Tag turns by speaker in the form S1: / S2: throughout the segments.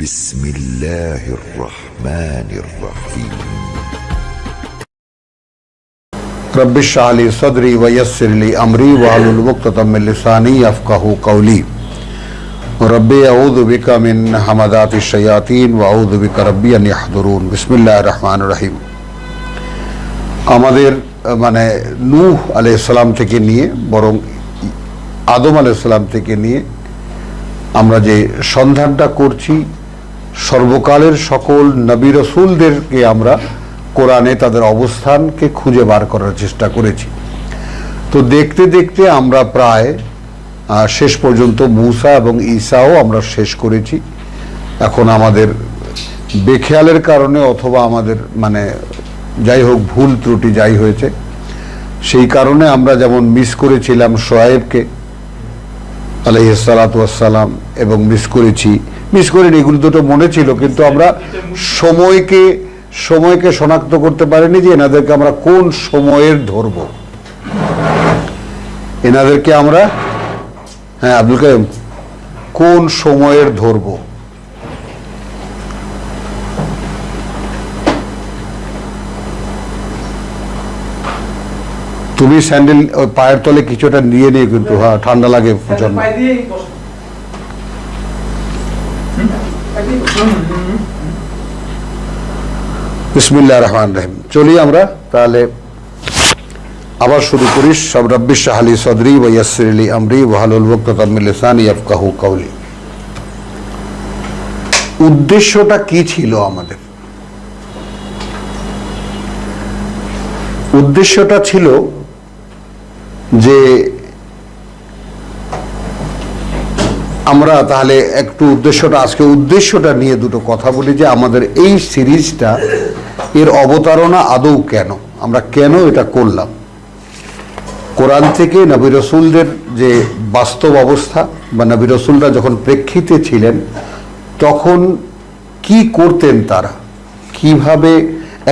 S1: بسم الله الرحمن الرحيم
S2: رب اشرح لي صدري ويسر لي امري واحلل عقدة من لساني يفقهوا قولي ربي اعوذ بك من همزات الشياطين واعوذ بك ربي ان يحضرون بسم الله الرحمن الرحيم। আমাদের মানে নূহ আলাইহিস সালাম থেকে নিয়ে বরং আদম আলাইহিস সালাম থেকে নিয়ে আমরা যে সন্ধানটা করছি সর্বকালের সকল নবী রাসূলদেরকে আমরা কোরআনে তাদের অবস্থানকে খুঁজে বার করার চেষ্টা করেছি। তো দেখতে দেখতে আমরা প্রায় শেষ পর্যন্ত মূসা এবং ঈসাও আমরা শেষ করেছি। এখন আমাদের বেখেয়ালের কারণে অথবা আমাদের মানে যাই হোক ভুল ত্রুটি যাই হয়েছে সেই কারণে আমরা যেমন মিস করেছিলাম শোয়েবকে আলাইহিস সালাতু ওয়াস সালাম এবং মিস করিনি, এগুলো দুটো মনে ছিল কিন্তু আমরা সময়কে শনাক্ত করতে পারিনি যে এনাদেরকে আমরা কোন সময়ের ধরব। এনাদেরকে আমরা আব্দুল কাইয়ুম কোন সময়ের ধরব। তুমি স্যান্ডেল ওই পায়ের তলে কিছুটা নিয়ে নিয়ে কিন্তু হ্যাঁ ঠান্ডা লাগে প্রচন্ড। বিসমিল্লাহির রহমানির রহিম। চলি আমরা তাহলে আবার শুরু করি। সব রব্বি ইশরাহ লি সাদরি ওয়া ইয়াসসির লি আমরি ওয়াহলুল উকদাতাম মিন লিসানি ইয়াফকাহু কওলি। উদ্দেশ্যটা কি ছিল আমাদের? উদ্দেশ্যটা ছিল যে আমরা তাহলে একটু আজকে উদ্দেশ্যটা নিয়ে দুটো কথা বলি যে আমাদের এই সিরিজটা এর অবতারণা আদৌ কেন, আমরা কেন এটা করলাম। কোরআন থেকে নবী রাসূলদের যে বাস্তব অবস্থা বা নবী রাসূলরা যখন প্রেক্ষিতে ছিলেন তখন কি করতেন, তারা কিভাবে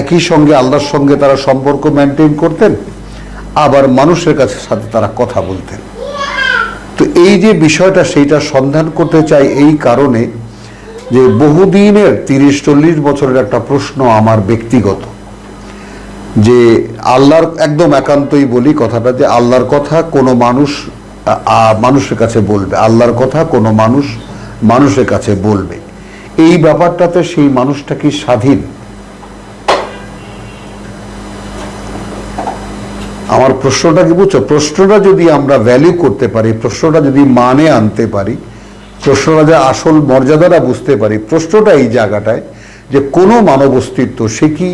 S2: একই সঙ্গে আল্লাহর সঙ্গে তারা সম্পর্ক মেনটেন করতেন, আবার মানুষের কাছে সাথে তারা কথা বলতেন। তো এই যে বিষয়টা সেইটা সন্ধান করতে চাই এই কারণে যে বহুদিনের 30-40 বছরের একটা প্রশ্ন আমার ব্যক্তিগত, যে আল্লাহর একদম একান্তই বলি কথাটা, যে আল্লাহর কথা কোনো মানুষ মানুষের কাছে বলবে, আল্লাহর কথা কোনো মানুষ মানুষের কাছে বলবে, এই ব্যাপারটাতে সেই মানুষটা কি স্বাধীন? আমার প্রশ্নটা কি বুঝছো? প্রশ্নটা যদি আমরা ভ্যালু করতে পারি, প্রশ্নটা যদি মানে আনতে পারি, প্রশ্নটা যে আসল মর্যাদাটা বুঝতে পারি, প্রশ্নটা এই জায়গাটায় যে কোনো মানব অস্তিত্ব সে কি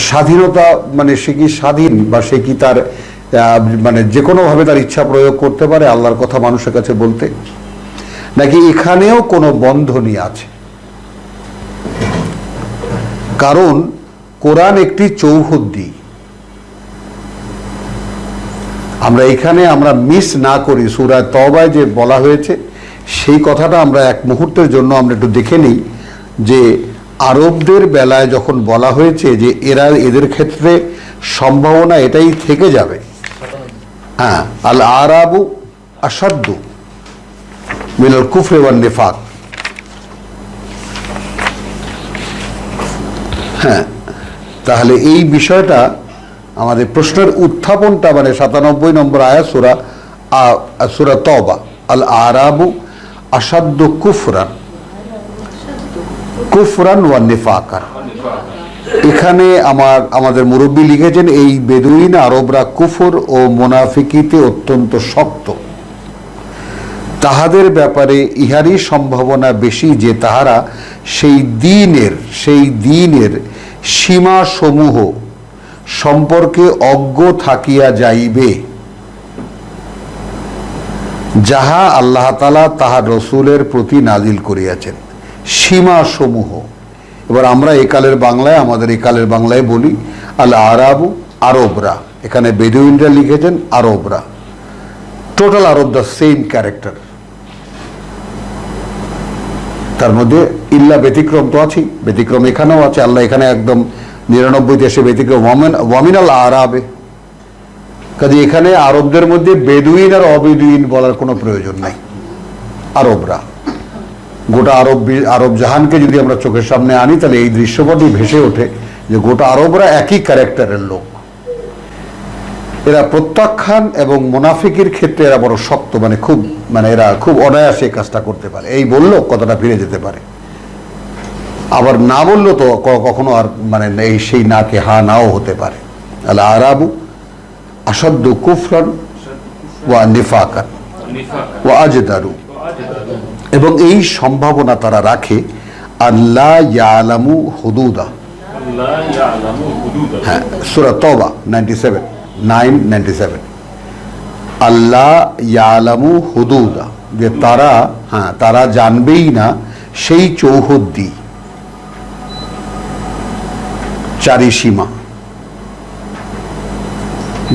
S2: স্বাধীনতা মানে সে কি স্বাধীন বা সে কি তার মানে যে কোনোভাবে তার ইচ্ছা প্রয়োগ করতে পারে আল্লাহর কথা মানুষের কাছে বলতে, নাকি এখানেও কোনো বন্ধনী আছে? কারণ কোরআন একটি চৌহদ্দি, আমরা এখানে আমরা মিস না করি। সূরা তওবায় যে বলা হয়েছে সেই কথাটা আমরা এক মুহূর্তের জন্য আমরা একটু দেখে নিই যে আরবদের বেলায় যখন বলা হয়েছে যে এদের ক্ষেত্রে সম্ভাবনা এটাই থেকে যাবে, হ্যাঁ, আল আরাবু আশাদ্দু মিনাল কুফরি ওয়ান নিফাক, হ্যাঁ, তাহলে এই বিষয়টা আমাদের প্রশ্নের উত্থাপনটা মানে 97 নম্বর আয়াত সূরা তওবা, আল আরাবু আশাদ্দু কুফরান ওয়া নিফাকান। এখানে আমাদের মুরব্বী লিখেছেন এই বেদুইন আরবরা কুফর ও মুনাফিকিতে অত্যন্ত শক্ত, তাহাদের ব্যাপারে ইহারই সম্ভাবনা বেশি যে তাহারা সেই দিনের সীমা সমূহ সম্পর্কে অজ্ঞ থাকিয়া যাইবে যাহা আল্লাহ তাআলা তাহার রসূলের প্রতি নাজিল করিয়াছেন। সীমা সমূহ, এবার আমরা আমাদের একালের বাংলায় বলি আল আরাবু, আরবরা, এখানে বেদুইনরা লিখেছেন আরবরা, total Arab the same character, তার মধ্যে ইল্লা ব্যতিক্রম তো আছে, ব্যতিক্রম এখানেও আছে। আল্লাহ এখানে একদম 99 দেশে ব্যতিক্রম ওয়ামিনাল আরাবে, কাজে এখানে আরবদের মধ্যে বেদুইন আর অবেদুইন বলার কোনো প্রয়োজন নাই, আরবরা। গোটা আরব জাহানকে যদি আমরা চোখের সামনে আনি তাহলে এই দৃশ্যপটই ভেসে ওঠে যে গোটা আরবরা একই ক্যারেক্টারের লোক। এরা প্রত্যাখ্যান এবং মুনাফিকের ক্ষেত্রে এরা বড় শক্ত, এরা খুব অনায়াসে কাজটা করতে পারে। এই বললো কথাটা ফিরে যেতে পারে, আবার না বললো তো কখনো আর এই সেই নাকে হা নাও হতে পারে। আল আরাবু আসাদ্দু কুফরান ওয়া নিফাকান ওয়া আজদারু, এবং এই সম্ভাবনা তারা রাখে আল্লাহ ইয়ালামু হুদুদা। হ্যাঁ, সূরা তওবা 97 আল্লাহ ইয়ালামু হুদুদা, যে তারা জানবেই না সেই চৌহদ্দি, চারি সীমা।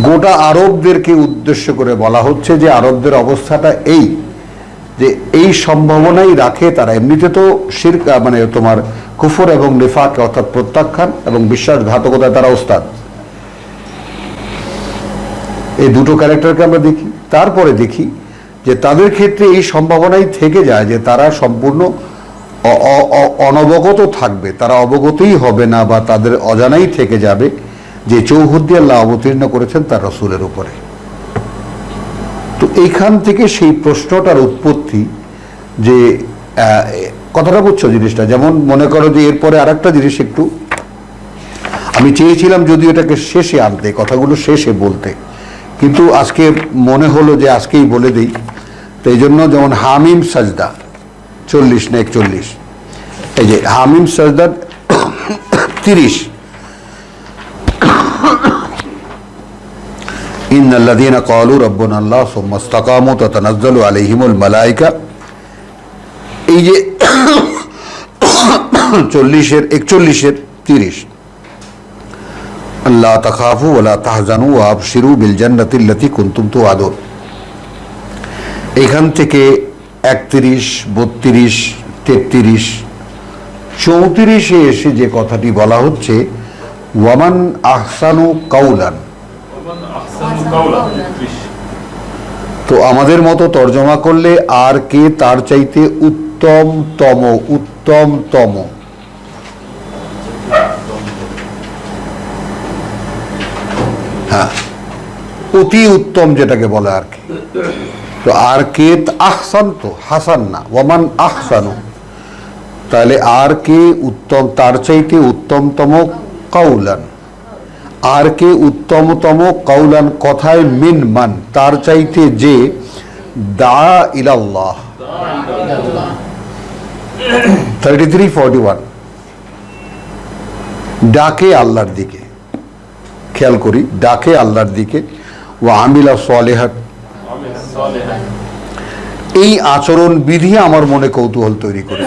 S2: গোটা আরবদেরকে উদ্দেশ্য করে বলা হচ্ছে যে আরবদের অবস্থাটা এই যে এই সম্ভাবনাই রাখে তারা। এমনিতে তো শিরক তোমার কুফর এবং নিফাক অর্থাৎ প্রত্যাখ্যান এবং বিশ্বাসঘাতকতায় তারা ওস্তাদ। এই দুটো ক্যারেক্টারকে আমরা দেখি, তারপরে দেখি যে তাদের ক্ষেত্রে এই সম্ভাবনাই থেকে যায় যে তারা সম্পূর্ণ অনবগত থাকবে, তারা অবগতই হবে না বা তাদের অজানাই থেকে যাবে যে চৌহদ্দি আল্লাহ অবতীর্ণ করেছেন তার রাসূলের উপরে। তো এইখান থেকে সেই প্রশ্নটার উৎপত্তি যে কথাটা বুঝছো জিনিসটা। যেমন মনে করো যে এরপরে আরেকটা জিনিস একটু আমি চেয়েছিলাম যদি এটাকে শেষে আনতে, কথাগুলো শেষে বলতে, কিন্তু আজকে মনে হলো যে আজকেই বলে দিই। তো এই জন্য যেমন হামিম সাজদা 40 না 41, এই যে হামিম সাজদা 30, ইন্নাল্লাযীনা ক্বালু রাব্বুনাল্লাহ সুম্মা ইসতাকামু তাতানাজ্জালু আলাইহিমুল মালায়েকা, এই যে 41-এর 30, লা তাখাফু ওয়া লা তাহজানু ওয়া আবশিরু বিল জান্নাতিল্লাতী কুনতুম তুআদুন। এখান থেকে 31, 32, 33, 34-এ এসে যে কথাটি বলা হচ্ছে ওয়ামান আহসানু কাউলান, তো আমাদের মতো তর্জমা করলে আর কে তার চাইতে উত্তমতম, হ্যাঁ অতি উত্তম যেটাকে বলে আর কি। তো আর কে আহসান, তো হাসান না, ওয়ামান আহসানু, তাহলে আর কে উত্তম, তার চাইতে উত্তমতম কাউলান, আর কে উত্তমতম কাউলান কথায়, মিন মান তার চাইতে যে দা ইলাল্লাহ 33-41 ডাকে আল্লাহর দিকে, খেয়াল করি ডাকে আল্লাহর দিকে, ওয়া আমিলা সালেহাত, এই আচরণ বিধি আমার মনে কৌতূহল তৈরি করে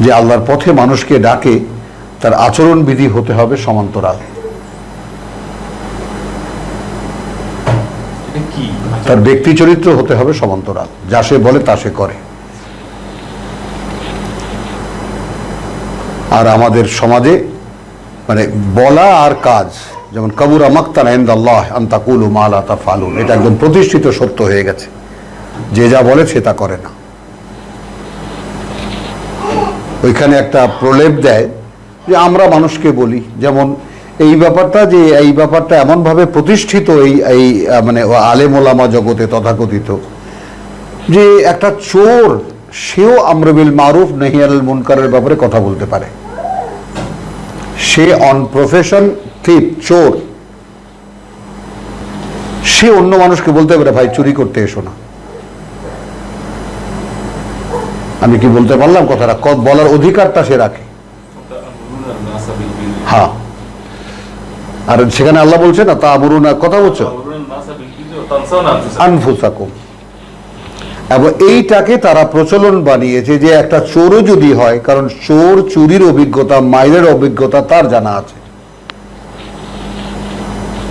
S2: যে আল্লাহর পথে মানুষকে ডাকে তার আচরণ বিধি হতে হবে সমান্তরাল, তার ব্যক্তি চরিত্র হতে হবে সমান্তরাল, যা সে বলে তা সে করে। আর আমাদের সমাজে বলা আর কাজ, যেমন কাবুরা মাকতান ইনদাল্লাহ আন তাকুলু মা লা তাফআলুন, এটা একদম প্রতিষ্ঠিত সত্য হয়ে গেছে, যে যা বলে সে তা করে না। ওইখানে একটা প্রলেপ দেয় যে আমরা মানুষকে বলি, যেমন এই ব্যাপারটা এমনভাবে প্রতিষ্ঠিত এই আলেম ওলামা জগতে তথাকথিত, যে একটা চোর সেও আমর বিল মারুফ নাহি আনিল মুনকারের ব্যাপারে কথা বলতে পারে। সে অন প্রফেশন থিপ, চোর, সে অন্য মানুষকে বলতে পারে ভাই চুরি করতে এসো না। আমি কি বলতে পারলাম কথাটা? বলার অধিকারটা সে রাখে। হ্যাঁ, আর সেখানে আল্লাহ বলছে না তা আমরুনা, কথা বলছো আনফুসাকুম, এবং এইটাকে তারা প্রচলন বানিয়েছে যে একটা চোরও যদি হয়, কারণ চোর চুরির অভিজ্ঞতা, মাইলের অভিজ্ঞতা তার জানা আছে,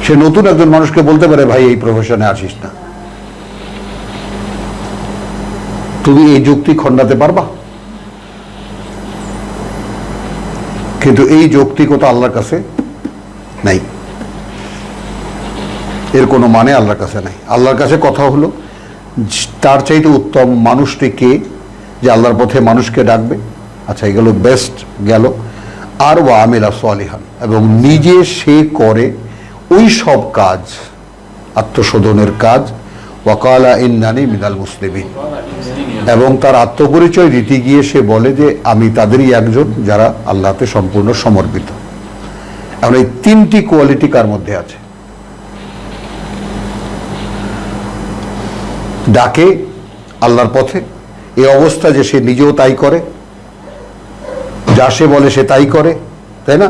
S2: সে নতুন একজন মানুষকে বলতে পারে ভাই এই প্রফেশনে আসিস না। তুমি এই যুক্তি খণ্ডাতে পারবা? কিন্তু এই যৌক্তিকতা আল্লাহর কাছে নাই, এর কোনো মানে আল্লাহর কাছে নাই। আল্লাহর কাছে কথা হলো তার চাইতে উত্তম মানুষটি কে যে আল্লাহর পথে মানুষকে ডাকবে? আচ্ছা, এগুলো বেস্ট গেল। আর ওয়া আমিলা সালিহান, এবং নিজে সে করে ওই সব কাজ, আত্মশোধনের কাজ। ওয়াকালা ইন্নানি মিনাল মুসলিমিন, এবং তার আত্মপরিচয় দিতে গিয়ে সে বলে যে আমি তাদেরই একজন যারা আল্লাহতে সম্পূর্ণ সমর্পিত। এখন এই তিনটি কোয়ালিটি কার মধ্যে আছে? ডাকে আল্লাহর পথে, এই অবস্থা যে সে নিজেও তাই করে, যা সে বলে সে তাই করে, তাই না?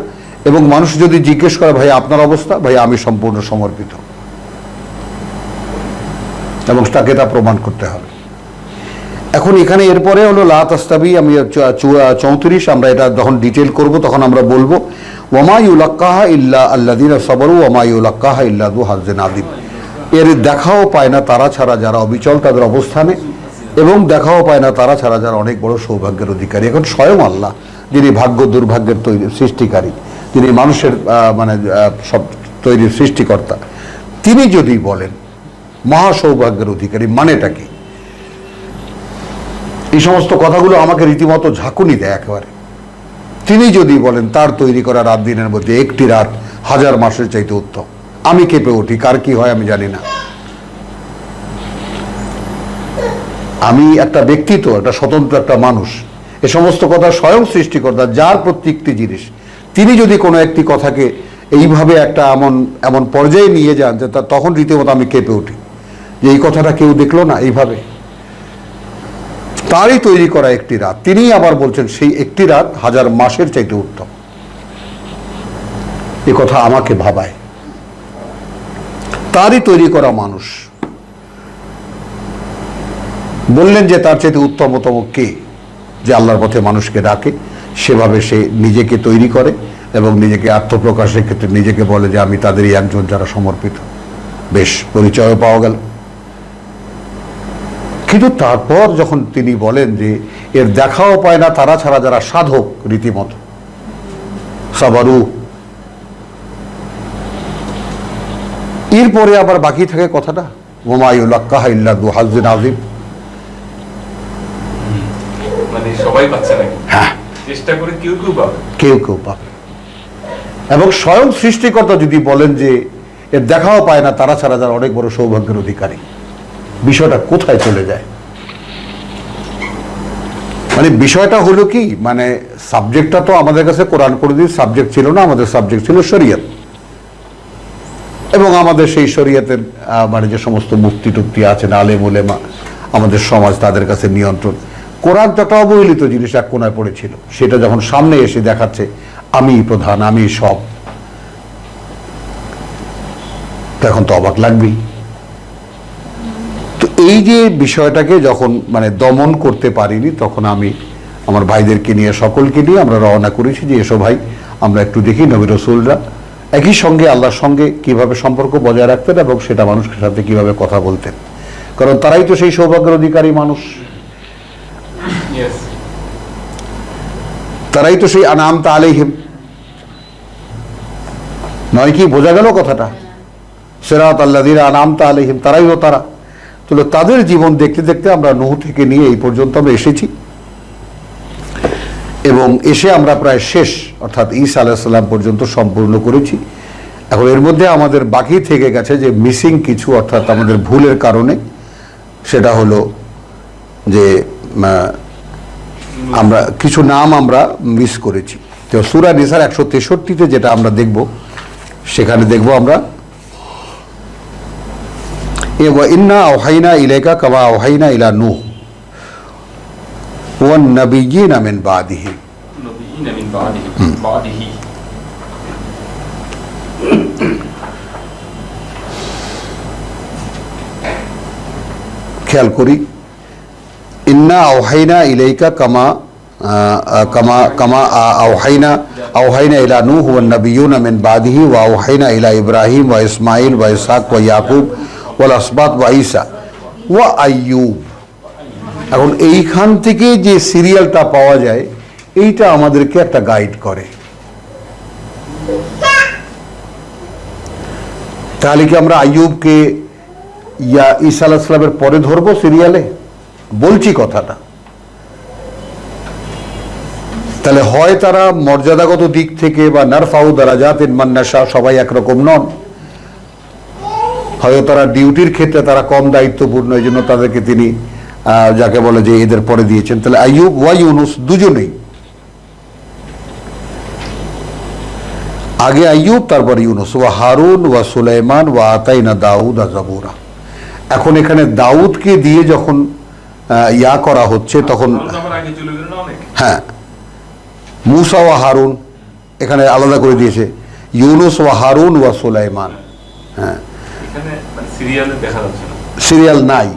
S2: এবং মানুষ যদি জিজ্ঞেস করে ভাই আপনার অবস্থা, ভাই আমি সম্পূর্ণ সমর্পিত, এবং তাকে তা প্রমাণ করতে হবে। এখন এখানে এরপরে হলো লা তাস্তাবি, আমি 34, আমরা এটা যখন ডিটেল করব তখন আমরা বলবো ওয়ামা ইউলাক্কাহা ইল্লা আল্লাযীনা সাবারু ওয়ামা ইউলাক্কাহা ইল্লা যু হাজ্জিন আযীম। এর দেখাও পায় না তারা ছাড়া যারা অবিচল তাদের অবস্থানে, এবং দেখাও পায় না তারা ছাড়া যারা অনেক বড় সৌভাগ্যের অধিকারী। এখন স্বয়ং আল্লাহ, যিনি ভাগ্য দুর্ভাগ্যের সৃষ্টিকারী, যিনি মানুষের সব তৈরির সৃষ্টিকর্তা, তিনি যদি বলেন মহা সৌভাগ্যের অধিকারী, মানেটা কি? এই সমস্ত কথাগুলো আমাকে রীতিমতো ঝাঁকুনি দেয় একেবারে। তিনি যদি বলেন তার তৈরি করা রাত দিনের মধ্যে একটি রাত 1000 মাসের চাইতে উত্তম, আমি কেঁপে উঠি। কার কি হয় আমি জানি না। আমি একটা ব্যক্তি, তো একটা স্বতন্ত্র একটা মানুষ। এ সমস্ত কথা স্বয়ং সৃষ্টিকর্তা, যার প্রত্যেকটি জিনিস, তিনি যদি কোনো একটি কথাকে এইভাবে একটা এমন পর্যায়ে নিয়ে যান যে তখন রীতিমতো আমি কেঁপে উঠি যে এই কথাটা কেউ দেখলো না এইভাবে। তারই তৈরি করা একটি রাত, তিনিই আবার বলছেন সেই একটি রাত 1000 মাসের চাইতে উত্তম। এ কথা আমাকে ভাবায়। তারই তৈরি করা মানুষ বললেন যে তার চাইতে উত্তমতম কে, যে আল্লাহর পথে মানুষকে ডাকে, সেভাবে সে নিজেকে তৈরি করে এবং নিজেকে আত্মপ্রকাশের ক্ষেত্রে নিজেকে বলে যে আমি তাদেরই একজন যারা সমর্পিত। বেশ, পরিচয় পাওয়া গেল। কিন্তু তারপর যখন তিনি বলেন যে এর দেখাও পায় না তারা ছাড়া যারা সাধক রীতিমতো, সাবারু, এরপরে আবার বাকি থাকে কথাটা ওমা ইউলাক্কাহা ইল্লা যু হাজ্জিন আযীম।
S3: মানে সবাই পাচ্ছে না, হ্যাঁ, চেষ্টা করে কেউ কেউ পাবে।
S2: এবং স্বয়ং সৃষ্টিকর্তা যদি বলেন যে এর দেখাও পায় না তারা ছাড়া যারা অনেক বড় সৌভাগ্যের অধিকারী, বিষয়টা কোথায় চলে যায়? মানে বিষয়টা হলো কি, মানে সাবজেক্টটা তো আমাদের কাছে কোরআন পরিধির সাবজেক্ট ছিল না, আমাদের সাবজেক্ট ছিল শরীয়ত। এবং আমাদের সেই শরীয়তের মানে যে সমস্ত মুফতি টুফতি আছেন, আলেম উলেমা, আমাদের সমাজ, তাদের কাছে নিয়ন্ত্রণ। কোরআন তো একটা অবহেলিত জিনিস এক কোনায় পড়েছিল, সেটা যখন সামনে এসে দেখাচ্ছে আমি প্রধান, আমি সব, তখন তো অবাক লাগবেই। তো এই যে বিষয়টাকে যখন মানে দমন করতে পারিনি, তখন আমি আমার ভাইদেরকে নিয়ে, সকলকে নিয়ে আমরা রওনা করেছি যে এসো ভাই, আমরা একটু দেখি নবী রাসূলরা একই সঙ্গে আল্লাহর সঙ্গে কিভাবে সম্পর্ক বজায় রাখতেন এবং সেটা মানুষের সাথে কিভাবে কথা বলতেন, কারণ তারাই তো সেই সৌভাগ্যের অধিকারী মানুষ। তারাই তো সেই আনআমতা আলাইহিম, নয় কি? বোঝা গেল কথাটা? সিরাতাল লাযীনা আনআমতা আলাইহিম, তারাই তো তারা। তো তাদের জীবন দেখতে দেখতে আমরা নূহ থেকে নিয়ে এই পর্যন্ত আমরা এসেছি, এবং এসে আমরা প্রায় শেষ, অর্থাৎ ঈসা আলাইহিস সালাম পর্যন্ত সম্পূর্ণ করেছি। এখন এর মধ্যে আমাদের বাকি থেকে গেছে যে মিসিং কিছু, অর্থাৎ আমাদের ভুলের কারণে, সেটা হলো যে আমরা কিছু নাম আমরা মিস করেছি। তো সূরা নিসার 163-তে যেটা আমরা দেখব, সেখানে দেখব আমরা ইন্না আওহাইনা ইলাইকা কামা আওহাইনা ইলা নূহ ওয়ান নাবিয়্যিনা মিন বাদিহি। খেয়াল করি, ইন্না আওহাইনা ইলাইকা কামা কামা কামা আওহাইনা ইলা নূহ ওয়ান নাবিয়্যুনা মিন বাদিহি ওয়া আওহাইনা ইলা ইব্রাহিম ওয়া ইসমাঈল ওয়া ইসহাক ওয়া ইয়াকুব ওয়াল আসবাত ওয়া ঈসা ওয়া আইয়ুব। এখন এইখান থেকে যে সিরিয়ালটা পাওয়া যায়, এইটা আমাদেরকে একটা গাইড করে। তাহলে কি আমরা আইয়ুবকে ইয়া ঈসা আলাইহিস সালামের পরে ধরবো সিরিয়ালে? বলছি কথাটা। তাহলে হয় তারা মর্যাদাগত দিক থেকে বা নারফাউ দারাজাতিন মান নাশা, সবাই একরকম নন, হয়তো তারা ডিউটির ক্ষেত্রে তারা কম দায়িত্বপূর্ণ, এই জন্য তাদেরকে তিনি যাকে বলে যে এদের পরে দিয়েছেন। তাহলে আইয়ুব ওয়া ইউনুস দুজনেই, আগে আইয়ুব তারপর ইউনুস। ওয়া হারুন ওয়া সুলাইমান ওয়া আতাইনা দাউদ জাবুরা। এখন এখানে দাউদকে দিয়ে যখন ইয়া করা হচ্ছে তখন হ্যাঁ মুসা ওয়া হারুন এখানে আলাদা করে দিয়েছে, ইউনুস ওয়া হারুন ওয়া সুলাইমান। হ্যাঁ সিরিয়াল নাই,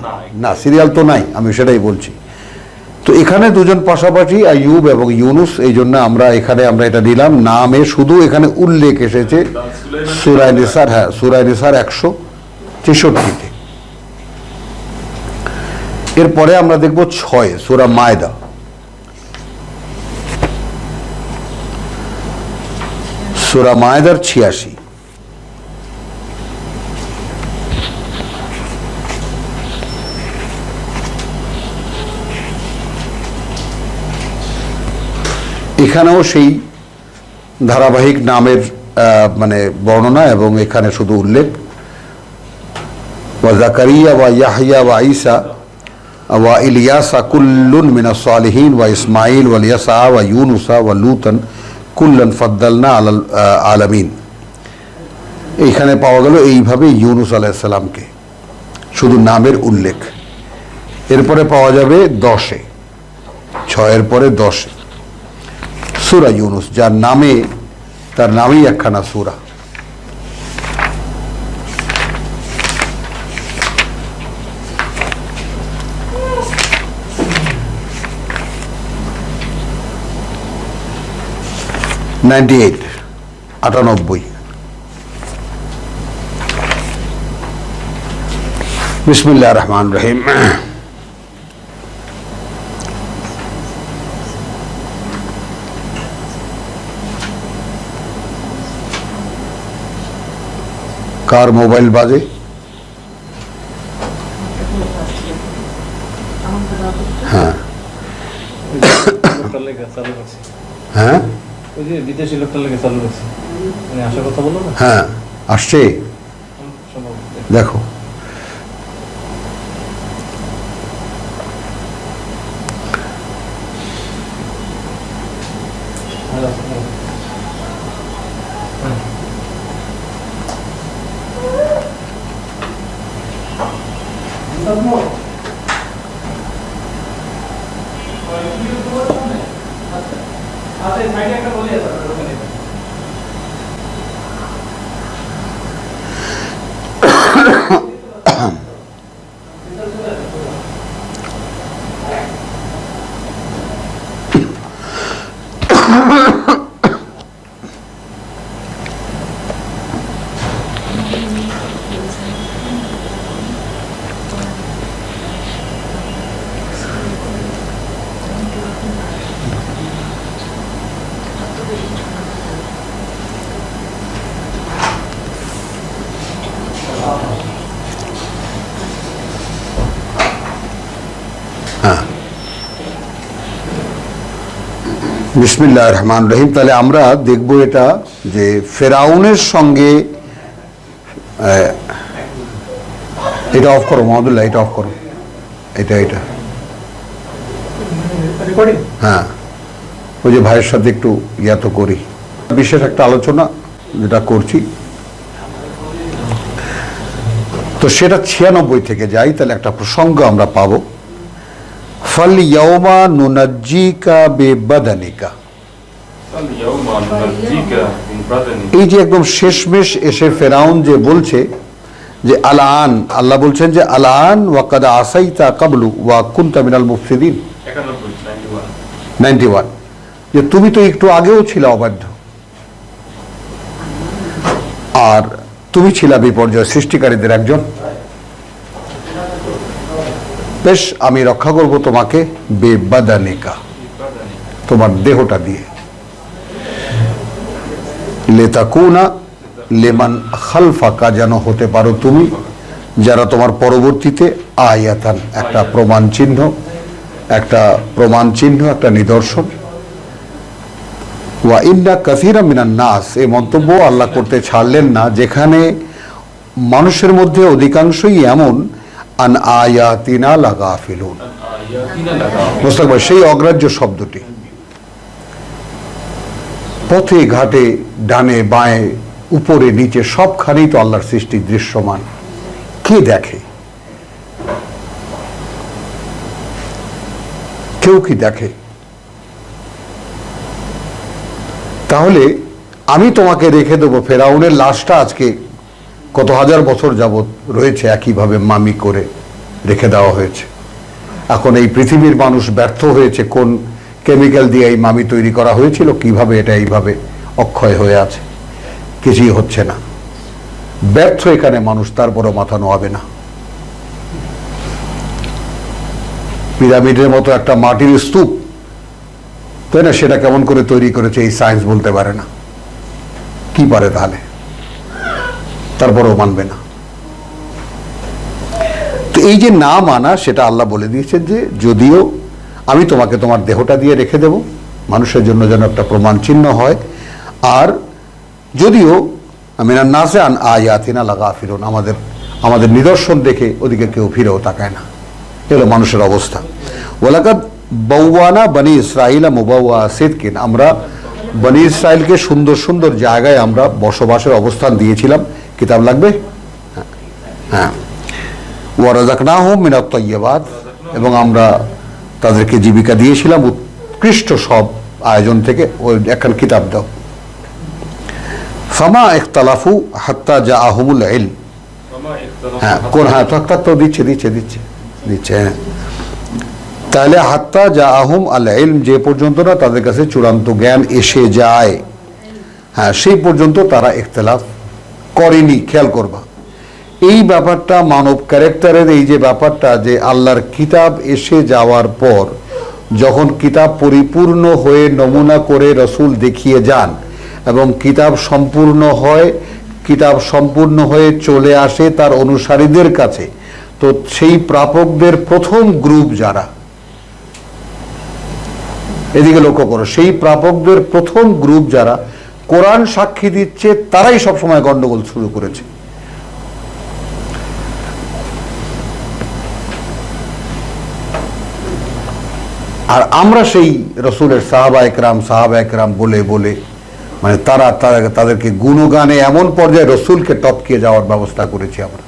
S2: না সিরিয়াল তো নাই, আমি সেটাই বলছি। তো এখানে দুজন পাশাপাশি আইয়ুব এবং ইউনুস, এই জন্য আমরা এখানে আমরা এটা দিলাম নামে, শুধু এখানে উল্লেখ এসেছে সূরা নিসার, হ্যাঁ সূরা নিসার 163-তে। এরপরে আমরা দেখব 6 সূরা মায়দা। সূরা মায়দার 86। এখানেও সেই ধারাবাহিক নামের মানে বর্ণনা, এবং এখানে শুধু উল্লেখ ওয়া জাকারিয়া ওয়া ইয়াহইয়া ওয়া ঈসা ওয়া ইলিয়াসা কুল্লুন মিনাস সালিহিন ওয়া ইসমাঈল ওয়া ইয়াসা ওয়া ইউনুসা ওয়া লূতান কুল্লান ফাদ্দালনা আলাল আলামিন। এইখানে পাওয়া গেল এইভাবে ইউনুস আলাইহিস সালামকে, শুধু নামের উল্লেখ। এরপরে পাওয়া যাবে 10-এ, 6-এর পরে 10-এ সূরা ইউনুস, যার নামে তার নামেই একখানা সূরা। আটানব্বই। বিসমিল্লাহির রহমানির রহিম। কার মোবাইল বাজে? হ্যাঁ হ্যাঁ
S4: বিদেশি লোকটার লেগে চালু করছে, আসার কথা বললো না?
S2: হ্যাঁ আসছে, দেখো। বিসমিল্লাহির রহমানির রহিম। তাহলে আমরা দেখব এটা যে ফেরাউনের সঙ্গে, এটা অফ করো মাহমুদুল্লাহ, এটা অফ করো, এটা হ্যাঁ ওই যে ভাইয়ের সাথে একটু তো করি, বিশেষ একটা আলোচনা যেটা করছি, তো সেটা 96 থেকে যাই, তাহলে একটা প্রসঙ্গ আমরা পাবো। ফাল ইয়াউমা নুনাজ্জিকা বিবাদানিকা, এই যে একদম শেষমেশ এসে ফেরাউন যে বলছে যে আলান, আল্লাহ বলছেন যে আলান ওয়াকাদ আসাইতা কাবলু ওয়া কুনতা মিনাল মুফসিদিন, 91, যে তুমি তো একটু আগেও ছিলে অবাধ্য আর তুমি ছিলা বিপর্যয় সৃষ্টিকারীদের একজন, বেশ আমি রক্ষা করব তোমাকে বেবাদানিকা, তোমার দেহটা দিয়ে, লেতাকুনা লেমান খালফাকা, যেন হতে পারো তুমি যারা তোমার পরবর্তীতে আয়াতান একটা প্রমাণ চিহ্ন, একটা নিদর্শন। ওয়া ইন্না কাসীরাম মিনান নাস, এই মন্তব্য আল্লাহ করতে ছাড়লেন না যেখানে মানুষের মধ্যে অধিকাংশই এমন আন আয়াতিনা লাগাফিলুন। বুঝতে পারবে সেই অগ্রাহ্য শব্দটি পথে ঘাটে ডানে বাঁয়ে উপরে নিচে সবখানেই তো আল্লাহর সৃষ্টি দৃশ্যমান। কে দেখে? কেউ কি দেখে? তাহলে আমি তোমাকে রেখে দেবো, ফেরাউনের লাশটা আজকে কত হাজার বছর যাবত রয়েছে একইভাবে মামি করে রেখে দেওয়া হয়েছে। এখন এই পৃথিবীর মানুষ ব্যর্থ হয়েছে কোন কেমিক্যাল দিয়ে এই মামি তৈরি করা হয়েছিল, কিভাবে এটা এইভাবে অক্ষয় হয়ে আছে, কিছুই হচ্ছে না। ব্যর্থ এখানে মানুষ, তারপরও মাথা নোয়াবে না। পিরামিডের মতো একটা মাটির স্তূপ, তাই না, সেটা কেমন করে তৈরি করেছে এই সায়েন্স বলতে পারে না। কি পারে তাহলে? তারপরেও মানবে না। তো এই যে না মানা, সেটা আল্লাহ বলে দিয়েছেন যে যদিও আমি তোমাকে তোমার দেহটা দিয়ে রেখে দেব মানুষের জন্য যেন একটা প্রমাণ চিহ্ন হয়, আর যদিও মিনান নাসে আন আয়াতিনা লাগাফিলুন, আমাদের নিদর্শন দেখে ওদিকে কেউ ফিরেও তাকায় না। এগুলো মানুষের অবস্থা। ওয়ালাকাদ বাওয়ানা বনি ইসরাইল মুবাওয়া সিদকিন, আমরা বনি ইসরাইলকে সুন্দর সুন্দর জায়গায় আমরা বসবাসের অবস্থান দিয়েছিলাম। কিতাব লাগবে? হ্যাঁ। ওয়া রাযাকনাহুম মিনাত তাইয়্যিবাত, এবং আমরা তাদেরকে জীবিকা দিয়েছিলাম উৎকৃষ্ট সব আয়োজন থেকে। ওই একখান কিতাব দাও। ফামা ইখতালাফু হাত্তা জাআহুমুল ইলম, হ্যাঁ কোন, হ্যাঁ তো দিচ্ছে হ্যাঁ। তাহলে হাত্তা জাআহুম আল ইলম, যে পর্যন্ত না তাদের কাছে চূড়ান্ত জ্ঞান এসে যায়, হ্যাঁ সেই পর্যন্ত তারা ইখতিলাফ করেনি। খেয়াল করবা এই ব্যাপারটা, মানব ক্যারেক্টারের এই যে ব্যাপারটা, যে আল্লাহর কিতাব এসে যাওয়ার পর যখন কিতাব পরিপূর্ণ হয়ে নমুনা করে রসুল দেখিয়ে যান এবং কিতাব সম্পূর্ণ হয়ে চলে আসে তার অনুসারীদের কাছে, তো সেই প্রাপকদের প্রথম গ্রুপ যারা, এদিকে লক্ষ্য করো, সেই প্রাপকদের প্রথম গ্রুপ যারা কোরআন সাক্ষী দিচ্ছে, তারাই সবসময় গন্ডগোল শুরু করেছে। আর আমরা সেই রসুলের সাহাবা একরাম বলে মানে তাদেরকে গুণগানে এমন পর্যায়ে রসুলকে টপকে যাওয়ার ব্যবস্থা করেছি আমরা।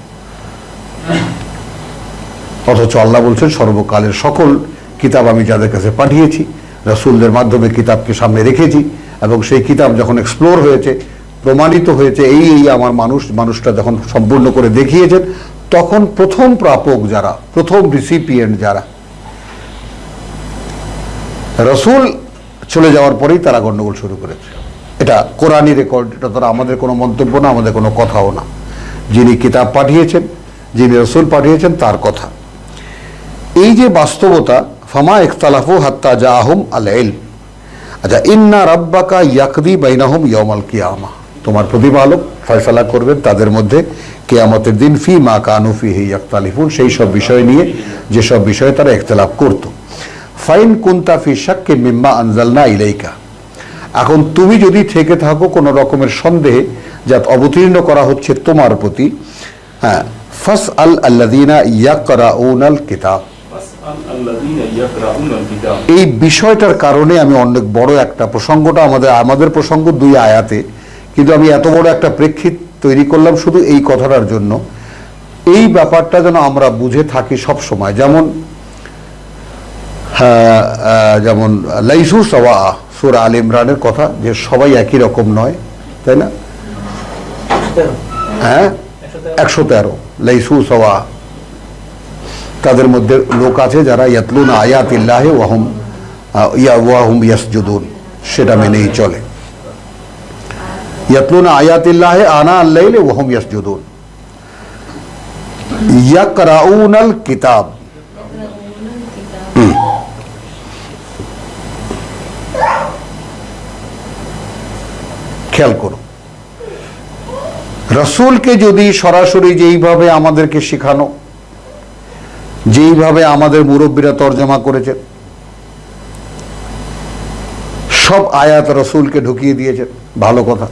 S2: অথচ আল্লাহ বলছেন সর্বকালের সকল কিতাব আমি যাদের কাছে পাঠিয়েছি, রসুলদের মাধ্যমে কিতাবকে সামনে রেখেছি, এবং সেই কিতাব যখন এক্সপ্লোর হয়েছে, প্রমাণিত হয়েছে এই আমার মানুষটা যখন সম্পূর্ণ করে দেখিয়েছেন, তখন প্রথম প্রাপক যারা, প্রথম রিসিপিয়েন্ট যারা, রসুল চলে যাওয়ার পরেই তারা গন্ডগোল শুরু করেছে। এটা কোরআনী রেকর্ড, এটা তারা আমাদের কোনো মন্তব্য না, আমাদের কোনো কথাও না। যিনি কিতাব পাঠিয়েছেন, যিনি রসুল পাঠিয়েছেন, তার কথা। এই যে বাস্তবতা, ফামা ইখতালাফু হাত্তা জাআহুম আল ইলম। আচ্ছা, ইন্না রাব্বাকা ইয়াকদি বাইনাহুম ইয়াউমাল কিয়ামা, তোমার প্রতিপালক ফয়সালা করবেন তাদের মধ্যে কিয়ামতের দিন ফি মা কানু ফিহি ইয়াখতালিফুন, সেই সব বিষয় নিয়ে যেসব বিষয়ে তারা ইখতিলাফ করত। ফাইন কুনতা ফি শাক্কিন মিম্মা আনজালনা ইলাইকা, এখন তুমি যদি থেকে থাকো কোনো রকমের সন্দেহে যা অবতীর্ণ করা হচ্ছে তোমার প্রতি, হ্যাঁ, ফাসআল আল্লাযীনা ইয়াকরাউনাল কিতাব, এই বিষয়টার কারণে আমি অনেক বড় একটা প্রসঙ্গটা আমাদের প্রসঙ্গ 2 আয়াতে, কিন্তু আমি এত বড় একটা প্রেক্ষিত তৈরি করলাম শুধু এই কথাটার জন্য। এই ব্যাপারটা যেন আমরা বুঝে থাকি সব সময়। যেমন লাইসু সাওয়া, সূরা আল ইমরানের কথা, যে সবাই একই রকম নয়, তাই না? হ্যাঁ, 113 লাইসু সাওয়া, তাদের মধ্যে লোক আছে যারা ইয়াতলুনা আয়াতিল্লাহি ওয়া হুম ইয়াসজুদুন, সেটা মেনেই চলে। ইয়াতলুনা আয়াতিল্লাহি আনা আল-লাইলি ওয়া হুম ইয়াসজুদুন, ইয়াকরাউনাল কিতাব, খেয়াল করো, রসুলকে যদি সরাসরি যেইভাবে আমাদেরকে শেখানো, যেইভাবে আমাদের মুরব্বীরা তর্জমা করেছেন, সব আয়াত রসুলকে ঢুকিয়ে দিয়েছেন, ভালো কথা।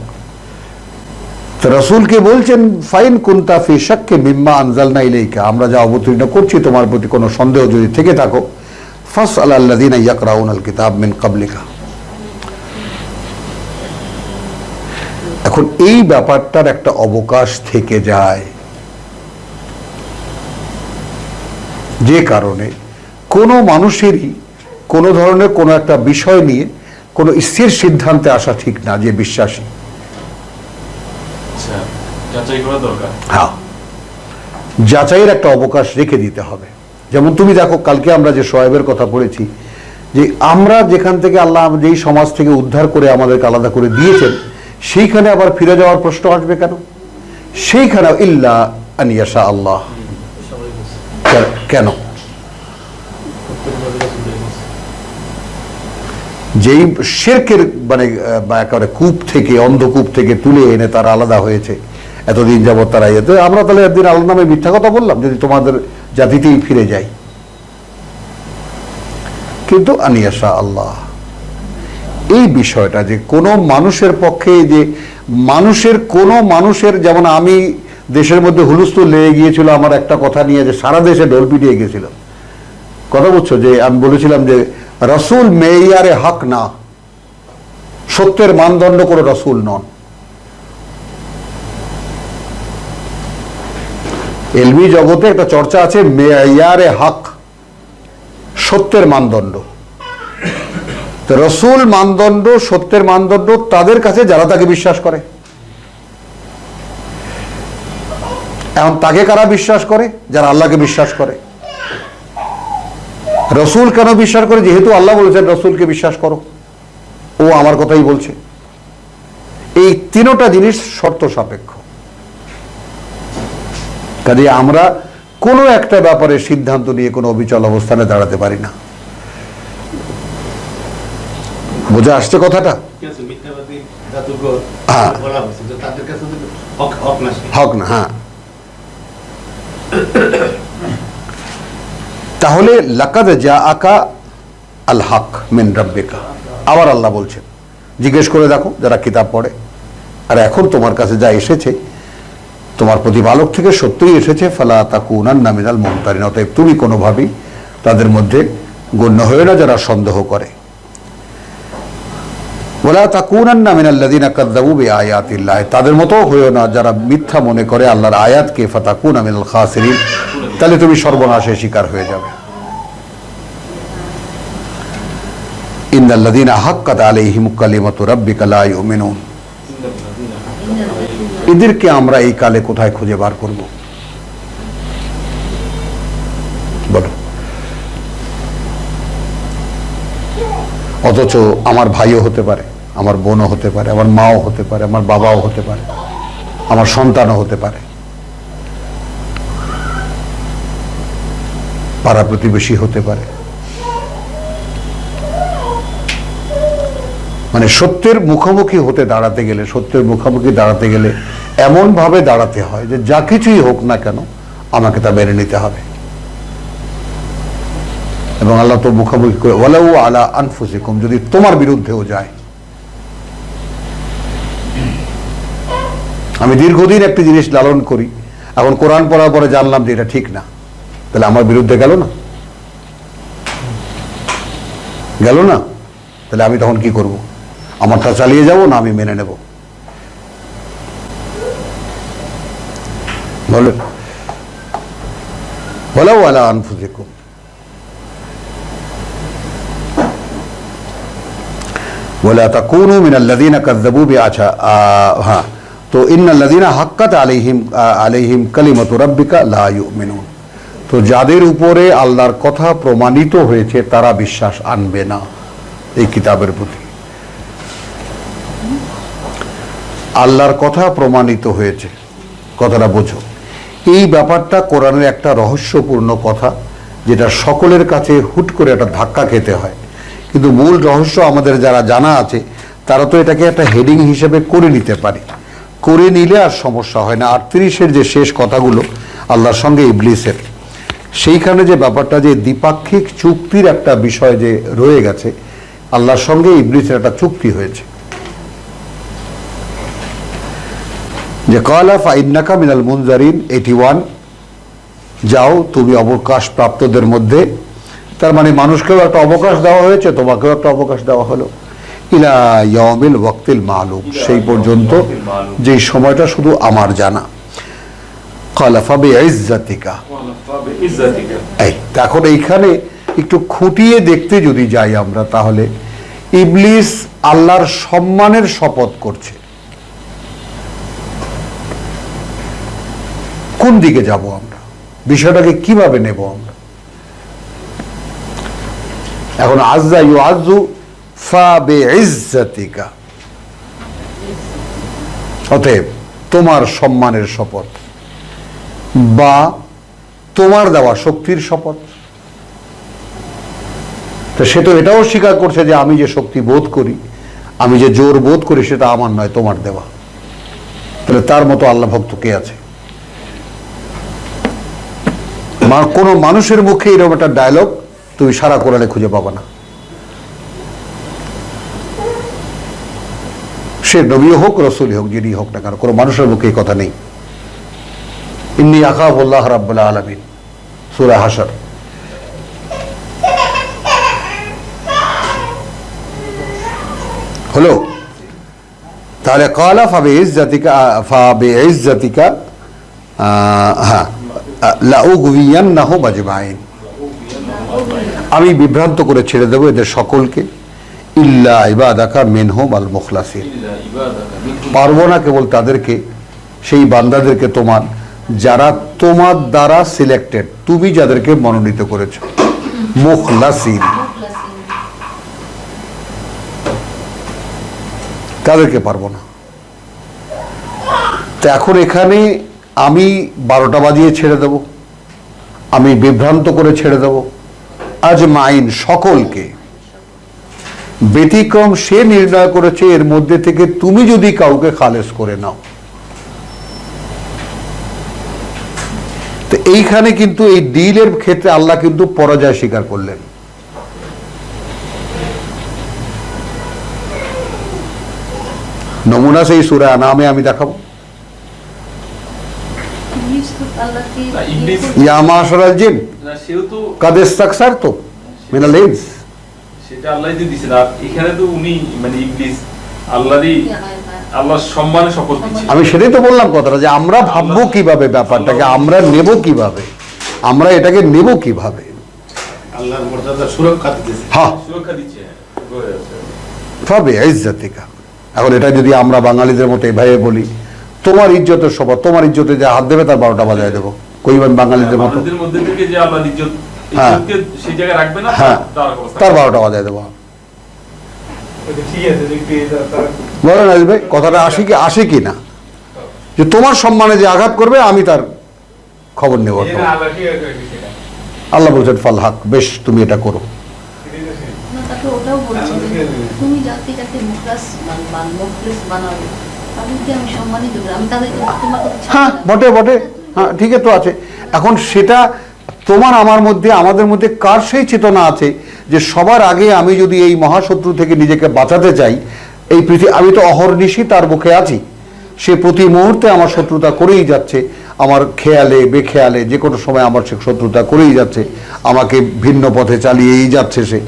S2: তো রসুলকে বলছেন ফাইন কুনতা ফি শাক্কি মিম্মা আনজালনা ইলাইকা, আমরা যা অবতীর্ণ করছি তোমার প্রতি কোনো সন্দেহ যদি থেকে থাকো, ফাসআল আল্লাযীনা ইয়াকরাউনাল কিতাব মিন ক্বাবলিকা। এখন এই ব্যাপারটার একটা অবকাশ থেকে যায়, যে কারণে কোনো মানুষেরই কোনো ধরনের কোনো একটা বিষয় নিয়ে কোনো স্থির সিদ্ধান্তে আসা ঠিক না, যে বিশ্বাসী।
S3: আচ্ছা, যাচাই করা দরকার।
S2: হ্যাঁ, যাচাইয়ের একটা অবকাশ রেখে দিতে হবে। যেমন তুমি দেখো, কালকে আমরা যে শোয়েবের কথা পড়েছি, যে আমরা যেখান থেকে আল্লাহ যেই সমাজ থেকে উদ্ধার করে আমাদেরকে আলাদা করে দিয়েছেন, সেইখানে আবার ফিরে যাওয়ার প্রশ্ন আসবে কেন? সেইখানে ইল্লা আন ইয়াশা আল্লাহ, কেন? যেই শিরকের মানে একেবারে কূপ থেকে, অন্ধকূপ থেকে তুলে এনে তারা আলাদা হয়েছে, এতদিন যাবৎ তারা যেতে, আমরা তাহলে একদিন আল্লাহর নামে মিথ্যা কথা বললাম যদি তোমাদের জাতিতেই ফিরে যাই। কিন্তু আনিয়াশা আল্লাহ, এই বিষয়টা যে কোনো মানুষের পক্ষে, যে মানুষের যেমন আমি দেশের মধ্যে হুলস্থুল লেগে গিয়েছিল আমার একটা কথা নিয়ে, যে সারা দেশে ঢোল পিটিয়ে গেছিল, কথা বুঝছো? যে আমি বলেছিলাম যে রসুল মেয়ারে হক না, সত্যের মানদণ্ড করে রসুল নন। এলমি জগতে একটা চর্চা আছে, মেয়ারে হক, সত্যের মানদণ্ড। তো রসুল মানদণ্ড, সত্যের মানদণ্ড তাদের কাছে যারা তাকে বিশ্বাস করে। এখন তাকে কারা বিশ্বাস করে? যারা আল্লাহকে বিশ্বাস করে। রসুল কেন বিশ্বাস করে? যেহেতু আল্লাহ বলেছেন রসুলকে বিশ্বাস করো, ও আমার কথাই বলছে। এই তিনটা জিনিস শর্ত সাপেক্ষ। কাজে আমরা কোনো একটা ব্যাপারে সিদ্ধান্ত নিয়ে কোনো অবিচল অবস্থানে দাঁড়াতে পারি না। বোঝা আসছে কথাটা? হক না, হ্যাঁ। তাহলে লাকাদ জাআকা আল হক মিন রাব্বিকা, আবার আল্লাহ বলছেন, জিজ্ঞেস করে দেখো যারা কিতাব পড়ে, আর এখন তোমার কাছে যা এসেছে তোমার প্রতিপালক থেকে সত্যই এসেছে, ফালা তাকুনান্না মিনাল মুমতারিন, অতএব তুমি কোনোভাবেই তাদের মধ্যে গণ্য হয়ে না যারা সন্দেহ করে। ওয়ালা তাকুনান্না মিনাল্লাযিনা কাযযাবু বিআয়াতিল্লাহ, তাদের মতো হয়েও না যারা মিথ্যা মনে করে আল্লাহর আয়াতকে, ফাতাকুনা মিনাল খাসিরিন, তাহলে তুমি সর্বনাশের শিকার হয়ে যাবে। ইন্নাল্লাযিনা হাক্কাত আলাইহিম কালিমাতু রাব্বিকা লা ইউমিনুন, এদেরকে আমরা এই কালে কোথায় খুঁজে বার করব? বলো। অথচ আমার ভাইও হতে পারে, আমার বোনও হতে পারে, আমার মাও হতে পারে, আমার বাবাও হতে পারে, আমার সন্তানও হতে পারে, পাড়া প্রতিবেশী হতে পারে। মানে সত্যের মুখোমুখি হতে দাঁড়াতে গেলে, সত্যের মুখোমুখি দাঁড়াতে গেলে এমন ভাবে দাঁড়াতে হয় যে যা কিছুই হোক না কেন আমাকে তা মেনে নিতে হবে। এবং আল্লাহ তো মুখোমুখি করে, ওয়ালাউ আলা আনফুসিকুম, যদি তোমার বিরুদ্ধেও যায়। আমি দীর্ঘদিন একটি জিনিস লালন করি, এখন কোরআন পড়ার পরে জানলাম যে এটা ঠিক না, তাহলে আমার বিরুদ্ধে গেল না, গেল না? তাহলে আমি তখন কি করব? আমারটা চালিয়ে যাব না আমি মেনে নেব? বলেন। ওয়ালাউ আলা আনফুসিকুম, ওয়ালা তাকুনু মিনাল্লাযিনা কাযযাবু বিআছা, হ্যাঁ। তো ইন্নাল্লাযিনা হাক্কাত আলাইহিম কালিমাতু রাব্বিকা লা ইউমিনুন, তো যাদের উপরে আল্লাহর কথা প্রমাণিত হয়েছে তারা বিশ্বাস আনবে না এই কিতাবের প্রতি। আল্লাহর কথা প্রমাণিত হয়েছে, কথাটা বোঝো। এই ব্যাপারটা কোরআনের একটা রহস্যপূর্ণ কথা, যেটা সকলের কাছে হুট করে একটা ধাক্কা খেতে হয়, কিন্তু মূল রহস্য আমাদের যারা জানা আছে তারা তো এটাকে একটা হেডিং হিসেবে করে নিতে পারে। করে নিলে আর সমস্যা হয় না। 38-এর যে শেষ কথাগুলো আল্লাহর সঙ্গে ইবলিসের, সেইখানে যে ব্যাপারটা যে দ্বিপাক্ষিক চুক্তির একটা বিষয় যে রয়ে গেছে, আল্লাহর সঙ্গে ইবলিসের একটা চুক্তি হয়েছে যে কালা ফাইন্নাকা মিনাল মুনজারিন 81, যাও তুমি অবকাশ প্রাপ্তদের মধ্যে। তার মানে মানুষকেও একটা অবকাশ দেওয়া হয়েছে, তোমাকেও একটা অবকাশ দেওয়া হলো, ইলা ইয়াউমিল ওয়াক্তিল মালুম, সেই পর্যন্ত যেই সময়টা শুধু আমার জানা। কালা ফাবিইজ্জাতিকা, এই এখন এইখানে একটু খুঁটিয়ে দেখতে যদি যাই আমরা, তাহলে ইবলিস আল্লাহর সম্মানের শপথ করছে। কোন দিকে যাব আমরা, বিষয়টাকে কিভাবে নেব আমরা? এখন আজ্জা ইউআজ্জু ফাবিইজ্জাতিকা, অতএব তোমার সম্মানের শপথ বা তোমার দেওয়া শক্তির শপথ। তো সে তো এটাও স্বীকার করছে যে আমি যে শক্তি বোধ করি, আমি যে জোর বোধ করি, সেটা আমার নয়, তোমার দেওয়া। তাহলে তার মতো আল্লাহ ভক্ত কে আছে? কোনো মানুষের মুখে এরকম একটা ডায়লগ তুমি সারা কোরআনে খুঁজে পাবা না। সে নবী হোক, রসুল হোক, যিনি হোক না কেন, কোনো মানুষের মুখে এই কথা নেই। ইন্নী আখাফুল্লাহ রাব্বুল আলামিন, সূরা হাশর। হলো? তাহলে কালা ফাবিইজ্জাতিকা হ্যাঁ লাউগওয়িয়ান্নাহুম আজমাইন, আমি বিভ্রান্ত করে ছেড়ে দেবো এদের সকলকে, ইল্লা ইবাদাকা মিনহুম আল মুখলাসিন, পারবো না কেবল তাদেরকে, সেই বান্দাদেরকে তোমার, যারা তোমার দ্বারা সিলেক্টেড, তুমি যাদেরকে মনোনীত করেছ, মুখলাসিন, তাদেরকে পারবো না। তো এখন এখানে আমি 12টা বাজিয়ে ছেড়ে দেব, আমি বিভ্রান্ত করে ছেড়ে দেব, আজমাইন, সকলকে। ব্যতিক্রম সে নির্ণয় করেছে, এর মধ্যে থেকে তুমি যদি কাউকে খালেস করে নাও। তো এইখানে কিন্তু এই ডিলের ক্ষেত্রে আল্লাহ কিন্তু পরাজয় স্বীকার করলেন। নমুনা সেই সূরা আনামে আমি দেখাবো। ইয়া মাশারাল জিন কাদ ইসতাকসারতু মিনাল ইনস,
S3: সেটা আল্লাহই তো দিছেন। আর এখানে তো উনি মানে ইবলিস আল্লাহর সম্মানে শপথ দিচ্ছে।
S2: আমি সেটাই তো বললাম কথাটা, যে আমরা ভাববো কিভাবে ব্যাপারটাকে, আমরা নেব কিভাবে, আমরা এটাকে নেব কিভাবে।
S5: আল্লাহর মর্যাদা সুরক্ষা দিতেছে,
S2: হ্যাঁ,
S3: সুরক্ষা দিচ্ছে।
S2: ফাবিইজ্জাতিকা। এখন এটা যদি আমরা বাঙালিদের মতো এভাবে বলি, তোমার ইজ্জতের শপথ, তোমার ইজ্জতে যে হাত দেবে তার 12টা বাজায় দেবো, কইবেন বাঙালিদের মতো,
S3: আমাদের মধ্যে থেকে যে আল্লাহর ইজ্জত
S2: হ্যাঁ,
S3: সেই জায়গায় রাখবে না,
S2: হ্যাঁ, তার 12টা বাজায় দেবো।
S4: ঠিক আছে,
S2: বলেন আজ ভাই, কথাটা আসে কি না, যে তোমার সম্মানে যে আঘাত করবে আমি তার খবর নেব। আল্লাহ বলছেন ফাল হাক, বেশ তুমি এটা করো।
S6: ওটাও বলছে তুমি যাকে যাকে মুখলাস বানাবে তাদেরকে আমি সম্মানিত করি, আমি তাদেরকে তোমার কথা।
S2: হ্যাঁ, বটে বটে, হ্যাঁ, ঠিকই তো আছে। এখন সেটা তোমার আমার মধ্যে, আমাদের মধ্যে কার সেই চেতনা আছে যে সবার আগে আমি যদি এই মহাশত্রু থেকে নিজেকে বাঁচাতে চাই, এই পৃথিবী, আমি তো অহর্নিশি তার মুখে আছি, সে প্রতি মুহূর্তে আমার শত্রুতা করেই যাচ্ছে, আমার খেয়ালে বেখেয়ালে যে কোনো সময় আমার সে শত্রুতা করেই যাচ্ছে, আমাকে ভিন্ন পথে চালিয়েই যাচ্ছে সে।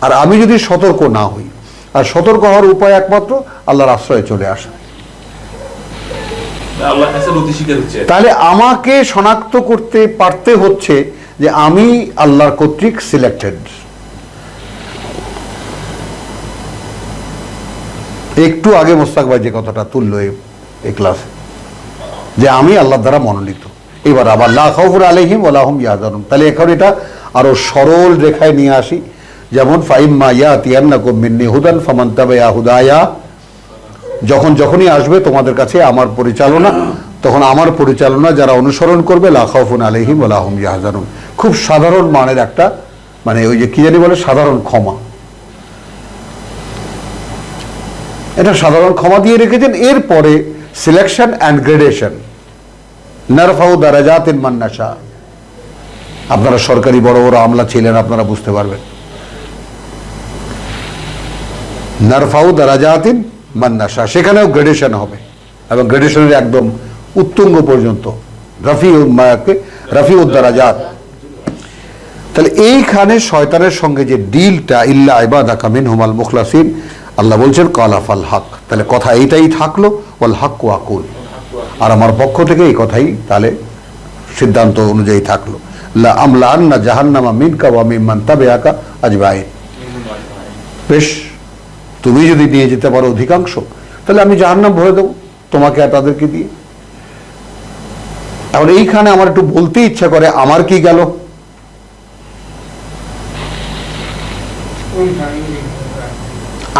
S2: আর আমি যদি সতর্ক না হই, আর সতর্ক হওয়ার উপায় একমাত্র আল্লাহর আশ্রয়ে চলে আসা।
S3: আল্লাহর কাছে নতি স্বীকার হচ্ছে।
S2: তাহলে আমাকে শনাক্ত করতে পারতে হচ্ছে যে আমি আল্লাহর কর্তৃক সিলেক্টেড। একটু আগে মোস্তাক ভাই যে কথাটা তুললো এই ক্লাসে, যে আমি আল্লাহর দ্বারা মনোনীত। এবার আবার লা খাউফুন আলাইহিম ওয়া লা হুম ইয়াহজানুন, তাহলে এখন এটা আরো সরল রেখায় নিয়ে আসি। যেমন ফাইম্মা ইয়াতিয়ান্নাকুম মিন্নি হুদান ফামান তাবিআ হুদায়া, যখনই আসবে তোমাদের কাছে আমার পরিচালনা, তখন আমার পরিচালনা যারা অনুসরণ করবে, লা খাউফুন আলাইহিম ওয়া লা হুম ইয়াহজানুন। খুব সাধারণ মানের একটা, মানে ওই যে কি জানি বলে, সাধারণ ক্ষমা। এটা সাধারণ ক্ষমা দিয়ে রেখেছেন। এরপরে সিলেকশন অ্যান্ড গ্রেডেশন, নারফাউ দারাজাতিন মান নাশা। আপনারা সরকারি বড় বড় আমলা ছিলেন, আপনারা বুঝতে পারবেন। নারফাউ দারাজাতিন মান নাশা, সেখানেও গ্রেডেশন হবে এবং গ্রেডেশনের একদম উত্তুঙ্গ পর্যন্ত, রাফিউদ দারাজাত। তাহলে এইখানে শয়তানের সঙ্গে যে ডিলটা, ইল্লা ইবাদাকা মিনহুমাল মুখলাসিন, আল্লাহ বলছেন কালাফাল হক, তাহলে কথা এইটাই থাকলো, ওয়াল হক ওয়াকুল, আর আমার পক্ষ থেকে এই কথাই তাহলে সিদ্ধান্ত অনুযায়ী থাকলো, লা আমলা আন্না জাহান্নামা মিনকা ওয়া মিম্মান তাবিআকা আজমাইন। বেশ, তুমি যদি নিয়ে যেতে পারো অধিকাংশ, তাহলে আমি জাহান্নাম ভরে দেবো তোমাকে আর তাদেরকে দিয়ে। এখন এইখানে আমার একটু বলতে ইচ্ছা করে, আমার কি গেল?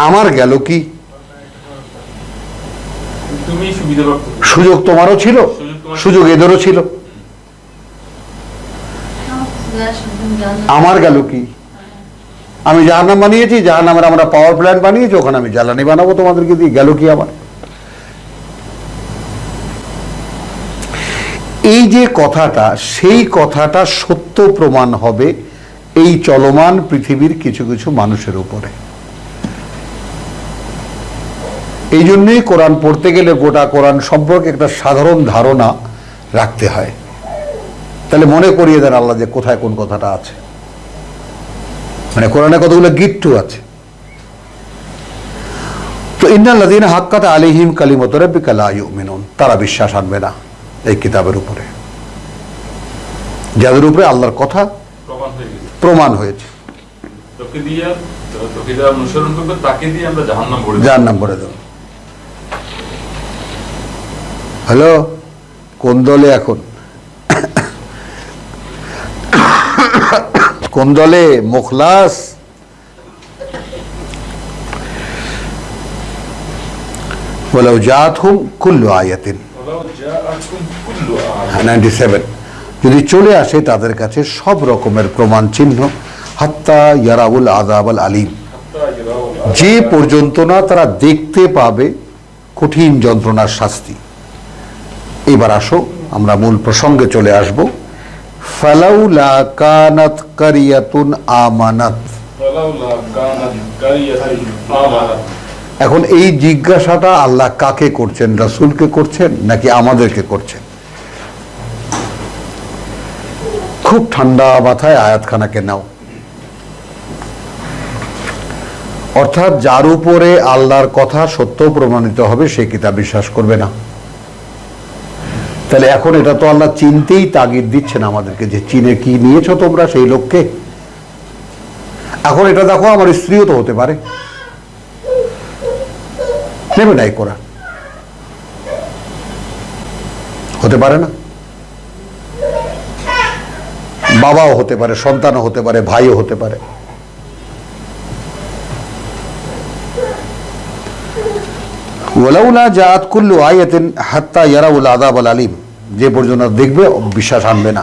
S2: আমার গেল কি?
S3: তুমি সুবিধাপ্রাপ্ত,
S2: সুযোগ তোমারও ছিল, সুযোগ এদেরও ছিল, আমার গেল কি? আমি জাহান্নাম বানিয়েছি, জাহান্নামের আমরা পাওয়ার প্ল্যান্ট বানিয়েছি, ওখানে আমি জ্বালানি বানাবো তোমাদেরকে দিয়ে, গেল কি আমার? এই যে কথাটা, সেই কথাটা সত্য প্রমাণ হবে এই চলমান পৃথিবীর কিছু কিছু মানুষের উপরে। এই জন্যই কোরআন পড়তে গেলে গোটা কোরআন সম্পর্কে একটা সাধারণ ধারণা রাখতে হয়। তাহলে মনে করিয়ে দেন আল্লাহ যে কোথায় কোন কথাটা আছে, মানে কোরআনে কতগুলো গিট্টু আছে। তো ইন্নাল্লাযীনা হাক্কাত আলাইহিম কালিমাতু রাব্বিকা লা ইউমিনুন, তারা বিশ্বাস আনবে না এই কিতাবের উপরে, যাদের উপরে আল্লাহর কথা প্রমাণ হয়েছে।
S3: তোকে দিয়ে যারা অনুসরণ করবে তাকে দিয়ে আমরা
S2: জাহান্নাম ভরে দেব। হ্যালো, কোন দলে এখন? কোন দলে? মুখলাস ওয়ালাউ জাআতহুম কুল্লু আয়াতিন, 97, যদি চলে আসে তাদের কাছে সব রকমের প্রমাণ চিহ্ন, হাত্তা ইয়ারাউল আযাবাল আলীম, যে পর্যন্ত না তারা দেখতে পাবে কঠিন যন্ত্রণার শাস্তি। এবার আসো আমরা মূল প্রসঙ্গে চলে আসব। ফালাউলা কানাত কারিয়াতুন আমানাত, এখন এই জিজ্ঞাসাটা আল্লাহ কাকে করছেন? রাসূলকে করছেন নাকি আমাদেরকে করছেন? খুব ঠান্ডা মাথায় আয়াতখানাকে নাও। অর্থাৎ যার উপরে আল্লাহর কথা সত্য প্রমাণিত হবে সে কিতাব বিশ্বাস করবে না। তাহলে এখন এটা তো আল্লাহ চিনতেই তাগিদ দিচ্ছেন আমাদেরকে যে চিনে কি নিয়েছো তোমরা সেই লোককে। এখন এটা দেখো, আমার স্ত্রীও তো হতে পারে, নেবে নাই কোরআন, হতে পারে না? বাবাও হতে পারে, সন্তানও হতে পারে, ভাইও হতে পারে। ওয়ালাউলা জাআত কুল্লু আয়াতিন হাত্তা ইয়ারাউল আযাবাল আলীম, যে পর্যন্ত দেখবে বিশ্বাস আনবে না।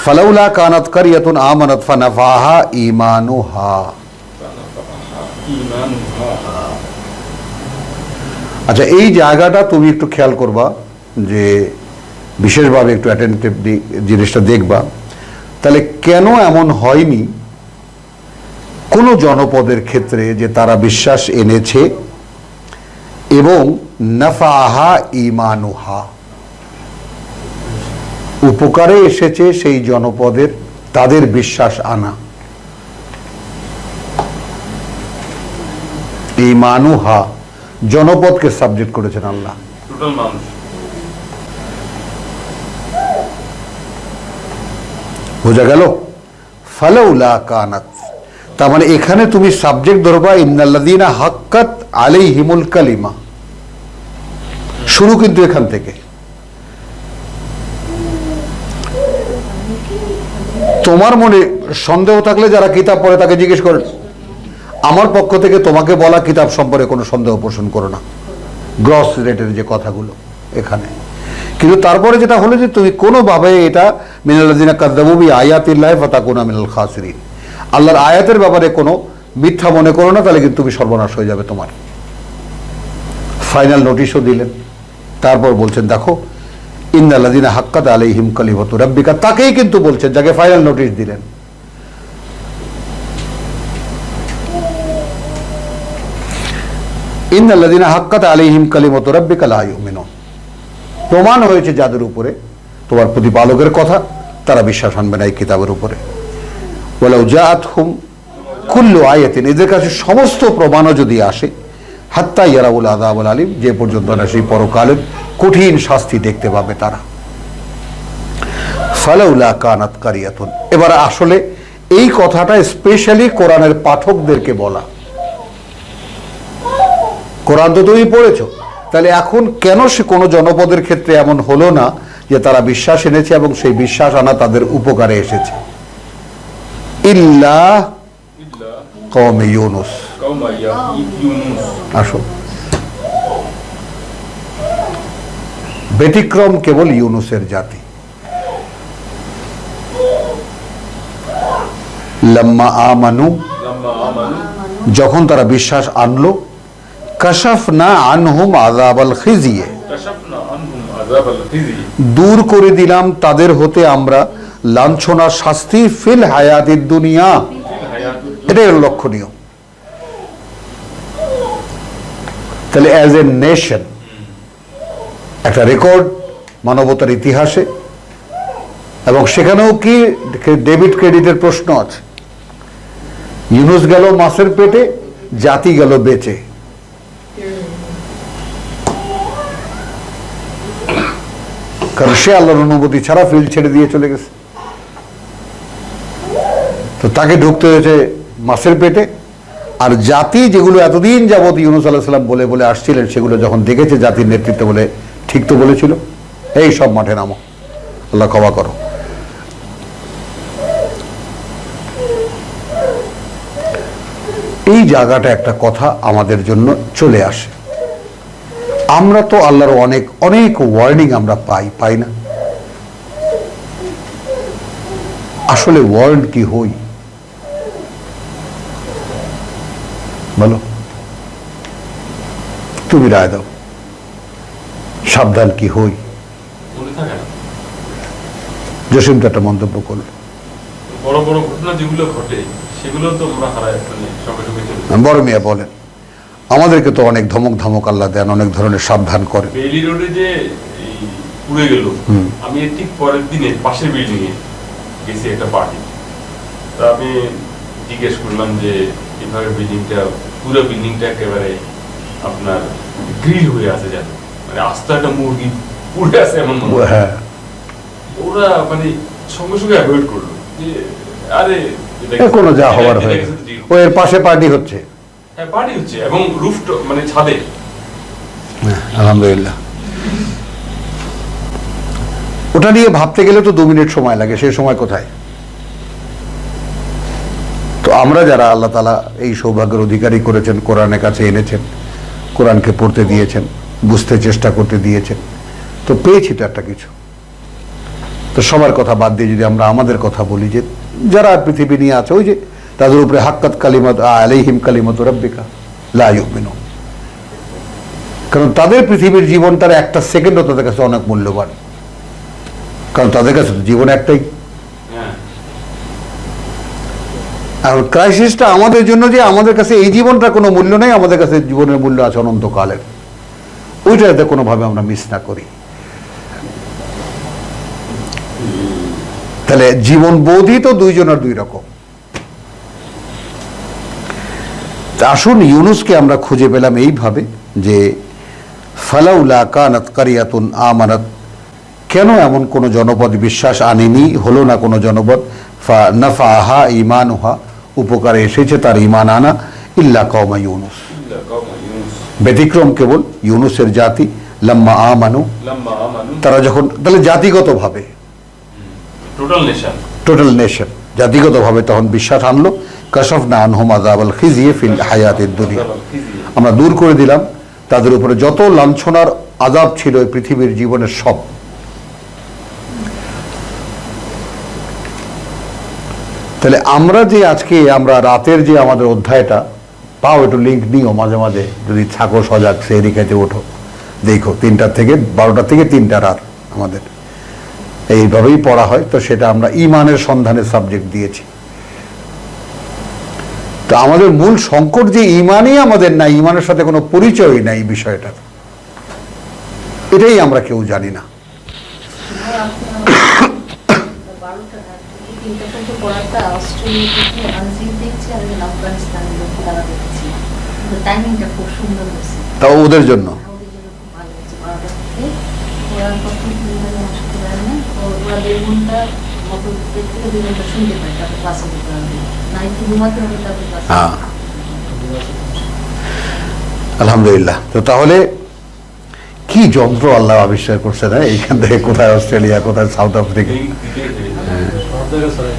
S2: ফালাউলা কানাত কারিয়াতুন আমানাত ফানাফাহা ঈমানুহা। আচ্ছা, এই জায়গাটা তুমি একটু খেয়াল করবা, যে বিশেষভাবে একটু অ্যাটেনটিভলি জিনিসটা দেখবা। তাহলে কেন এমন হয়নি কোন জনপদের ক্ষেত্রে যে তারা বিশ্বাস এনেছে এবং নাফাহা ঈমানুহা, উপকারে এসেছে সেই জনপদের তাদের বিশ্বাস আনা। ঈমানুহা জনপদকে সাবজেক্ট করেছেন আল্লাহ,
S3: টোটাল মানুষ।
S2: বোঝা গেল? ফালাউলা কানাত, তার মানে এখানে তুমি সাবজেক্ট ধরবা ইন্নাল্লাযীনা হাক্কাত আলাইহিমুল কালিমা, শুরু কিন্তু এখান থেকে। তোমার মনে সন্দেহ থাকলে যারা কিতাব পড়ে তাকে জিজ্ঞেস করেন, আমার পক্ষ থেকে তোমাকে বলা কিতাব সম্পর্কে কোনো সন্দেহ পোষণ করো না, গ্রস রেটের যে কথাগুলো এখানে। কিন্তু তারপরে যেটা হলো যে তুমি কোনোভাবে এটা মিনাল্লাযীনা কাযযাবু বিআয়াতিল্লাহি ফাতাকুনা মিনাল খাসিরিন, আল্লাহর আয়াতের ব্যাপারে কোনো মিথ্যা মনে করো না, তাহলে কিন্তু তুমি সর্বনাশ হয়ে যাবে তোমার। ফাইনাল নোটিশও দিলেন তারপর বলছেন দেখো ইন্নাল্লাযিনা হাক্কাত আলাইহিম কালিমাতু রাব্বিকা, তাকেই কিন্তু বলছেন যাকে ফাইনাল নোটিশ দিলেন। ইন্নাল্লাযিনা হাক্কাত আলাইহিম কালিমাতু রাব্বিকা লা ইউমিনুন, প্রমাণ হয়েছে যাদের উপরে তোমার প্রতিপালকের কথা, তারা বিশ্বাস আনবে না এই কিতাবের উপরে। ওয়ালাউ জাআতহুম কুল্লু আয়াতিন, এদের কাছে সমস্ত প্রমাণও যদি আসে, হাত্তা ইয়ারাউল আযাবুল আলিম, যে পর্যন্ত না সেই পরকালের কঠিন শাস্তি দেখতে পাবে তারা। ফালাউলা কানাত কারিয়াতুন, এবার আসলে এই কথাটা স্পেশালি কোরআনের পাঠকদেরকে বলা। কোরআন তো তুমি পড়েছো, তাহলে এখন কেন সে কোনো জনপদের ক্ষেত্রে এমন হলো না যে তারা বিশ্বাস এনেছে এবং সেই বিশ্বাস আনা তাদের উপকারে এসেছে? ইল্লা কওমে ইউনুস, আসো, ব্যতিক্রম কেবল ইউনুসের জাতি। লাম্মা আমানু, যখন তারা বিশ্বাস আনলো, কাশাফনা আনহুম আযাবাল খিজিয়ে, দূর করে দিলাম তাদের হতে আমরা লাঞ্ছনার শাস্তি, ফিল হায়াতিদ দুনিয়া, এটাই হলো লক্ষণীয়। তাহলে অ্যাজ এ নেশন একটা রেকর্ড মানবতার ইতিহাসে, এবং সেখানেও কি ডেবিট ক্রেডিটের প্রশ্ন আছে। ইউনুস গেল মাছের পেটে, জাতি গেল বেঁচে। কারণ সে আল্লাহর অনুমতি ছাড়া ফিল্ড ছেড়ে দিয়ে চলে গেছে, তো তাকে ঢুকতে হয়েছে মাছের পেটে। আর জাতি যেগুলো এতদিন যাবত ইউনুস আলাইহিস সালাম বলে বলে আসছিলেন, সেগুলো যখন দেখেছে জাতির নেতৃত্ব বলে, ঠিক তো বলেছিল, এই সব মাঠে নামো, আল্লাহ ক্ষমা করো। এই জায়গাটা একটা কথা আমাদের জন্য চলে আসে। আমরা তো আল্লাহর অনেক অনেক ওয়ার্নিং আমরা পাই না? আসলে ওয়ার্ন কি হই বলো, তুমি রায় দাও, সাবধান কি হই? জসিম তো একটা মন্তব্য করলো,
S3: বড় বড় ঘটনা যেগুলো ঘটে সেগুলো তো আমরা হারাই সঙ্গে সঙ্গে চলে।
S2: বড় মিয়া বলেন, আমাদেরকে তো অনেক ধমক ধমক আল্লাহ দেন, অনেক ধরনের সাবধান করে।
S3: বেইলি রোডে যে পুড়ে গেল, আমি ঠিক পরের দিনে পাশের বিল্ডিং এ গেছি একটা পার্টি, তা আমি জিজ্ঞেস করলাম যে এভাবে বিল্ডিংটা, পুরো বিল্ডিংটা একেবারে আপনার গ্রিল হয়ে আছে, যাতে মানে আস্তে একটা মুরগি পুড়ে আছে এমন মনে হয়।
S2: হ্যাঁ,
S3: ওরা মানে সঙ্গে সঙ্গে অ্যাভয়েড করলো যে আরে
S2: কোনো যা হওয়ার হয়ে গেছে, ও এর পাশে পার্টি হচ্ছে।
S3: হ্যাঁ, পার্টি হচ্ছে এবং রুফ মানে ছাদে।
S2: আলহামদুলিল্লাহ, ওটা নিয়ে ভাবতে গেলে তো 2 মিনিট সময় লাগে, সেই সময় কোথায়? তো আমরা যারা আল্লাহ তাআলা এই সৌভাগ্যের অধিকারী করেছেন, কোরআনের কাছে এনেছেন, কোরআনকে পড়তে দিয়েছেন, বুঝতে চেষ্টা করতে দিয়েছেন, তো পেয়েছি তো একটা কিছু। তো সবার কথা বাদ দিয়ে যদি আমরা আমাদের কথা বলি, যে যারা পৃথিবী নিয়ে আছে, ওই যে তাদের উপরে হাক্কাত কালিমাত আলাইহিম কালিমাতু রাব্বিকা লা ইউমিনুন, কারণ তাদের পৃথিবীর জীবনটার একটা সেকেন্ডও তাদের কাছে অনেক মূল্যবান, কারণ তাদের কাছে তো জীবন একটাই। আর ক্রাইসিসটা আমাদের জন্য যে আমাদের কাছে এই জীবনটা কোনো মূল্য নেই, আমাদের কাছে জীবনের মূল্য আছে অনন্তকালের, ওইটা যাতে কোনোভাবে আমরা মিস না করি। তাহলে জীবন বোধই তো দুইজনের দুই রকম। আসুন ইউনুসকে আমরা খুঁজে পেলাম এইভাবে যে ফালাউলা কানাত কারিয়াতুন আমানাত, কেন এমন কোন জনপদ বিশ্বাস আনেনি, হলো না কোনো জনপদ, নাফাহা ঈমানুহা, উপকারে এসেছে তার ঈমান আনা, ইল্লা কওমা ইউনুস, ব্যতিক্রম কেবল ইউনুসের জাতি। লাম্মা আমানু, তারা যখন, তাহলে জাতিগতভাবে টোটাল নেশন জাতিগতভাবে তখন বিশ্বাস আনলো, কাশাফনা আনহুম আযাবাল খিজিয়ে ফিল হায়াতিদ দুনিয়া, আমরা দূর করে দিলাম তাদের উপরে যত লাঞ্ছনার আযাব ছিল এই পৃথিবীর জীবনের সব। তাহলে আমরা যে আজকে আমরা রাতের যে আমাদের অধ্যায়টা পাও, একটু লিঙ্ক নিও মাঝে মাঝে যদি থাকো সজাগ, সেহরি খেতে ওঠো, দেখো 3টা থেকে 12টা থেকে 3টা রাত আমাদের এইভাবেই পড়া হয়। তো সেটা আমরা ইমানের সন্ধানের সাবজেক্ট দিয়েছি। তো আমাদের মূল সংকট যে ইমানই আমাদের নাই, ইমানের সাথে কোনো পরিচয়ই নাই বিষয়টা, এটাই আমরা কেউ জানি না।
S6: ভাই, আপনি আমাকে 12টা রাত থেকে 3টা পর্যন্ত পড়াটা অস্ট্রেলিয়া থেকে ব্রাজিল দেখছি আর আফগানিস্তানের লোক তারা দেখছি, টাইমিংটা খুব সুন্দর হয়েছে।
S2: তাও ওদের জন্য
S6: আমাদের জন্য খুব ভালো হয়েছে। 12টা থেকে ওরা কখন আসতে পারে না, ওরা 1.5 ঘন্টা মতো দেখতে 2 ঘন্টা শুনতে পায়, তারপর ক্লাসে যেতে হবে না, একটু ঘুমাতে হবে, তারপর ক্লাসে।
S2: হ্যাঁ, আলহামদুলিল্লাহ। তো তাহলে কি যন্ত্র আল্লাহ আবিষ্কার করছে না, এইখান থেকে কোথায় অস্ট্রেলিয়া, কোথায় সাউথ আফ্রিকা।
S4: সব জায়গায় ছড়াই।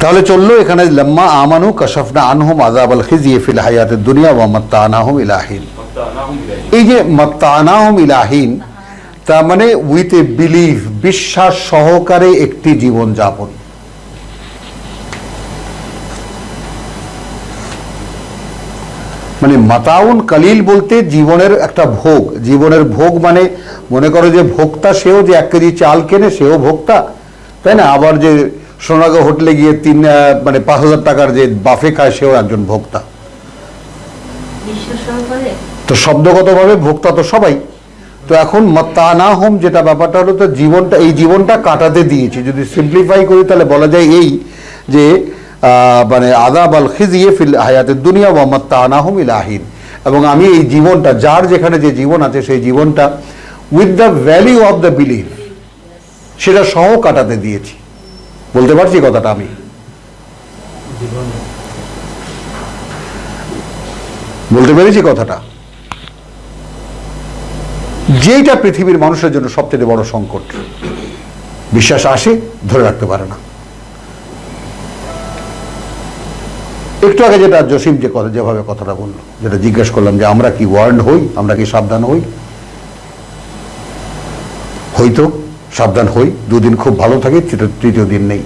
S2: তাহলে চললো এখানে লাম্মা আমানু কাশাফনা আনহুম আযাবাল খিজি ফিল হায়াতিদ দুনিয়া ওয়া মাত্তানাহুম ইলা হিন। এই যে মাত্তানাহুম ইলা হিন, তার মানে উইথ এ বিলিভ, বিশ্বাস সহকারে একটি জীবন যাপন। মানে মাতাউন কালিল বলতে জীবনের একটা ভোগ, জীবনের ভোগ মানে মনে করো যে ভোক্তা সেও যে 1 কেজি চাল কেনে সেও ভোক্তা, তাই না? আবার যে সোনাগা হোটেলে গিয়ে 5,000 টাকার যে বাফে খায় সেও একজন ভোক্তা।
S6: বিশ্বাস সহকারে
S2: তো শব্দগতভাবে ভোক্তা তো সবাই। তো এখন মাত্তানাহুম যেটা ব্যাপারটা হলো, তো জীবনটা, এই জীবনটা কাটাতে দিয়েছি। যদি সিম্পলিফাই করি তাহলে বলা যায় এই যে মানে আযাবাল খিজি ফিল হায়াতিদ দুনিয়া ওয়া মাত্তানাহুম ইলা হিন, এবং আমি এই জীবনটা, যার যেখানে যে জীবন আছে সেই জীবনটা with the value of the believe, সেটা সহ কাটাতে দিয়েছি। বলতে পারছি কথাটা? আমি বলতে পেরেছি কথাটা? যেইটা পৃথিবীর মানুষের জন্য সবচেয়ে বড় সংকট, বিশ্বাস আসে ধরে রাখতে পারে না। একটু আগে যেটা জসিম যে কথা, যেভাবে কথাটা বললো, যেটা জিজ্ঞেস করলাম যে আমরা কি ওয়ার্ন হই, আমরা কি সাবধান হই? হয়তো সাবধান হই, 2 দিন খুব ভালো থাকে, 3য় দিন নেই।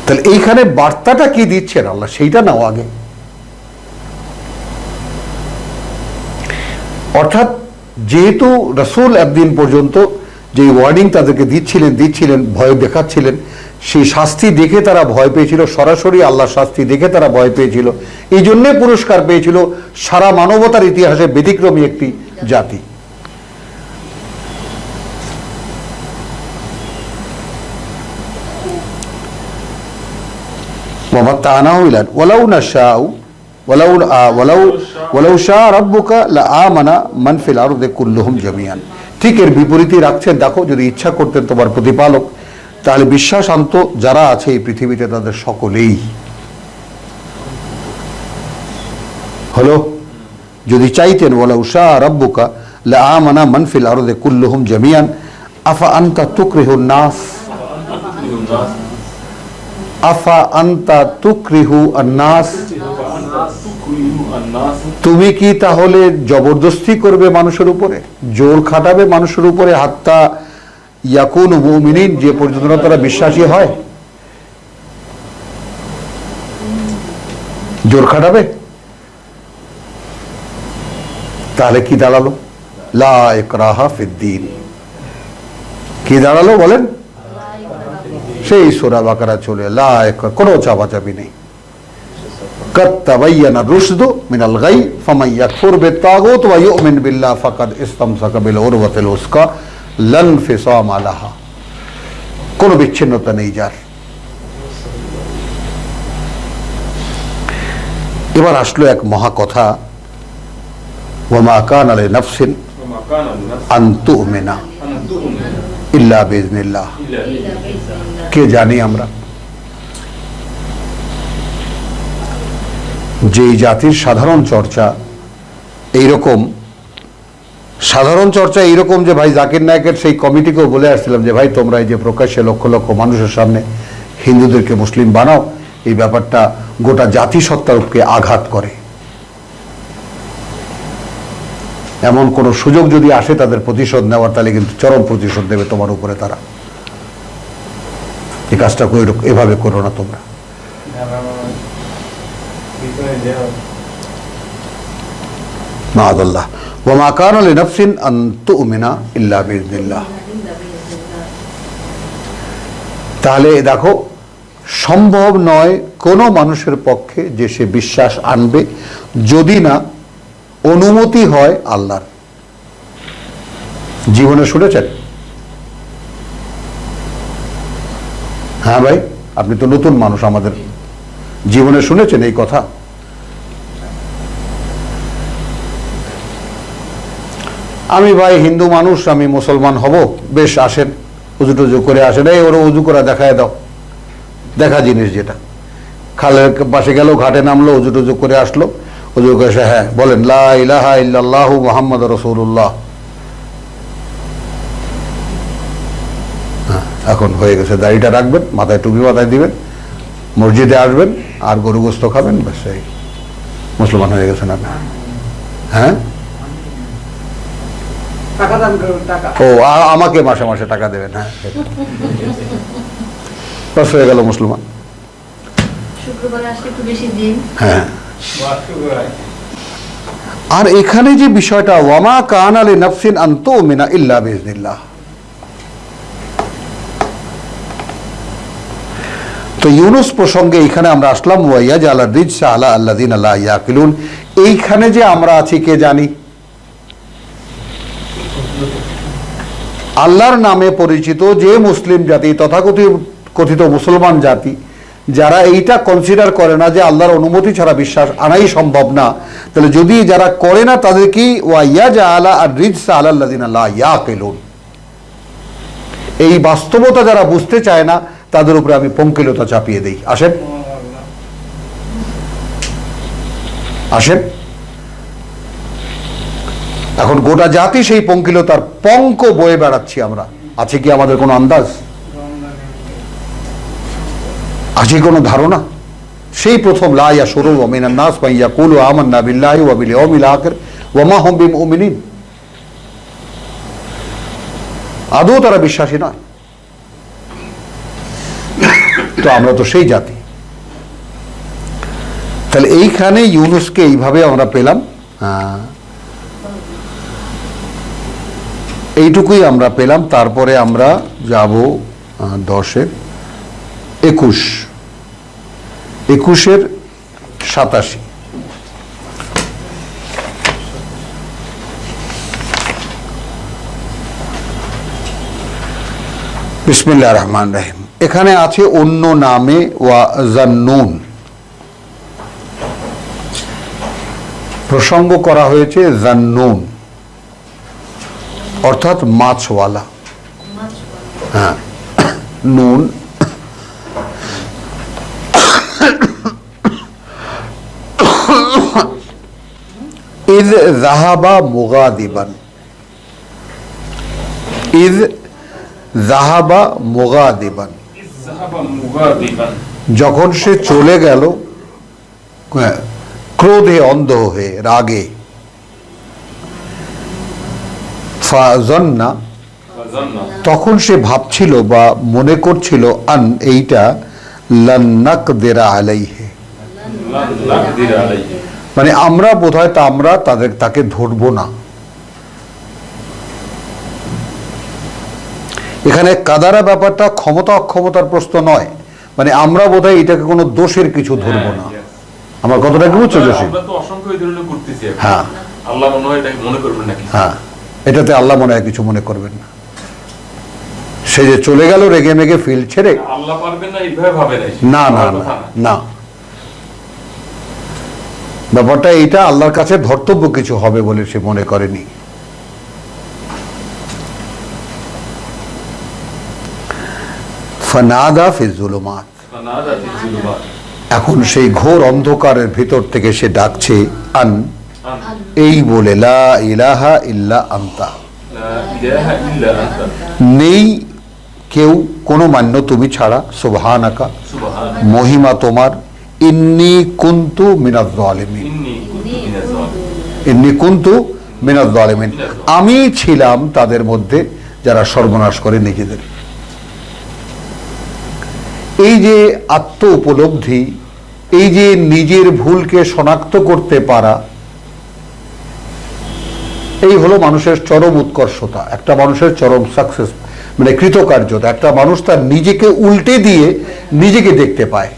S2: তাহলে এইখানে বার্তাটা কি দিচ্ছেন আল্লাহ, সেইটা নাও আগে। অর্থাৎ যেহেতু রাসূল একদিন পর্যন্ত যে ওয়ার্নিং তাদেরকে দিচ্ছিলেন, ভয় দেখাচ্ছিলেন, সেই শাস্তি দেখে তারা ভয় পেয়েছিল, সরাসরি আল্লাহর শাস্তি দেখে তারা ভয় পেয়েছিল, এই জন্যে পুরস্কার পেয়েছিল সারা মানবতার ইতিহাসে ব্যতিক্রমী একটি জাতি। ওয়ালাউ নাশাউ ওয়ালাউ শাআ রাব্বুকা লাআমানা মান ফিল আরদি কুল্লুহুম জামিআন। ঠিক এর বিপরীতই রাখছেন, দেখো যদি ইচ্ছা করতেন তোমার প্রতিপালক, তাহলে বিশ্বাস আনত যারা আছে এই পৃথিবীতে তাদের সকলেই। হলো, যদি চাইতেন ওয়ালাউ শাআ রাব্বুকা লাআমানা মান ফিল আরদি কুল্লুহুম জামিআন আফা আনতা তুকরিহুন নাস, আফা আনতা তুকরিহু আন-নাস, তুমি কি তাহলে জবরদস্তি করবে মানুষের উপরে, জোর খাটাবে মানুষের উপরে, হাত্তা ইয়াকুনু মুমিনিন, যে পর্যন্ত তারা বিশ্বাসী হয়? জোর খাটাবে? তাহলে কি দাঁড়ালো? লা ইকরাহা ফিদ্দীন। কি দাঁড়ালো বলেন? সেই সূরা বাকারা চলে, লা ইকরাহা, কোনো চাপাচাপি নেই। قد تبين الرشد من الغي فمن يكفر بالطاغوت ويؤمن بالله فقد استمسك بالعروة الوثقى لا انفصام لها। কোনো বিচ্ছিন্নতা নেই যার। এবার আসলো এক মহা কথা, ওয়ামা কানা লিনাফসিন আন তুমিনা ইল্লা বিইজনিল্লাহ। কে জানি আমরা যেই জাতির সাধারণ চর্চা এইরকম যে ভাই জাকির নায়কের সেই কমিটিকেও বলে আসছিলাম যে ভাই তোমরা এই যে প্রকাশ্যে লক্ষ লক্ষ মানুষের সামনে হিন্দুদেরকে মুসলিম বানাও, এই ব্যাপারটা গোটা জাতিসত্তাকে আঘাত করে। এমন কোন সুযোগ যদি আসে তাদের প্রতিশোধ নেওয়ার, তাহলে কিন্তু চরম প্রতিশোধ দেবে তোমার উপরে তারা। এই কাজটা এভাবে করো না তোমরা। মাআযাল্লাহ ওয়া মা কানা লিনাফসিন আন তুমিনা ইল্লা বিইذنিল্লাহ। তাহলে দেখো, সম্ভব নয় কোনো মানুষের পক্ষে যে সে বিশ্বাস আনবে যদি না অনুমতি হয় আল্লাহর। জীবনে শুনেছেন? হ্যাঁ ভাই, আপনি তো নতুন মানুষ, আমাদের জীবনে শুনেছেন এই কথা? আমি ভাই হিন্দু মানুষ, আমি মুসলমান হব, বেশ আসেন, উজু টুজু করে আসেন, এই ওরা উজু করে দেখায় দাও, দেখা জিনিস যেটা। খালের পাশে গেল, ঘাটে নামলো, উজু টুজু করে আসলো, উজু করে এসে হ্যাঁ বলেন লা ইলাহা ইল্লাল্লাহু মুহাম্মাদুর রাসূলুল্লাহ। এখন হয়ে গেছে, দাড়িটা রাখবেন, মাথায় টুপি মাথায় দিবেন, মসজিদে আসবেন, আর গরু গোস্ত খাবেন, ব্যাস এই মুসলমান হয়ে গেছেন আপনি। হ্যাঁ, ও আমাকে মাসে মাসে টাকা দেবেন, হ্যাঁ বাস হয়ে গেল মুসলমান। হ্যাঁ, আর এখানে যে বিষয়টা ওয়ামা কানা লিনাফসিন আন তুমিনা ইল্লা বিইذنিল্লাহ, তো ইউনুস প্রসঙ্গে এইখানে আমরা আসলাম ওয়াইয়াজাল রিজসা আলা আল্লাযিনা লা ইয়াকিলুন। এইখানে যে আমরা আছি কে জানি? আল্লাহর নামে পরিচিত যে মুসলিম জাতি, তথাকথিত মুসলমান জাতি, যারা এইটা কনসিডার করে না যে আল্লাহর অনুমতি ছাড়া বিশ্বাস আনাই সম্ভব না, তাহলে যদি যারা করে না তাদেরকে ওয়াইয়াজাল রিজসা আলা আল্লাযিনা লা ইয়াকিলুন, এই বাস্তবতা যারা বুঝতে চায় না তাদের উপরে আমি পঙ্কিলতা চাপিয়ে দেই। আসেন আসেন, এখন গোটা জাতি সেই পঙ্কিলতার পঙ্ক বয়ে বেড়াচ্ছি আমরা। আছে কি আমাদের কোনো আন্দাজ? আছে কোনো ধারণা? সেই প্রথম লা ইয়াশুরু মিনান নাস মান ইয়াকুলু আমান্না বিল্লাহি ওয়া বিল ইয়াউমিল আখির ওয়া মা হুম বিমুমিনিন। আদৌ তারা বিশ্বাসী নয়। তো আমরা তো সেই জাতি। তাহলে এইখানে ইউনুসকে এইভাবে আমরা পেলাম, এইটুকুই আমরা পেলাম। তারপরে আমরা যাব 10-এর 21, 21-এর 87। বিসমিল্লাহির রহমানির রহিম। এখানে আছে অন্য নামে ওয়া জান্নুন, প্রসঙ্গ করা হয়েছে জান্নুন অর্থাৎ মাছওয়ালা। হ্যাঁ, নুন ইদ যাহাবা মুগাদিবান, ইদ যাহাবা মুগাদিবান, যখন সে চলে গেল ক্রোধে অন্ধ হয়ে, রাগে। ফাযান্না, তখন সে ভাবছিল বা মনে করছিল, আন এইটা, লান নাকদিরা আলাইহি, মানে আমরা বোধহয় আমরা তাকে ধরবো না। এখানে কাদারা ব্যাপারটা ক্ষমতা অক্ষমতার প্রশ্ন নয়, মানে আমরা বোধহয় এটাকে কোনো দোষের কিছু ধরবো না। আমার কথাটা কি বুঝছো জসি? হ্যাঁ,
S3: আল্লাহ মনে হয় এটাকে মনে করবেন নাকি?
S2: হ্যাঁ, এটাতে আল্লাহ মনে হয় কিছু মনে করবেন না। সে যে চলে গেল রেগে মেগে ফিল্ড ছেড়ে,
S3: আল্লাহ পারবেন না এইভাবে ভাবে
S2: না না না, ব্যাপারটা এইটা আল্লাহর কাছে ধর্তব্য কিছু হবে বলে সে মনে করেনি। ফানাদা ফি যুলুমাত, এখন সেই ঘোর অন্ধকারের ভিতর থেকে সে ডাকছে, আন, এই বলে, লা ইলাহা ইল্লা আনতা, নেই কেউ কোনো মান্য তুমি ছাড়া, সুবহানাকা, মহিমা তোমার, ইন্নী কুনতু মিনাজ জালিমিন, ইন্নী কুনতু মিনাজ জালিমিন, আমি ছিলাম তাদের মধ্যে যারা সর্বনাশ করে নিজেদের। এই যে আত্ম উপলব্ধি, এই যে নিজের ভুলকে শনাক্ত করতে পারা, এই হলো মানুষের চরম উৎকর্ষতা, একটা মানুষের চরম সাকসেস, মানে কৃতকার্যতা। একটা মানুষ তার নিজেকে উল্টে দিয়ে নিজেকে দেখতে পায়।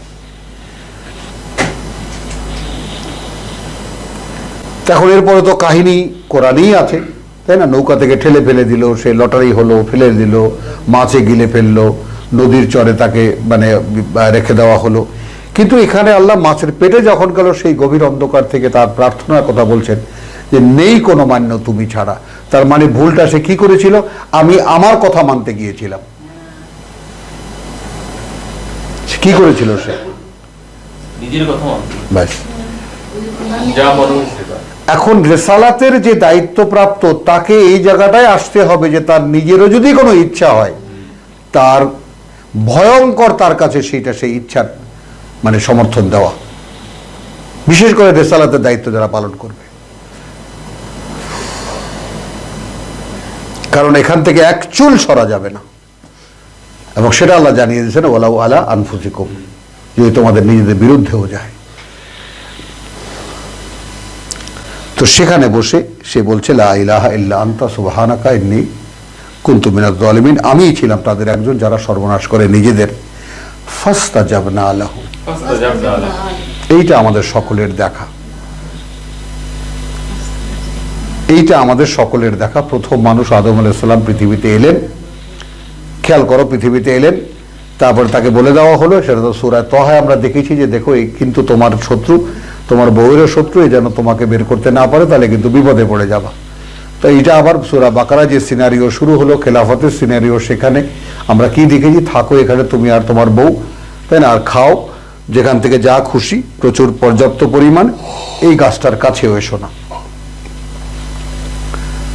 S2: এখন এরপরে তো কাহিনী কোরআনেই আছে, তাই না? নৌকা থেকে ঠেলে ফেলে দিল, সে লটারি হলো, ফেলে দিল, মাছে গিলে ফেললো, নদীর চরে তাকে মানে রেখে দেওয়া হলো। কিন্তু এখানে আল্লাহ মাছের পেটে যখন গেল, সেই গভীর অন্ধকার থেকে তার প্রার্থনার কথা বলছেন যে নেই কোনো মান্য তুমি ছাড়া। তার মানে ভুলটা সে কি করেছিল? আমি আমার কথা মানতে গিয়েছিলাম। কি করেছিল সে?
S3: নিজের কথা মানতে,
S2: ব্যাস।
S3: যা মনে হয়েছে তা।
S2: এখন রেসালাতের যে দায়িত্বপ্রাপ্ত, তাকে এই জায়গাটায় আসতে হবে যে তার নিজেরও যদি কোনো ইচ্ছা হয়, তার ভয়ঙ্কর তার কাছে সেইটা, সেই ইচ্ছার মানে সমর্থন দেওয়া। বিশেষ করে রেসালাতের দায়িত্ব যারা পালন করবে, কারণ এখান থেকে এক চুল সরা যাবে না। এবং সেটা আল্লাহ জানিয়ে দিয়েছেন, ওয়ালাউ আলা আনফুসিকুম, যদি তোমাদের নিজেদের বিরুদ্ধেও যায়। তো সেখানে বসে সে বলছে লা ইলাহা ইল্লা আনতা সুবহানাকা ইন্নী কুনতু মিনাজ জালিমিন, আমিই ছিলাম তাদের একজন যারা সর্বনাশ করে নিজেদের। ফাস্তাজাবনা লাহু, এইটা আমাদের সকলের দেখা, এইটা আমাদের সকলের দেখা। প্রথম মানুষ আদম আলাইহিস সালাম পৃথিবীতে এলেন, খেয়াল করো, পৃথিবীতে এলেন, তারপর তাকে বলে দেওয়া হলো, সেটা তো সূরা তাহা আমরা দেখেছি যে দেখো এই কিন্তু তোমার শত্রু, তোমার বউয়েরও শত্রু, এই যেন তোমাকে বের করতে না পারে, তাহলে কিন্তু বিপদে পড়ে যাবা। তো এইটা আবার সূরা বাকারা যে সিনারিও শুরু হলো, খেলাফতের সিনারিও, সেখানে আমরা কি দেখেছি? থাকো এখানে তুমি আর তোমার বউ, তাই না, আর খাও যেখান থেকে যা খুশি, প্রচুর পর্যাপ্ত পরিমাণ, এই গাছটার কাছেও এসো না,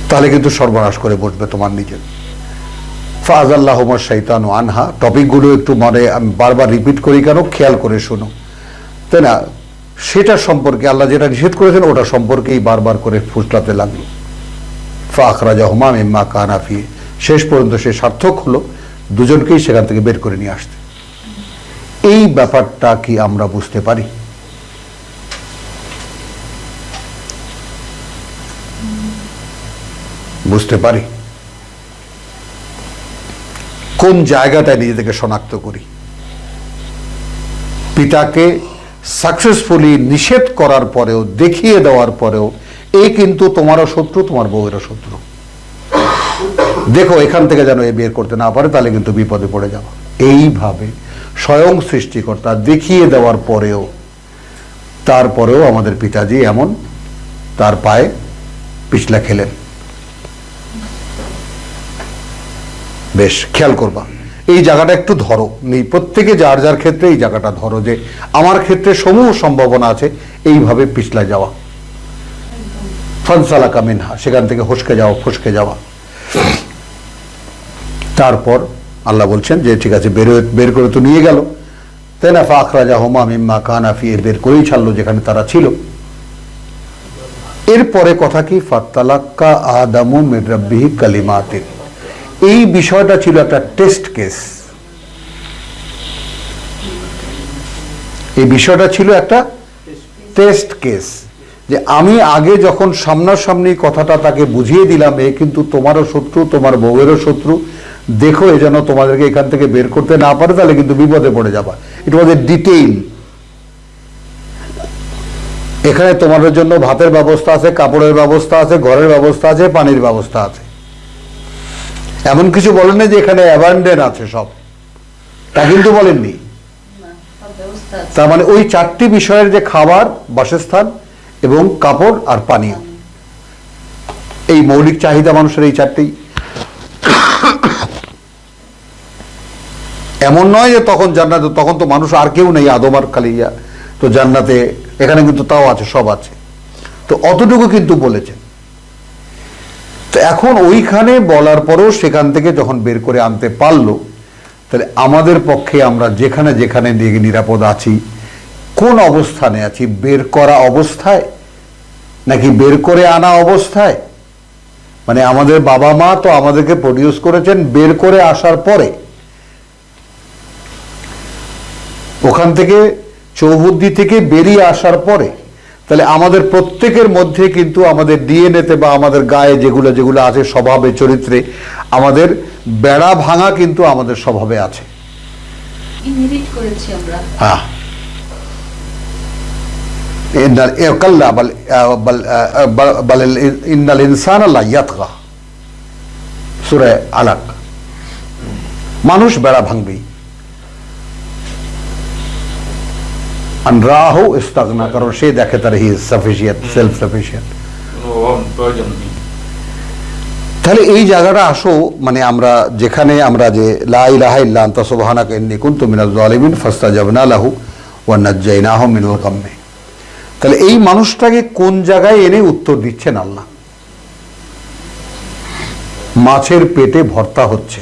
S2: তাহলে কিন্তু সর্বনাশ করে বসবে তোমার নিজের। ফাআযাল্লাহুমুশ শাইতানু আনহা, টপিকগুলো একটু মানে আমি বারবার রিপিট করি কেন, খেয়াল করে শোনো, তাই না? সেটা সম্পর্কে আল্লাহ যেটা নিষেধ করেছেন ওটা সম্পর্কেই বারবার করে ফুসলাতে লাগলো। ফাআখরাজাহুমা মিম্মা কানা ফিহি, শেষ পর্যন্ত সে সার্থক হলো দুজনকেই সেখান থেকে বের করে নিয়ে আসতে। এই ব্যাপারটা কি আমরা বুঝতে পারি? বুঝতে পারি? কোন জায়গাটায় নিজেদেরকে শনাক্ত করি? পিতাকে সাকসেসফুলি নিষেধ করার পরেও, দেখিয়ে দেওয়ার পরেও, এই কিন্তু তোমারও শত্রু, তোমার বউয়েরও শত্রু, দেখো এখান থেকে যেন এ বের করতে না পারে, তাহলে কিন্তু বিপদে পড়ে যাবে। এইভাবে স্বয়ং সৃষ্টিকর্তা দেখিয়ে দেওয়ার পরেও, তারপরেও আমাদের পিতাজি এমন তার পায়ে পিছলা খেলেন। বেশ খেয়াল করবা, এই জায়গাটা একটু ধরো, প্রত্যেকে যার যার ক্ষেত্রে এই জায়গাটা ধরো, যে আমার ক্ষেত্রে সমূহ সম্ভাবনা আছে এইভাবে পিছলা যাওয়া। ফানসালাকা মিনহা, সেখান থেকে হসকে যাওয়া, ফসকে যাওয়া। তারপর আল্লাহ বলছেন যে ঠিক আছে, বের করে তো নিয়ে গেল, তাই না? ফাআখরাজাহুমা মিম্মা কানা ফিহি, বের করেই ছাড়লো যেখানে তারা ছিল। এরপরে কথা কি? ফাতালাক্কা আদামু মির রাব্বিহি কালিমাতিন, এই বিষয়টা ছিল একটা টেস্ট কেস। এই বিষয়টা ছিল একটা টেস্ট কেস, যে আমি আগে যখন সামনাসামনি কথাটা তাকে বুঝিয়ে দিলাম, এ কিন্তু তোমারও শত্রু, তোমার বউয়েরও শত্রু, দেখো এ যেন তোমাদেরকে এখান থেকে বের করতে না পারে, তাহলে কিন্তু বিপদে পড়ে যাবা। ইট ওয়াজ এ ডিটেইল। এখানে তোমাদের জন্য ভাতের ব্যবস্থা আছে, কাপড়ের ব্যবস্থা আছে, ঘরের ব্যবস্থা আছে, পানির ব্যবস্থা আছে। এমন কিছু বলেন না যে এখানে অ্যাবান্ডেন আছে সব, তা কিন্তু বলেননি। তার মানে ওই চারটি বিষয়ের যে খাবার, বাসস্থান এবং কাপড় আর পানীয়, এই মৌলিক চাহিদা মানুষের, এই চারটি। এমন নয় যে তখন জান্নাতে, তখন তো মানুষ আর কেউ নেই, আদম আর খালি ইয়া, তো জান্নাতে এখানে কিন্তু তাও আছে, সব আছে। তো অতটুকু কিন্তু বলেছেন। তো এখন ওইখানে বলার পরেও সেখান থেকে যখন বের করে আনতে পারলো, তাহলে আমাদের পক্ষে আমরা যেখানে যেখানে নিরাপদ আছি, কোন অবস্থানে আছি? বের করা অবস্থায় নাকি বের করে আনা অবস্থায়? মানে আমাদের বাবা মা তো আমাদেরকে প্রডিউস করেছেন বের করে আসার পরে, ওখান থেকে চৌহদ্দি থেকে বেরিয়ে আসার পরে তাহলে আমাদের প্রত্যেকের মধ্যে কিন্তু আমাদের ডিএনএতে বা আমাদের গায়ে যেগুলো যেগুলো আছে স্বভাবে চরিত্রে আমাদের বেড়া ভাঙা কিন্তু আমাদের স্বভাবে আছে।
S6: ইনহেরিট করেছি আমরা।
S2: হ্যাঁ, ইন্নাল ইনসানা লা ইয়াতগা, সূরা আলাক। মানুষ বেড়া ভাঙবেই। আনরাহু ইস্তাগনা, কারণ সে দেখে তার he is sufficient, self sufficient.
S3: প্রয়োজন নেই।
S2: তাহলে এই জায়গাটা আসো, মানে আমরা যেখানে আমরা যে লা ইলাহা ইল্লা আনতা সুবহানাকা ইন্নী কুনতু মিনাজ জালিমিন ফাস্তাজাবনা লাহু ওয়া নাজ্জায়নাহু মিনাল গাম্মি। তাহলে এই মানুষটাকে কোন জায়গায় এনে উত্তর দিচ্ছেন আল্লাহ? মাছের পেটে ভর্তা হচ্ছে।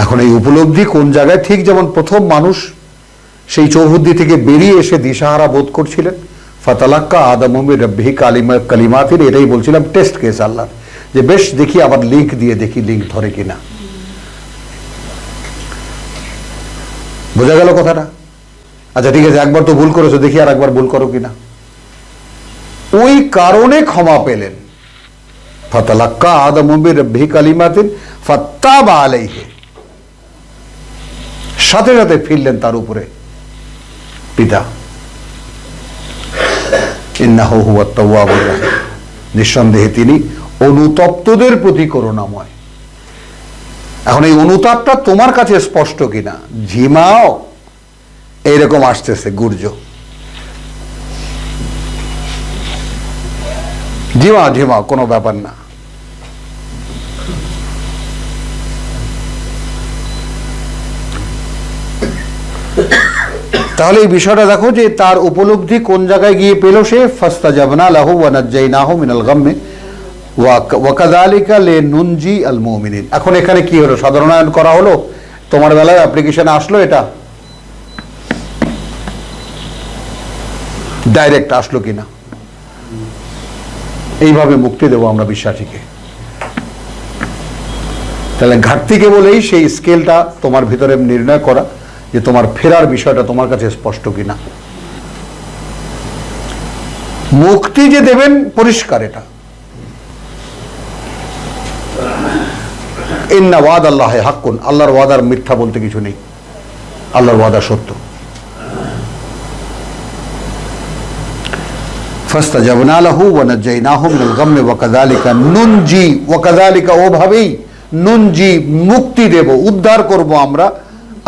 S2: এখন এই উপলব্ধি কোন জায়গায়? ঠিক যেমন প্রথম মানুষ সেই চৌহদ্দি থেকে বেরিয়ে এসে দিশাহারা বোধ করছিলেন, ফাতালাক্কা আদমু মির রাব্বিহি কালিমাতিন, এটাই বলছিলাম টেস্ট কেস আল্লাহ, যে বেশ দেখি আবার লিংক দিয়ে দেখি লিংক ধরে কিনা। বোঝা গেল কথাটা? আচ্ছা ঠিক আছে, একবার তো ভুল করেছো, দেখি আর একবার ভুল করো কিনা। ওই কারণে ক্ষমা পেলেন। ফাতালাক্কা আদমু মির রাব্বিহি কালিমাতিন ফাত্তাবা আলাইহি, সাথে সাথে ফিরলেন তার উপরে পিতা। ইন্নাহু হুয়াত তাওয়াবুর রাহিম, নিঃসন্দেহে তিনি অনুতপ্তদের প্রতি করুণাময়। এখন এই অনুতাপটা তোমার কাছে স্পষ্ট কিনা? ঝিমাও এইরকম আসতেছে গুর্জ, ঝিমাও ঝিমাও, কোনো ব্যাপার না। তাহলে এই বিষয়টা দেখো যে তার উপলব্ধি কোন জায়গায় গিয়ে পেল সে, ফাস্তাজাবনা লাহু ওয়া নাজ্জায়নাহু মিনাল গাম্মি ওয়া কাযালিকা লিনুনজি আল মুমিনিন। এখন এখানে কি হলো? সাধারণায়ন করা হলো, তোমার বেলায় অ্যাপ্লিকেশন আসলো, এটা ডাইরেক্ট আসলো কিনা? এইভাবে মুক্তি দেবো আমরা বিশ্বাসীকে। তাহলে ঘাটতি কেবলেই সেই স্কেলটা তোমার ভিতরে নির্ণয় করা যে তোমার ফেরার বিষয়টা তোমার কাছে স্পষ্ট কিনা। মুক্তি যে দেবেন পরিষ্কার, এটা ইন্না ওয়াদাল্লাহি হাক্কুন, আল্লাহর ওয়াদার মিথ্যা বলতে কিছু নেই, আল্লাহর ওয়াদা সত্য। ফাস্তাজাবনা লাহু ওয়া নাজ্জায়নাহু মিনাল গাম্মি ওয়া কাযালিকা নুনজি, ওয়া কাযালিকা ওভাবেই নুনজি মুক্তি দেব, উদ্ধার করব আমরা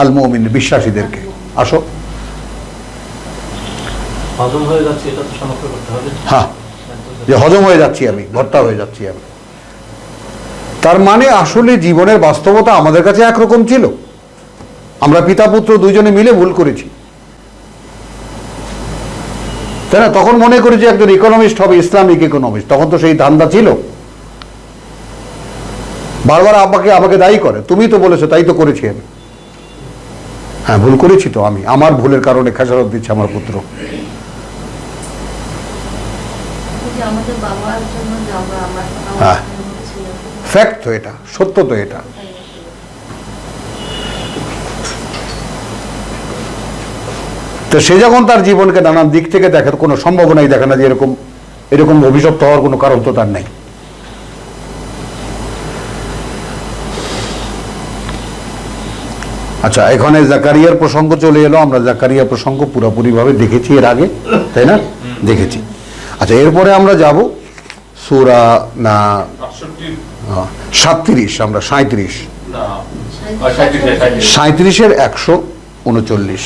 S2: আল মুমিন বিশ্বাসীদেরকে। আসো,
S4: হজম হয়ে যাচ্ছে, এটা তো শনাক্ত করতে হবে।
S2: হ্যাঁ, যে হজম হয়ে যাচ্ছি আমি, ভর্তা হয়ে যাচ্ছি আমি, তার মানে আসলে জীবনের বাস্তবতা আমাদের কাছে একরকম ছিল। আমরা পিতা পুত্র দুইজনে মিলে ভুল করেছি, তাই না? তখন মনে করেছি একজন ইকোনমিস্ট হবে, ইসলামিক ইকোনমিস্ট, তখন তো সেই ধান্দা ছিল। বারবার আমাকে দায়ী করে, তুমি তো বলেছো তাই তো করেছি আমি। হ্যাঁ, ভুল করেছি তো আমি, আমার ভুলের কারণে খেসারত দিচ্ছে আমার পুত্র।
S6: আমাদের বাবার জন্য যে আমরা
S2: হ্যাঁ, ফ্যাক্ট তো এটা, সত্য তো এটা। তো সে যখন তার জীবনকে নানান দিক থেকে দেখে, কোনো সম্ভাবনাই দেখে না যে এরকম অভিশপ্ত হওয়ার কোনো কারণ তো তার নেই। আচ্ছা, এখানে জাকারিয়ার প্রসঙ্গ চলে এলো। আমরা জাকারিয়া প্রসঙ্গ পুরোপুরিভাবে দেখেছি এর আগে, তাই না? দেখেছি। আচ্ছা, এরপরে আমরা যাব সূরা 37, আমরা 37-এর 139।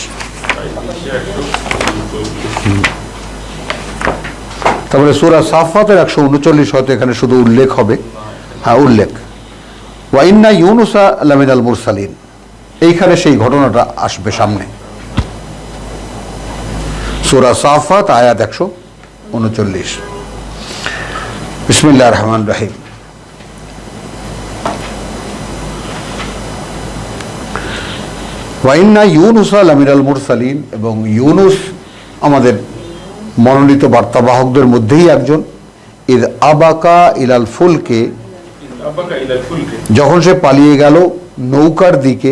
S2: তারপরে সূরা সাফফাতের 139 হয়তো এখানে শুধু উল্লেখ হবে। হ্যাঁ, উল্লেখ। ওয়া ইন্না ইউনুসা লামিনাল মুরসালিন, এইখানে সেই ঘটনাটা আসবে সামনে। সূরা সাফফাত আয়াত 139। বিসমিল্লাহির রহমানির রহিম। ওয়া ইন্না ইউনুসা লামিনাল মুরসালিন, এবং ইউনুস আমাদের মনোনীত বার্তাবাহকদের মধ্যেই একজন। ইদ আবাকা ইলাল ফুলকে, যখন সে পালিয়ে গেল নৌকার দিকে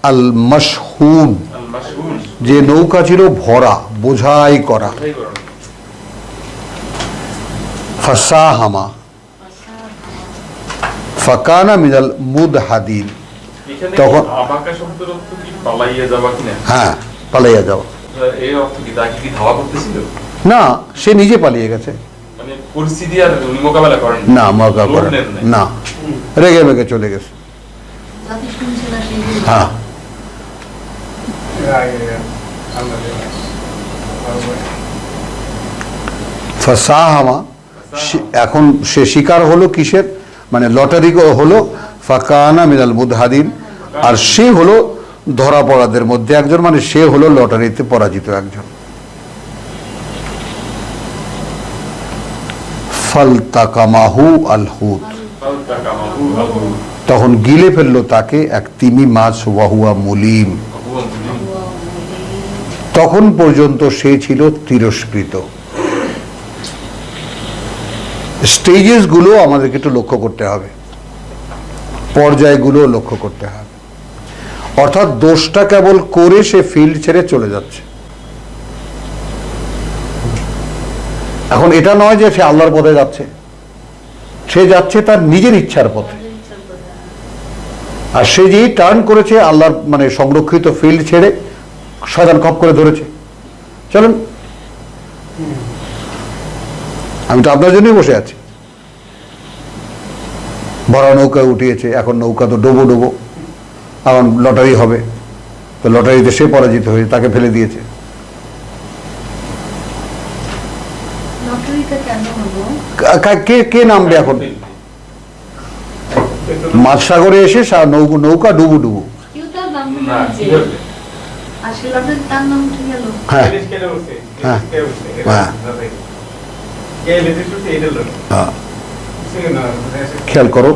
S2: আল মাশহুন,
S3: আল মাশহুন,
S2: যে নৌকা ছিল ভরা, বোঝাই করা।
S3: কোথায় করেন?
S2: ফাসাহামা ফাকানা মিনাল মুদহাদিন,
S3: এখানে
S2: তখন-
S3: আবাকা শব্দের অর্থ কি পালাইয়া যাওয়া কিনা?
S2: হ্যাঁ, পালাইয়া যাওয়া।
S3: এই অর্থ কি তাকে কি ধাওয়া করতেছিল?
S2: না, সে নিজে পালিয়ে গেছে।
S3: মানে পরিস্থিতি আর উনি মোকাবেলা করেন
S2: না, মজা করে
S3: লড়লেন না।
S2: না, রেগে মেগে চলে গেছে।
S6: যাতে শুনছে না সেই
S2: হ্যাঁ, ফাসাহামা, এখন সে শিকার হলো কিসের, মানে লটারি হলো, ফাকানা মিনাল মুদহাদিন, আর সে হলো ধরা পড়াদের মধ্যে একজন, মানে সে হলো লটারিতে পরাজিত একজন। ফালতাকামাহু আল হুত,
S3: ফালতাকামাহু আবু
S2: তখন গিলে ফেললো তাকে এক তিমি মাছ, ওয়াহুয়া মুলিম,
S3: আবু মুলিম।
S2: তখন পর্যন্ত সে ছিল তিরস্কৃত। স্টেজেস গুলো আমাদেরকে একটু লক্ষ্য করতে হবে, পর্যায়গুলো লক্ষ্য করতে হবে। অর্থাৎ দোষটা কেবল করে সে ফিল্ড ছেড়ে চলে যাচ্ছে। এখন এটা নয় যে সে আল্লাহর পথে যাচ্ছে, সে যাচ্ছে তার নিজের ইচ্ছার পথে। আর সে যেই টার্ন করেছে আল্লাহর মানে সংরক্ষিত ফিল্ড ছেড়ে, শয়তান খপ করে ধরেছে, চলুন, আমি তো আপনার জন্যই বসে আছি। ভরা নৌকায় উঠিয়েছে, এখন নৌকা তো ডোবো ডোবো, এখন লটারি হবে, তো লটারিতে সে পরাজিত হয়ে তাকে ফেলে দিয়েছে।
S6: লটারিটা কেন হলো?
S2: কে কে নামবে এখন? মাঝ সাগরে এসে নৌকা ডুবু ডুবু।
S6: কেউ তার নাম
S3: না,
S6: নিয়েছে।
S3: কিভাবে?
S6: আর সে লটারি তার নাম উঠে গেল।
S2: হ্যাঁ,
S5: হ্যাঁ
S2: হ্যাঁ। হ্যাঁ, খেয়াল করো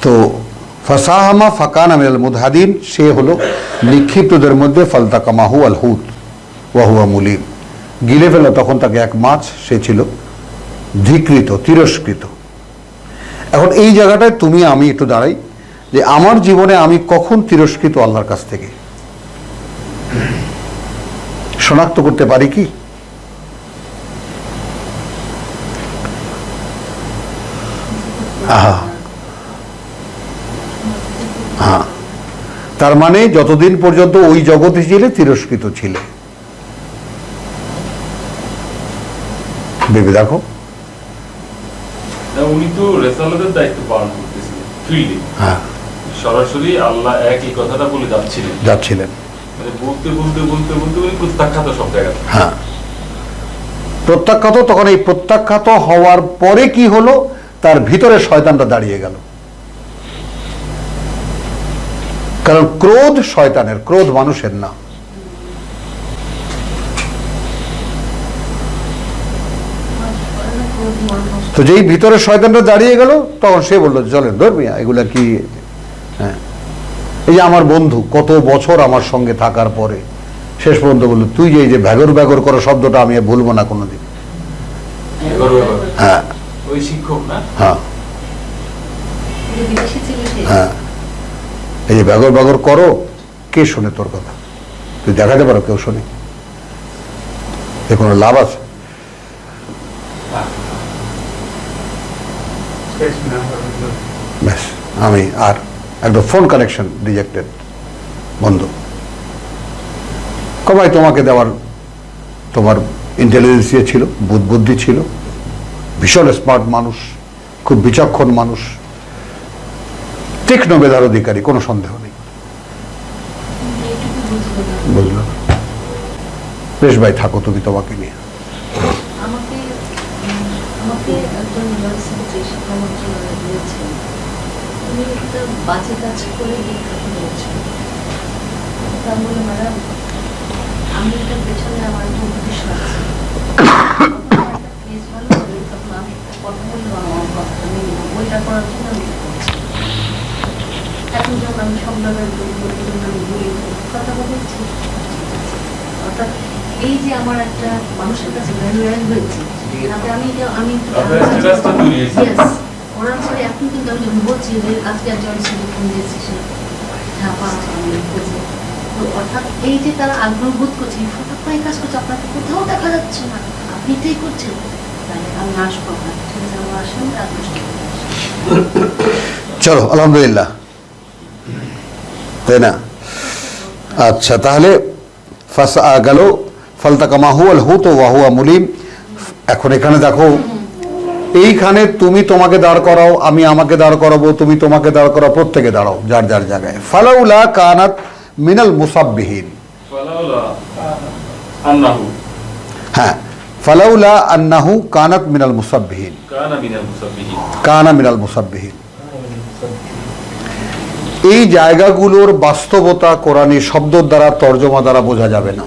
S2: তো, ফাসাহামা ফাকানা মিনাল মুদহাদিন, সে হলো নিক্ষিপ্তদের মধ্যে, ফালতাকামাহু আল হুত ওয়াহুয়া মুলিম, গিলে ফেল তখন তাকে এক মাছ, সে ছিল ধিকৃত, তিরস্কৃত। এখন এই জায়গাটায় তুমি আমি একটু দাঁড়াই, যে আমার জীবনে আমি কখন তিরস্কৃত আল্লাহর কাছ থেকে শনাক্ত করতে পারি কি? আহা, হ্যাঁ, তার মানে যতদিন পর্যন্ত ওই জগতে ছিলে তিরস্কৃত ছিলে। ভেবে দেখো।
S3: না, উনি তো রেসালাতের দায়িত্ব পালন করতেছিলেন ফিল্ডে,
S2: হ্যাঁ,
S3: সরাসরি আল্লাহ এক এই কথাটা বলে যাচ্ছিলেন,
S2: যাচ্ছিলেন।
S3: মানে বলতে বলতে বলতে বলতে উনি প্রত্যাখ্যাত সব জায়গায়।
S2: হ্যাঁ, প্রত্যাখ্যাত। তখন এই প্রত্যাখ্যাত হওয়ার পরে কি হলো, তার ভিতরে শয়তানটা দাঁড়িয়ে গেল। কারণ ক্রোধ শয়তানের, ক্রোধ মানুষের না। তো যেই ভিতরে শয়তানটা দাঁড়িয়ে গেল, তখন সে বললো চলেন ধরবি, এগুলা কি? হ্যাঁ, এই যে আমার বন্ধু কত বছর আমার সঙ্গে থাকার পরে শেষ পর্যন্ত বললো, তুই যে এই যে ভ্যাগর ভ্যাগর করো শব্দটা আমি আর ভুলবো না কোনোদিন। হ্যাঁ,
S3: ওই শিক্ষক না,
S2: হ্যাঁ,
S6: যে বিদেশি ছিল সে।
S2: হ্যাঁ, এই যে ব্যাগর ব্যাগর করো, কে শোনে তোর কথা? তুই দেখাতে পারো কেউ শোনে? এ কোনো লাভ আছে? ব্যাস, আমি আর একদম ফোন কানেকশন রিজেক্টেড, বন্ধ। কবাই তোমাকে দেওয়ার তোমার ইন্টেলিজেন্সিয়া ছিল, বুদ্ধি ছিল, ভীষণ স্মার্ট মানুষ, খুব বিচক্ষণ মানুষ, তীক্ষ্ণ মেধার অধিকারী, কোনো সন্দেহ নেই।
S6: এইটুকু বুঝলো না।
S2: বুঝলো? বেশ ভাই, থাকো তুমি তোমাকে নিয়ে।
S6: আমাকে আমাকে একজন ইউনিভার্সিটিতে শিক্ষা মন্ত্রণালয় দিয়েছে, তুমি একটা বাজে কাজ করে বিখ্যাত হয়েছ। তা বলে ম্যাডাম, আমি এটার পেছনে আমার একটা উদ্দেশ্য আছে। কেস ভালো হবে, তখন আমি একটা কথা বললাম, আমার কথাটা মেনে নাও, ওইটা করার জন্য আমি এটা করছি। এখন যখন আমি সংবাদের আমি বলি কথা বলছি, অর্থাৎ এই যে আমার একটা মানুষের কাছে ভ্যালু অ্যাড হয়েছে, তাতে আমি এটা আমি
S3: আপনার status টা তৈরি হয়েছে।
S6: Yes, কোরআন পড়ে এখন কিন্তু আমি যখন বলছি যে আজকে একজন ছেলে ফোন দিয়েছি সে ঢাকা আমি বুঝি তো অর্থাৎ এই যে তারা আগ্রহ বোধ করছে ফটো পাই কাজ করছে আপনাকে কোথাও দেখা যাচ্ছে না আপনি এটাই করছেন তাহলে আমি আসবো আপনার ঠিক আছে আমার আসেন আপনার
S2: চলো আলহামদুলিল্লাহ, তাই না? আচ্ছা, তাহলে গেল ফালতাকামাহু আল হুত ওয়া হুয়া মুলিম। এখন এখানে দেখো, এইখানে তুমি তোমাকে দাঁড় করাও, আমি আমাকে দাঁড় করাবো, তুমি তোমাকে দাঁড় করাও, প্রত্যেকে দাঁড়াও যার যার জায়গায়। ফালাউলা কানাত মিনাল মুসাব্বিহিন,
S3: ফালাউলা আন্নাহু,
S2: হ্যাঁ, ফালাউলা আন্নাহু কানাত মিনাল মুসাব্বিহিন,
S3: কানা মিনাল মুসাব্বিহিন,
S2: কানা মিনাল মুসাব্বিহিন। এই জায়গাগুলোর বাস্তবতা কোরআনী শব্দের দ্বারা, তর্জমা দ্বারা বোঝা যাবে না।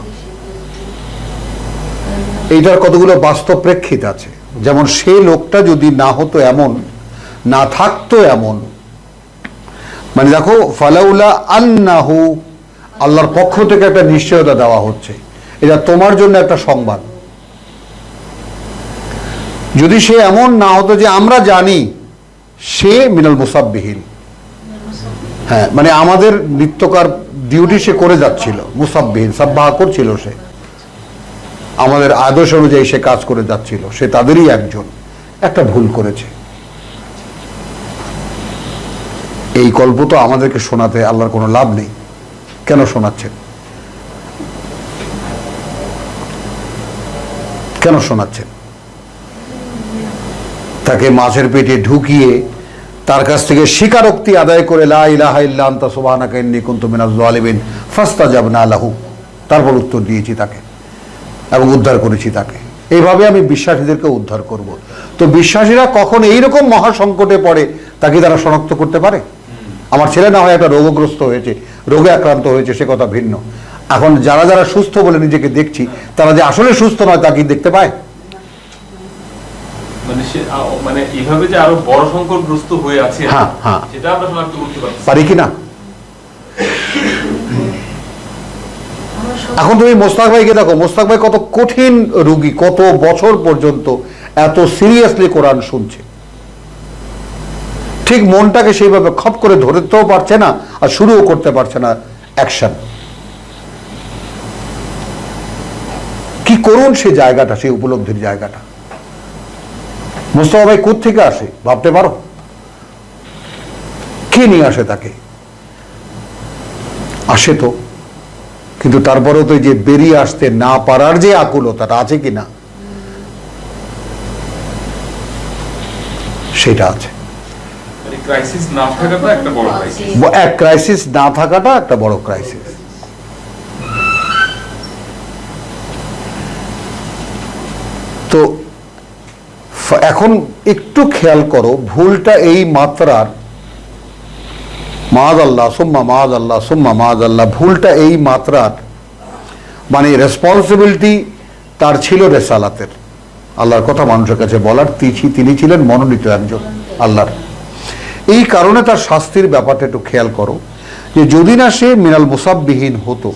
S2: এইটার কতগুলো বাস্তব প্রেক্ষিত আছে। যেমন সেই লোকটা যদি না হতো এমন, না থাকতো এমন, মানে দেখো ফালাউলা আন্নাহু, আল্লাহর পক্ষ থেকে একটা নিশ্চয়তা দেওয়া হচ্ছে, এটা তোমার জন্য একটা সংবাদ। যদি সে এমন না হতো যে আমরা জানি সে মিনাল মুসাব্বিহিন, হ্যাঁ, মানে আমাদের নিত্যকার ডিউটি সে করে যাচ্ছিল, মুসাব্বিহিন সাব্বাহ করছিল, সে আমাদের আদর্শ অনুযায়ী সে কাজ করে যাচ্ছিল, সে তাদেরই একজন, একটা ভুল করেছে। এই গল্প তো আমাদেরকে শোনাতে আল্লাহর কোনো লাভ নেই। কেন শোনাচ্ছেন? কেন শোনাচ্ছেন? তাকে মাছের পেটে ঢুকিয়ে তার কাছ থেকে স্বীকারোক্তি আদায় করে লা ইলাহা ইল্লা আনতা সুবহানাকা ইন্নী কুনতু মিনাজ জালিমিন ফাস্তাজাবনা লাহু, তারপর উত্তর দিয়েছি তাকে এবং উদ্ধার করেছি তাকে। এইভাবে আমি বিশ্বাসীদেরকে উদ্ধার করব। তো বিশ্বাসীরা কখন এইরকম মহাসংকটে পড়ে তাকে তারা শনাক্ত করতে পারে? আমার ছেলে না হয় একটা রোগগ্রস্ত হয়েছে, রোগে আক্রান্ত হয়েছে, সে কথা ভিন্ন। এখন যারা যারা সুস্থ বলে নিজেকে দেখছি, তারা যে আসলে সুস্থ নয় তা কি দেখতে পায়?
S3: মানে সে মানে এইভাবে যে আরো বড় সংকটগ্রস্ত হয়ে আছে,
S2: হ্যাঁ, হ্যাঁ,
S3: সেটা আমরা শনাক্ত করতে
S2: পারি কিনা? এখন তুমি মোস্তাক ভাইকে দেখো, মোস্তাক ভাই কত কঠিন রোগী, কত বছর পর্যন্ত এত সিরিয়াসলি কোরআন শুনছে, ঠিক মনটাকে সেইভাবে খপ করে ধরতেও পারছে না আর শুরুও করতে পারছে না অ্যাকশন। কি করুন সে জায়গাটা, সেই উপলব্ধির জায়গাটা। মোস্তফা ভাই কোত্থেকে আসে ভাবতে পারো? কে নিয়ে আসে তাকে? আসে তো, কিন্তু তারপরেও তো যে বেরিয়ে আসতে না পারার যে আকুলতাটা আছে কিনা, সেটা আছে।
S3: ক্রাইসিস না থাকাটা একটা বড় ক্রাইসিস।
S2: এক ক্রাইসিস না থাকাটা একটা বড় ক্রাইসিস। তো এখন একটু খেয়াল করো, ভুলটা এই মাত্রার, মাআযাল্লাহ সুম্মা মাআযাল্লাহ সুম্মা মাআযাল্লাহ, ভুলটা এই মাত্রার, মানে রেসপন্সিবিলিটি তার ছিল রেসালাতের, আল্লাহর কথা মানুষের কাছে বলার। তিনি ছিলেন মনোনীত একজন আল্লাহর। এই কারণে তার শাস্তির ব্যাপারটা একটু খেয়াল করো, যে যদি না সে মিনাল মুসাব্বিহিন হতো,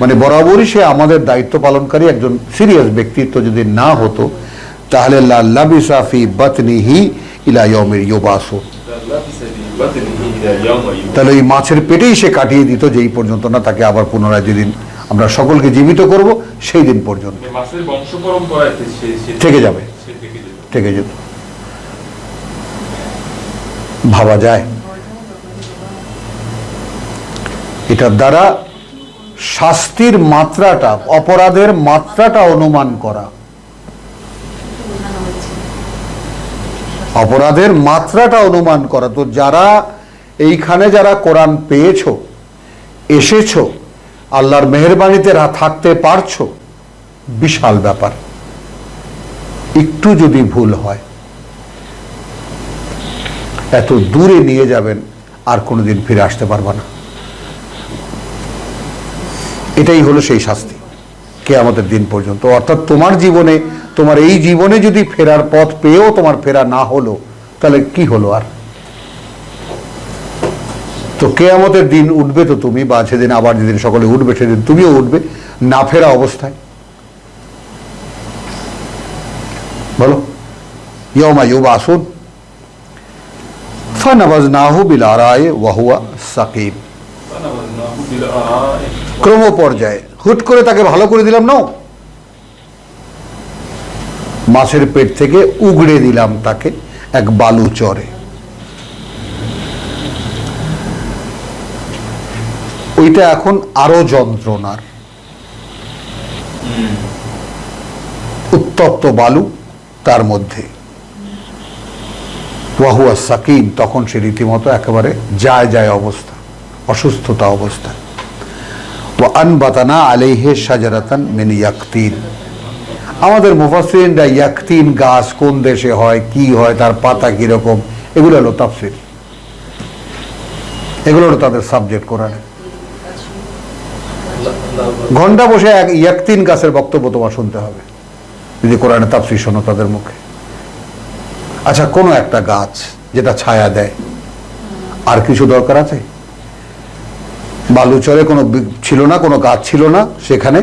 S2: মানে বরাবরই সে আমাদের দায়িত্ব পালনকারী একজন সিরিয়াস ব্যক্তিত্ব যদি না হতো, তাহলে লাবিসা ফি বাতনিহি ইলা ইয়াউমিল ইউবাসুন, তাহলে এই মাছের পেটেই সে কাটিয়ে দিত, যেই পর্যন্ত না তাকে আবার পুনরায় যেদিন আমরা সকলকে জীবিত করব সেই দিন পর্যন্ত
S3: মাছের বংশ পরম্পরায়
S2: থেকে যাবে, থেকে যেত। ভাবা যায়? এটার দ্বারা শাস্তির মাত্রাটা, অপরাধের মাত্রাটা অনুমান করা, অপরাধের মাত্রাটা অনুমান করা। তো যারা এইখানে যারা কোরআন পেয়েছো, এসেছো, আল্লাহর মেহেরবানিতে থাকতে পারছো, বিশাল ব্যাপার। একটু যদি ভুল হয় এত দূরে নিয়ে যাবেন, আর কোনোদিন ফিরে আসতে পারবা না। এটাই হলো সেই শাস্তি কিয়ামতের দিন পর্যন্ত। অর্থাৎ তোমার জীবনে, তোমার এই জীবনে যদি ফেরার পথ পেয়েও তোমার ফেরা না হলো, তাহলে কি হলো আর? তো কিয়ামতের দিন উঠবে তো তুমি, বা সেদিন আবার যেদিন সকলে উঠবে সেদিন তুমিও উঠবে না ফেরা অবস্থায়। বলো, ইয়াউমা ইউবাসুন, ফানাবাজনাহু বিল আরায়ে ওয়া হুয়া সাকিম। ক্রম পর্যায়ে হুট করে তাকে ভালো করে দিলাম না, মাছের পেট থেকে উগড়ে দিলাম তাকে এক বালু চরে। ওইটা এখন আরো যন্ত্রণার, উত্তপ্ত বালু তার মধ্যে। ওয়াহুয়া সাকিম, তখন সে রীতিমতো একেবারে যায় অবস্থা, অসুস্থতা অবস্থা। ওয়া আনবাতানা আলাইহি শাজারাতান মিন ইয়াকতিন। আমাদের মুফাসসিরিনরা ইয়াকতিন গাছ কোন দেশে হয়, কি হয়, তার পাতা কিরকম, এগুলো হলো তাফসীর, এগুলো হলো তাদের সাবজেক্ট কোরআনে। ঘন্টা বসে এক ইয়াকতিন গাছের বক্তব্য তোমার শুনতে হবে যদি কোরআনে তাফসীর শোনো তাদের মুখে। আচ্ছা, কোনো একটা গাছ যেটা ছায়া দেয়, আর কিছু দরকার আছে? বালুচরে কোনো ছিল না, কোনো গাছ ছিল না সেখানে।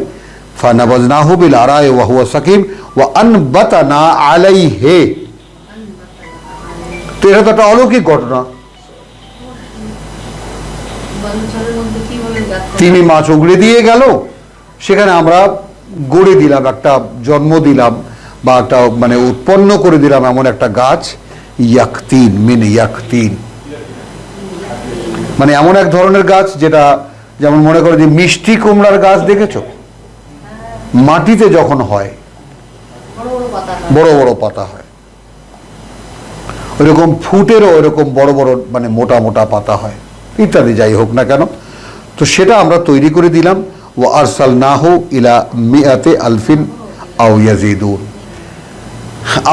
S2: ফানাবাজনাহু বিল আরায়ে ওয়া হুয়া সাকিম ওয়া আনবাতানা আলাইহি। তো এটা তো একটা অলৌকিক ঘটনা। তিনি মাছ উগড়ে দিয়ে গেল, সেখানে আমরা গড়ে দিলাম, একটা জন্ম দিলাম বা একটা মানে উৎপন্ন করে দিলাম এমন একটা গাছ, ইয়াকতিন মিন ইয়াকতিন, মানে এমন এক ধরনের গাছ যেটা, যেমন মনে করো যে মিষ্টি কুমড়ার গাছ দেখেছো, মাটিতে যখন হয় বড় বড় পাতা হয়, ওইরকম ফুটেরও ওইরকম বড় বড় মানে মোটা মোটা পাতা হয় ইত্যাদি, যাই হোক না কেন। তো সেটা আমরা তৈরি করে দিলাম। ওয়া আরসালনাহু ইলা মিআতি আলফিন আও ইয়াজিদুন।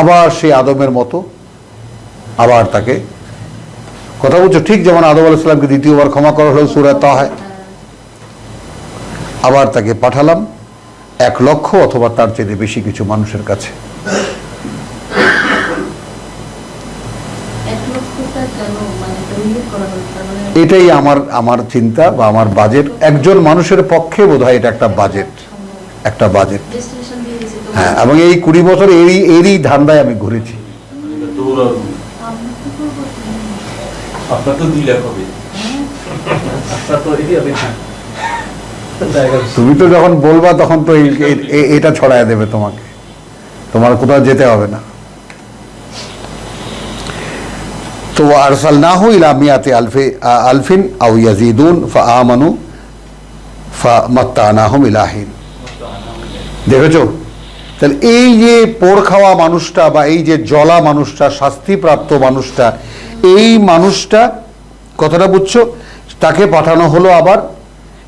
S2: আবার সেই আদমের মতো আবার তাকে, কথা বলছো ঠিক যেমন আদম আলাইহিস সালামকে দ্বিতীয়বার ক্ষমা করা হলো সূরা তাহা, আবার তাকে পাঠালাম 1 লক্ষ অথবা তার চেয়ে বেশি কিছু মানুষের কাছে। এটাই আমার চিন্তা বা আমার বাজেট। একজন মানুষের পক্ষে বোধহয় এটা একটা বাজেট। হ্যাঁ, এবং এই 20 বছর এরই ধান্দায় আমি ঘুরেছি।
S3: আপনার তো 2 লাখ হবে।
S2: তুমি তো যখন বলবা তখন তো এটা ছড়ায় দেবে তোমাকে, তোমার কোথাও যেতে হবে না। তো আরসালনাহু ইলা মিআতি আলফিন আও ইয়াজিদুন ফাআমানু ফামাত্তানাহুম ইলা হিন। দেখেছো, তাহলে এই যে পোড় খাওয়া মানুষটা বা এই যে জলা মানুষটা, শাস্তিপ্রাপ্ত মানুষটা, এই মানুষটা, কথাটা বুঝছো, তাকে পাঠানো হলো আবার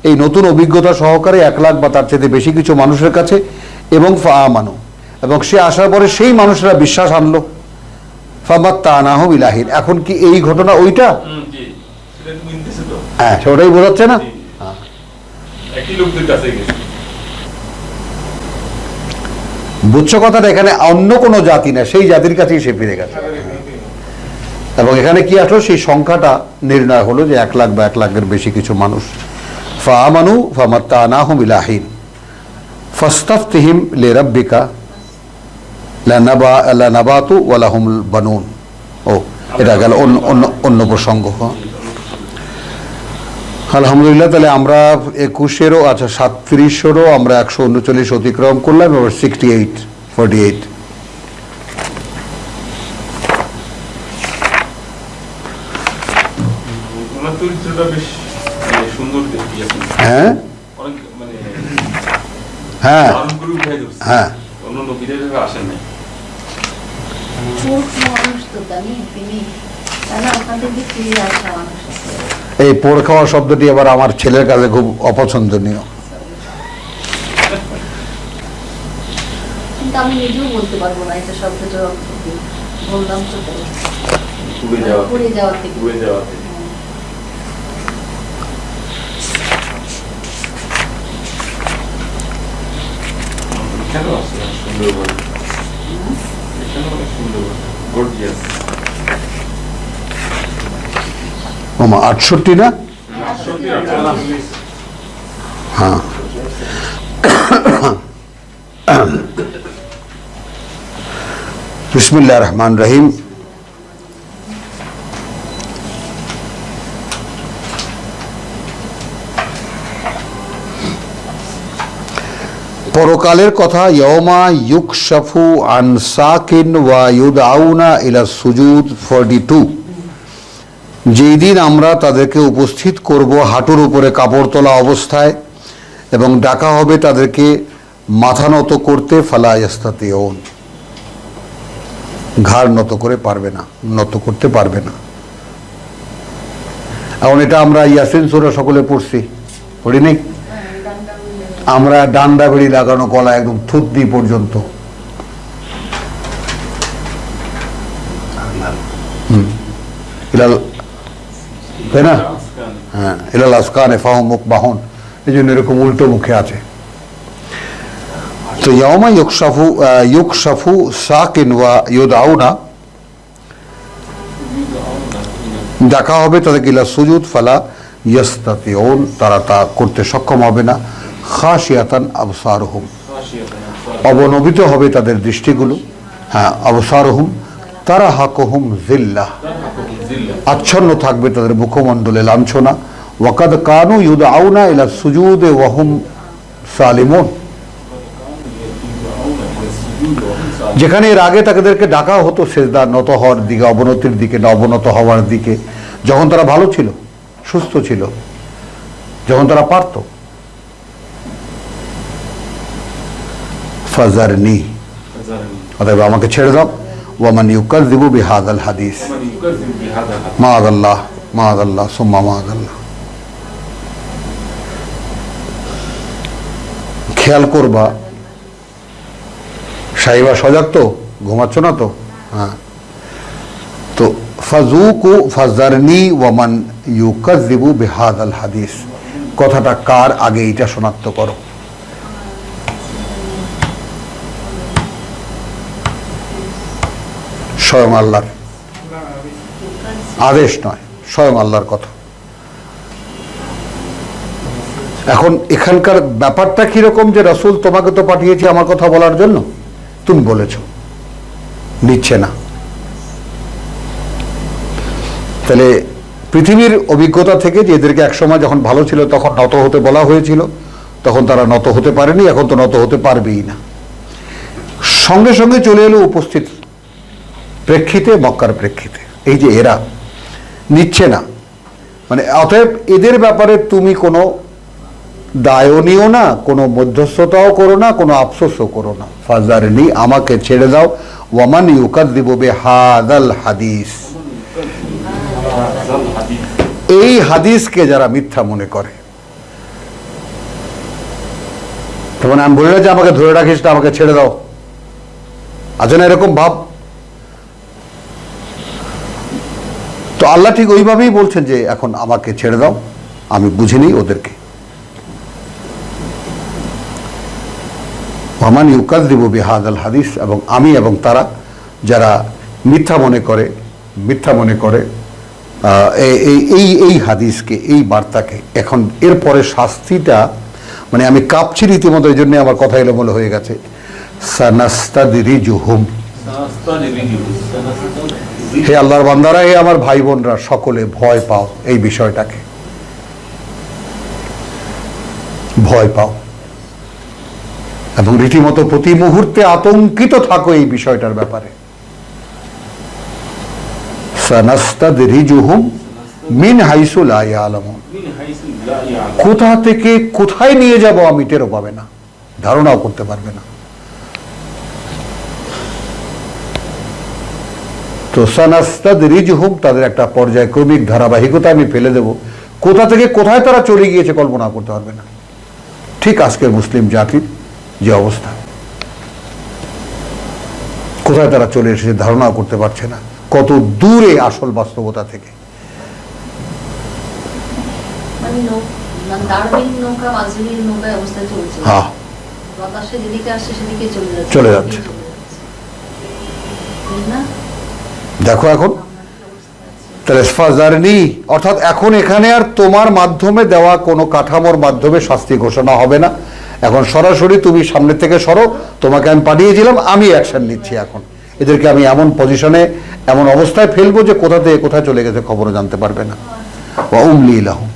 S2: এই নতুন অভিজ্ঞতা সহকারে 1 লাখ বা তার চেয়ে বেশি কিছু মানুষের কাছে, এবং ফাআমানু, এবং সে আসার পরে সেই মানুষরা বিশ্বাস আনলো। ফামাত্তানাহুম ইলা হিন। এখন কি এই ঘটনা ওইটা? হ্যাঁ, ওটাই বোঝাচ্ছে না।
S3: একই লোকদের কাছে গেছে।
S2: বুঝছো কথাটা? এখানে অন্য কোনো জাতি না, সেই জাতির কাছেই সে ফিরে গেছে। এবং এখানে কি আসলো, সেই সংখ্যাটা নির্ণয় হলো যে 1 লাখ বা 1 লাখের বেশি কিছু মানুষ। ফাআমানু ফামাত্তানাহুম ইলা হিন ফাস্তাফতিহিম লিরাব্বিকা লানাবাতু ওয়া লাহুমুল বানুন। ও, এটা গেল অন্য প্রসঙ্গ। আলহামদুলিল্লাহ, তাহলে আমরা 21-এরও, আচ্ছা 37-এরও আমরা 139 অতিক্রম করলাম, এবার 48
S3: চরিত্রটা বেশ সুন্দর দেখি এখন।
S2: হ্যাঁ
S3: অনেক মানে
S2: হ্যাঁ
S3: দারুণ করে উঠাই দিচ্ছে।
S2: হ্যাঁ,
S3: অন্য নবীদের এভাবে আসেন নাই।
S2: এই পোড় খাওয়া শব্দটি আবার আমার ছেলের কাছে খুব অপছন্দনীয়।
S6: কিন্তু আমি নিজেও বলতে পারবো না এটা শব্দটা বললাম তো,
S3: পুড়ে যাওয়া থেকে। কেন আসছে সুন্দরবন? এখানে অনেক সুন্দরবন, গর্জিয়াস।
S2: ওমা 68 না? হ্যাঁ, বিসমিল্লাহির রহমানির রহিম। পরকালের কথা, ইয়াউমা ইউকশাফু আন সাকিন ওয়া ইউদআউনা ইলা সুজুদ 42, যেই দিন আমরা তাদেরকে উপস্থিত করব হাঁটুর উপরে কাপড় তোলা অবস্থায় এবং ডাকা হবে তাদেরকে মাথা নত করতে, ফালা ইয়াস্তাতিউন, ঘাড় নত করে পারবে না, নত করতে পারবে না। এখন এটা আমরা ইয়াসিন সূরা সকলে পড়ছি, পড়ি নাই? আমরা ডান্ডা বেড়ি লাগানো গলা একদম থুতনি পর্যন্ত, তাই না? হ্যাঁ, ইলাল আসকানে ফাহুম মুকবাহুন, এই জন্য এরকম উল্টো মুখে আছে। তো ইয়াউমা ইউকশাফু সাকিন ওয়া ইউদআউনা, দেখা হবে তাদেরকে ইলা সুজুদ ফালা ইয়াস্তাতিউন, তারা তা করতে সক্ষম হবে না। খাশিয়াতান আবসারুহুম, অবনমিত হবে তাদের দৃষ্টিগুলো। হ্যাঁ, আবসারুহুম তারহাকুহুম যিল্লাহ, আচ্ছন্ন থাকবে তাদের মুখমণ্ডলে লাঞ্ছনা। ওয়াকাদ কানু ইউদআউনা ইলা সুজুদে ওয়া হুম সালিমুন, যেখানে এর আগে তাদেরকে ডাকা হতো সেজদা নত হওয়ার দিকে, অবনতির দিকে, অবনত হওয়ার দিকে, যখন তারা ভালো ছিল, সুস্থ ছিল, যখন তারা পারত। ফাজারনি, অতএব আমাকে ছেড়ে দাও। ওয়ামান ইউকাযযিবু বিহাযাল হাদিস, মাআযাল্লাহ মাআযাল্লাহ সুম্মা মাআযাল্লাহ। খেয়াল করবা, সাহিবা সজাগ তো, ঘুমাচ্ছ না তো? হ্যাঁ, তো ফাজুকু ফাজারনি ওয়ামান ইউকাযযিবু বিহাযাল হাদিস, কথাটা কার, আগে এটা শনাক্ত করো। স্বয়ং আল্লাহর আদেশ নয়, স্বয়ং আল্লাহর কথা। এখন এখানকার ব্যাপারটা কিরকম যে রাসূল তোমাকে তো পাঠিয়েছি আমার কথা বলার জন্য, তুমি বলেছ, নিচ্ছে না। তাহলে পৃথিবীর অভিজ্ঞতা থেকে যে এদেরকে একসময় যখন ভালো ছিল তখন নত হতে বলা হয়েছিল, তখন তারা নত হতে পারেনি, এখন তো নত হতে পারবেই না। সঙ্গে সঙ্গে চলে এলো উপস্থিত প্রেক্ষিতে, মক্কার প্রেক্ষিতে, এই যে এরা নিচ্ছে না, মানে অতএব এদের ব্যাপারে তুমি কোনো দায়ও নিও না, কোনো মধ্যস্থতাও করো না, কোনো আফসোসও করো না। ফাজারনি, আমাকে ছেড়ে দাও। ওয়ামান ইউকাযযিবু বিহাযাল হাদিস, এই হাদিসকে যারা মিথ্যা মনে করে। তখন আমি বলি না যে আমাকে ধরে রাখিস না, আমাকে ছেড়ে দাও, আছে না এরকম ভাব? তো আল্লাহ ঠিক ওইভাবেই বলছেন যে এখন আমাকে ছেড়ে দাও, আমি বুঝিনি ওদেরকে। ওয়ামান ইউকাযযিবু বিহাযাল হাদিস, এবং আমি এবং তারা যারা মিথ্যা মনে করে এই হাদিসকে, এই বার্তাকে। এখন এরপরে শাস্তিটা, মানে আমি কাঁপছি রীতিমতো, এই জন্য আমার কথা এলোমেলো হয়ে গেছে। সানাস্তাদরিজুহুম, হে আল্লাহর বান্দারা, হে আমার ভাই বোনরা, সকলে ভয় পাও এই বিষয়টাকে, ভয় পাও এবং রীতিমতো প্রতি মুহূর্তে আতঙ্কিত থাকো এই বিষয়টার ব্যাপারে। সানাস্তাদরিজুহুম মিন হাইসু লা ইয়ালামুন, কোথা থেকে কোথায় নিয়ে যাব আমি টেরও পাবে না, ধারণাও করতে পারবে না। তো সানাস্তাদরিজুহুম, তাদের একটা পর্যায়ক্রমিক ধারাবাহিকতা আমি ফেলে দেব, কোথা থেকে কোথায় তারা চলে গিয়েছে কল্পনা করতে পারবে না। ঠিক আজকের মুসলিম জাতির যে অবস্থা, কোথায় তারা চলে এসেছে ধারণাও করতে পারছে না, কত দূরে আসল বাস্তবতা থেকে। হ্যাঁ, চলে যাচ্ছে। দেখো এখন তাহলে ফাজারনি, অর্থাৎ এখন এখানে আর তোমার মাধ্যমে দেওয়া কোনো কাঠামোর মাধ্যমে শাস্তি ঘোষণা হবে না। এখন সরাসরি তুমি সামনে থেকে সরো, তোমাকে আমি পাঠিয়েছিলাম, আমি অ্যাকশন নিচ্ছি। এখন এদেরকে আমি এমন পজিশনে, এমন অবস্থায় ফেলবো যে কোথা থেকে কোথায় চলে গেছে খবরও জানতে পারবে না। ওয়া উমলি লাহুম,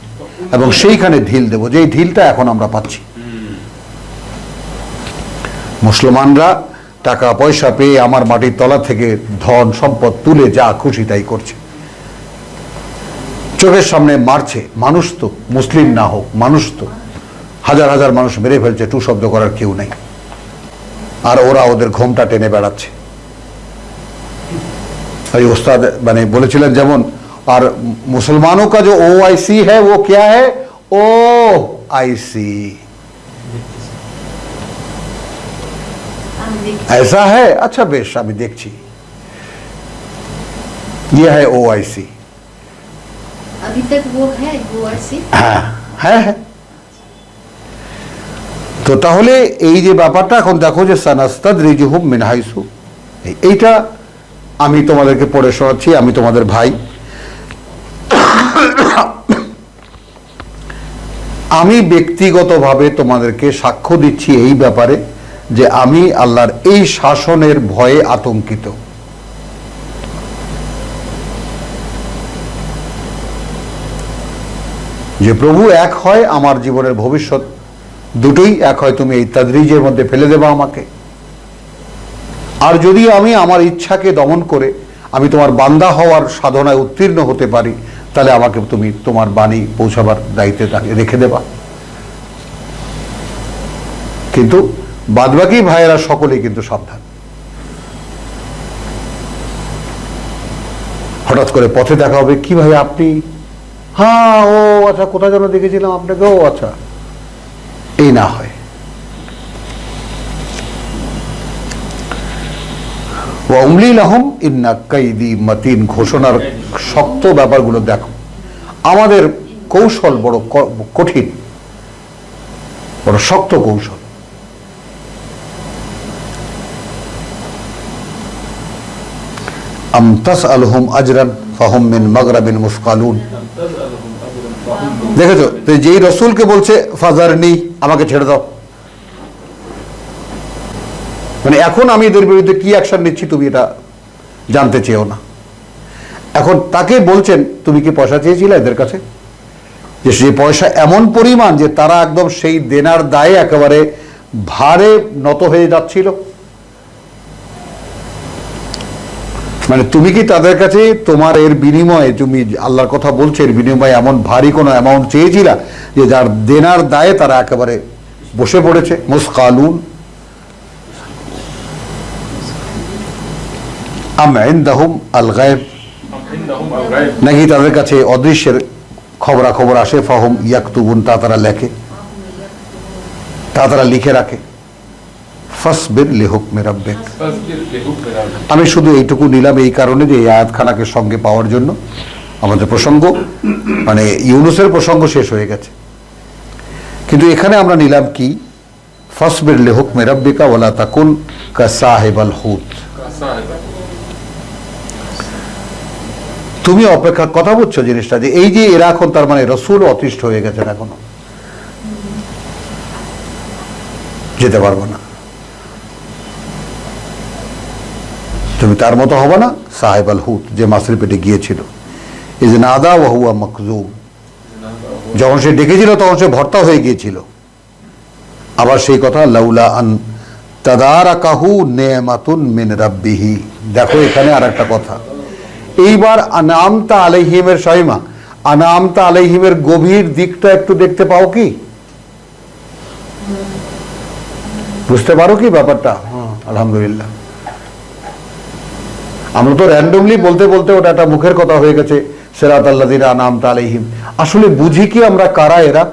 S2: এবং সেইখানে ঢিল দেবো, যেই ঢিলটা এখন আমরা পাচ্ছি। মুসলমানরা টাকা পয়সা পেয়ে আমার মাটির তলা থেকে ধন সম্পদ তুলে যা খুশি তাই করছে, চোখের সামনে মারছে। মানুষ তো, মুসলিম না হোক, মানুষ তো, হাজার হাজার মানুষ মেরে ফেলছে, টু শব্দ করার কেউ নেই, আর ওরা ওদের ঘোমটা টেনে বেড়াচ্ছে। ওই ওস্তাদ মানে বলেছিলেন যেমন, আর মুসলমানों का जो OIC है वो क्या है? OIC ऐसा है? अच्छा बेश, আমি দেখছি। ये है OIC।
S6: अभी तक वो है OIC?
S2: হ্যাঁ হ্যাঁ হ্যাঁ। তো তাহলে এই যে ব্যাপারটা এখন দেখো যে সানাস্তাদরিজুহুম মিন হাইসু, এইটা আমি তোমাদেরকে পড়ে শোনাচ্ছি, আমি তোমাদের ভাই। আমি ব্যক্তিগতভাবে তোমাদেরকে সাক্ষ্য দিচ্ছি এই ব্যাপারে যে আমি আল্লাহর এই শাসনের ভয়ে আতঙ্কিত। যে প্রভু এক হয়, আমার জীবনের ভবিষ্যৎ দুটোই এক হয়, তুমি এই তাদরিজের মধ্যে ফেলে দেবা আমাকে। আর যদি আমি আমার ইচ্ছাকে দমন করে আমি তোমার বান্দা হওয়ার সাধনায় উত্তীর্ণ হতে পারি, তাহলে আমাকে তুমি তোমার বাণী পৌঁছাবার দায়িত্বে রেখে দেবা। কিন্তু বাদবাকি ভাইয়েরা সকলেই কিন্তু সাবধান। হঠাৎ করে পথে দেখা হবে, কি ভাই আপনি? হ্যাঁ, ও আচ্ছা, কোথায় যেন দেখেছিলাম আপনাকে, ও আচ্ছা, এই না হয়। ওয়াউমলি লাহুম ইন্না কাইদি মাতিন, ঘোষণার শক্ত ব্যাপারগুলো দেখো। আমাদের কৌশল বড় কঠিন, বড় শক্ত কৌশল। আম তাসআলুহুম আজরান ফাহুম মিন মাগরাবিন মুসকালুন। দেখেছো তো, যেই রসুলকে বলছে ফাজারনি, আমাকে ছেড়ে দাও, মানে এখন আমি এদের বিরুদ্ধে কি অ্যাকশন নিচ্ছি তুমি এটা জানতে চেয়েও না। এখন তাকে বলছেন, তুমি কি পয়সা চেয়েছিলে এদের কাছে? যে সেই পয়সা এমন পরিমাণ যে তারা একদম সেই দেনার দায়ে একেবারে ভারে নত হয়ে যাচ্ছিল। মানে তুমি কি তাদের কাছে তোমার এর বিনিময়ে, তুমি আল্লাহর কথা বলছো, এর বিনিময়ে এমন ভারী কোনো অ্যামাউন্ট চেয়েছিলা যে যার দেনার দায়ে তারা একেবারে বসে পড়েছে? মুসকালুন। আম ইনদাহুম আল গায়ব, নাকি তাদের কাছে অদৃশ্যের খবরাখবর আসে? ফাহুম ইয়াকতুবুন, তা তারা লেখে, তা তারা লিখে রাখে। ফাসবির লিহুকমি রাব্বিক। আমি শুধু এইটুকু নিলাম এই কারণে যে এই আয়াতখানাকে সঙ্গে পাওয়ার জন্য। আমাদের প্রসঙ্গ মানে ইউনুসের প্রসঙ্গ শেষ হয়ে গেছে, কিন্তু এখানে আমরা নিলাম কি? ফাসবির লিহুকমি রাব্বিকা ওয়ালা তাকুন কাসাহিবাল হুত। তুমি অপেক্ষা, কথা বুঝছো জিনিসটা, যে এই যে এরা এখন তার মানে রসুল অতিষ্ঠ হয়ে গেছেন, এখনো যেতে পারবো না, তুমি তার মতো হবে না সাহেব আল হুত, যে মাছের পেটে গিয়েছিল। এই যে নাদা ওয়াহুয়া মাকজুম, যখন সে ডেকেছিল তখন সে ভর্তা হয়ে গিয়েছিল। আবার সেই কথা, লাউলা আন তাদারাকাহু নি'মাতুন মিন রাব্বিহি। দেখো এখানে আর একটা কথা, এইবার আনামতা আলাইহিমের শাইমা, আনামতা আলাইহিমের গভীর দিকটা একটু দেখতে পাও কি? বুঝতে পারো কি ব্যাপারটা? হ্যাঁ, আলহামদুলিল্লাহ। আমরা তো র্যান্ডমলি বলতে বলতে ওটা একটা মুখের কথা হয়ে গেছে, সিরাত আল্লাযিনা আনআমতা আলাইহিম। আসলে বুঝি কি আমরা কারা এরা?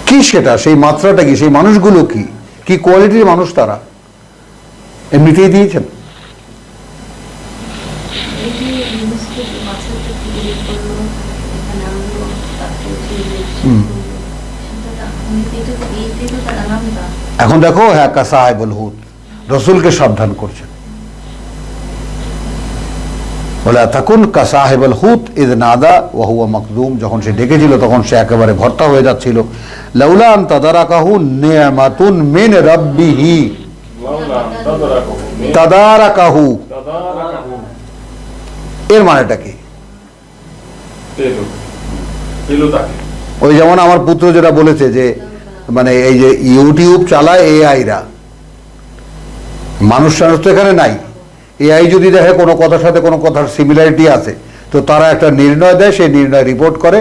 S2: কি সেটা, সেই মাত্রাটা কি, সেই মানুষগুলো কি, কি কোয়ালিটির মানুষ তারা? এমনিতেই দিয়েছেন। এখন দেখো, হ্যাঁ, কাসাহিবুল হুত, রসুলকে সাবধান করছেন। ওয়ালা তাকুন কাসাহিবুল হুত ইয নাদা ওয়া হুয়া মাকদুম, যখন সে ডেকেছিল তখন সে একেবারে ভর্তা হয়ে যাচ্ছিল। লাউলা আন তাদারাকাহু নি'মাতুন মিন রাব্বিহি, তাদারাকাহু এর মানেটা কি? ওই যেমন আমার পুত্র যেটা বলেছে যে মানে এই যে ইউটিউব চালায় এআইরা, মানুষ তো এখানে নাই। এআই যদি দেখে কোনো কথার সাথে কোনো কথার সিমিলারিটি আছে, তো তারা একটা নির্ণয় দেয়, সেই নির্ণয় রিপোর্ট করে,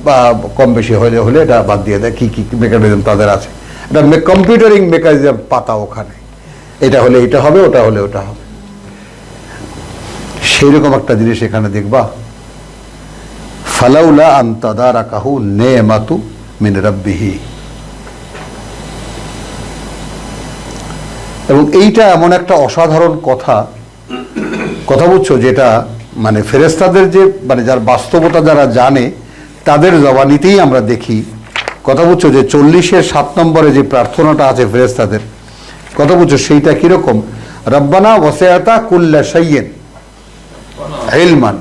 S2: বা কম বেশি হলে হলে এটা বাদ দিয়ে দেয়। কি কি মেকানিজম তাদের আছে, এটা কম্পিউটারিং মেকানিজম পাতা ওখানে, এটা হলে এটা হবে, ওটা হলে ওটা হবে। সেইরকম একটা জিনিস এখানে দেখবা, ফালাউলা আন তাদারাকাহু নেমাতু মিন রাব্বিহি। এবং এইটা এমন একটা অসাধারণ কথা বুঝছো, যেটা মানে ফেরেশতাদের যে মানে যার বাস্তবতা যারা জানে তাদের জবানিতেই আমরা দেখি। কথা বুঝছো যে 40-এর 7 নম্বরে যে প্রার্থনাটা আছে ফেরেশতাদের, কথা বুঝছো সেইটা কিরকম, রব্বানা ওয়াসিআতা কুল্লা শাইইন ইলমান।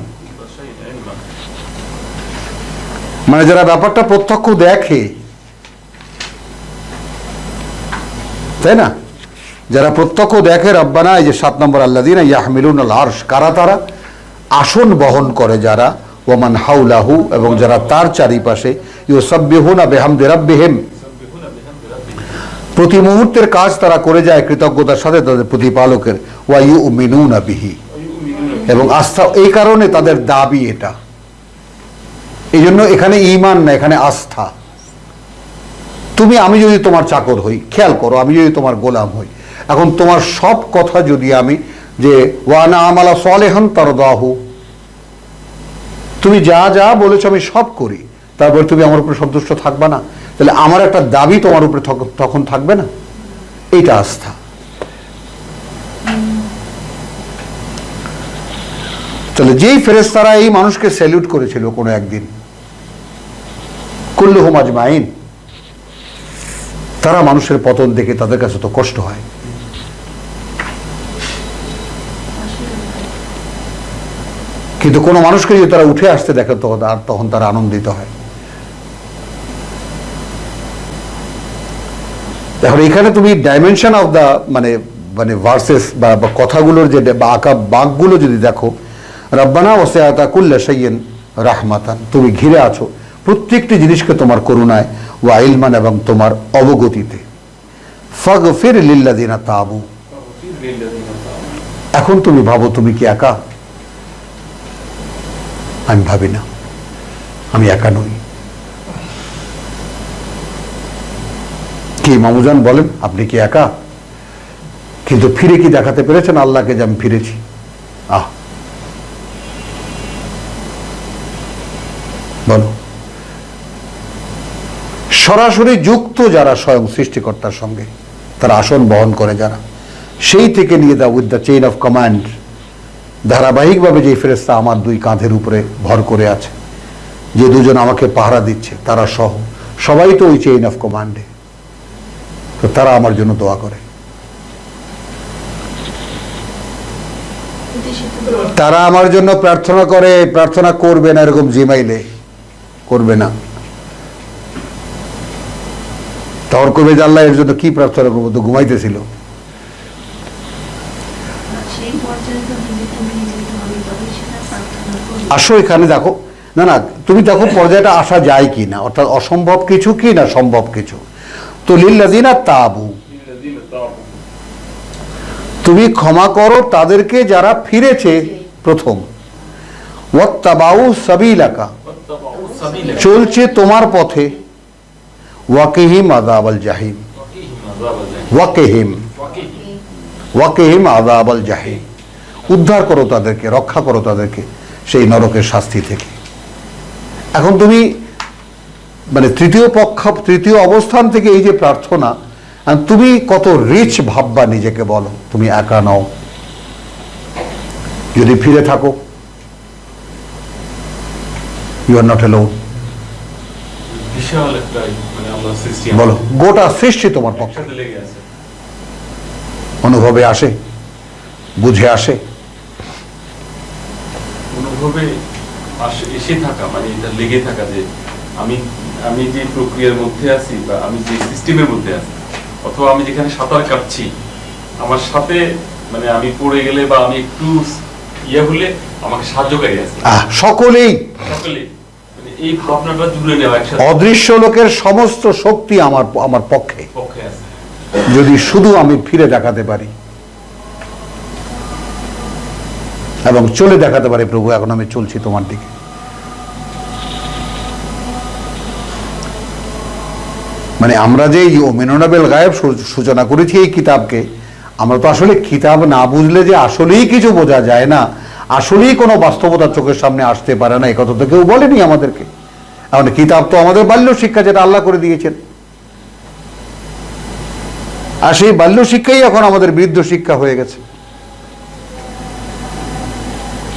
S2: মানে যারা ব্যাপারটা প্রত্যক্ষ দেখে, তাই না, যারা প্রত্যক্ষ দেখে, রব্বানা এই যে 7 নম্বর আল্লাযীনা ইয়াহমিলুনাল আরশ, কারা তারা, আসন বহন করে যারা, ওয়ামান হাউলাহু, এবং যারা তার চারিপাশে, ইউসাব্বিহুনা বিহামদি রাব্বিহিম, প্রতি মুহূর্তের কাজ তারা করে যায় কৃতজ্ঞতার সাথে তাদের প্রতিপালকের, ওয়া ইউমিনুনা বিহি, এবং আস্থা, এই কারণে তাদের দাবি এটা। এই জন্য এখানে ঈমান না, এখানে আস্থা। আমি যদি তোমার চাকর হই, খেয়াল করো, আমি যদি তোমার গোলাম হই, এখন তোমার সব কথা যদি আমি যে ওয়ানা আমালা সালেহান তারদাহু, তুমি যা যা বলেছো আমি সব করি, তারপর তুমি আমার উপরে সন্তুষ্ট থাকবে না, তাহলে আমার একটা দাবি তোমার উপরে তখন থাকবে না। এইটা আস্থা। তাহলে যেই ফেরেশতারা এই মানুষকে স্যালিউট করেছিল কোনো একদিন, কুল্লুহুম আজমাইন, তারা মানুষের পতন দেখে তাদের কাছে তো কষ্ট হয়। কিন্তু কোনো মানুষকে যদি তারা উঠে আসতে দেখে তখন তারা আনন্দিত হয়। এখন এখানে তুমি ডাইমেনশন অফ দ্য মানে মানে ভার্সেস বা কথাগুলোর যে আঁকা বাঁকগুলো যদি দেখো, রব্বানা ওয়াসিআতা কুল্লা শাইইন রাহমাতান, তুমি ঘিরে আছো প্রত্যেকটি জিনিসকে তোমার করুণায়, ওয়া ইলমান, এবং তোমার অবগতিতে, ফাগফির লিল্লাযিনা তাবু। এখন তুমি ভাবো তুমি কি একা? আমি ভাবি না, আমি একা নই। কি মামুজান বলেন, আপনি কি একা? কিন্তু ফিরে কি দেখাতে পেরেছেন আল্লাহকে যে আমি ফিরেছি? বলো, সরাসরি যুক্ত যারা স্বয়ং সৃষ্টিকর্তার সঙ্গে, তারা আসন বহন করে যারা, সেই থেকে নিয়ে দা with the chain of command, ধারাবাহিকভাবে যে ফেরেশতা আমার 2 কাঁধের উপরে ভর করে আছে, যে 2 জন আমাকে পাহারা দিচ্ছে, তারা সহ সবাই তো ওই চেইন অফ কমান্ডে, তো তারা আমার জন্য দোয়া করে। তারা আমার জন্য প্রার্থনা করে, প্রার্থনা করবে না এরকম জিমাইলে করবে না। তখন করবে যে আল্লাহ এর জন্য কি প্রার্থনা করবো, তো ঘুমাইতেছিল। আসো এখানে দেখো, না না তুমি দেখো পর্যায়টা আসা যায় কি না, অর্থাৎ অসম্ভব কিছু কি না সম্ভব কিছু। তো লিল্লাযিনা তাবু, তুমি ক্ষমা করো তাদেরকে যারা ফিরেছে প্রথম, ওয়াত্তাবাউ সাবিলাকা, চলছে তোমার পথে, ওয়াকিহিম আযাবাল জাহিম, ওয়াকিহিম আযাবাল জাহিম, উদ্ধার করো তাদেরকে, রক্ষা করো তাদেরকে সেই নরকের শাস্তি থেকে। এখন তুমি মানে তৃতীয় অবস্থান থেকে এই যে প্রার্থনা, তুমি কত রিচ ভাববা নিজেকে, বলো তুমি একা নও। যদি ফিরে থাকো, ইউ আর নট অ্যালোন। বলো, গোটা সৃষ্টি তোমার পক্ষে। অনুভবে আসে, বুঝে আসে,
S3: অনুভবে এসে থাকা মানে এটা লেগে থাকা যে আমি যে প্রক্রিয়ার মধ্যে আছি, বা আমি যে সিস্টেমের মধ্যে আছি, অথবা আমি যেখানে সাঁতার কাটছি, আমার সাথে মানে আমি পড়ে গেলে বা আমি একটু হলে আমাকে সাহায্যকারী আছে,
S2: সকলেই।
S3: মানে এই ভাবনাটা জুড়ে নেওয়া একসাথে
S2: অদৃশ্য লোকের সমস্ত শক্তি আমার পক্ষে,
S3: পক্ষে আছে।
S2: যদি শুধু আমি ফিরে দেখাতে পারি এবং চলে দেখাতে পারি, প্রভু এখন আমি চলছি তোমার দিকে। মানে আমরা যে ইউমিনুনা বিল গায়ব সূচনা করেছি এই কিতাবকে, আমরা তো আসলে কিতাব না বুঝলে যে আসলেই কিছু বোঝা যায় না, আসলেই কোনো বাস্তবতা চোখের সামনে আসতে পারে না, এই কথা তো কেউ বলেনি আমাদেরকে। এখন কিতাব তো আমাদের বাল্য শিক্ষা, যেটা আল্লাহ করে দিয়েছেন, আর সেই বাল্য শিক্ষাই এখন আমাদের বৃদ্ধ শিক্ষা হয়ে গেছে।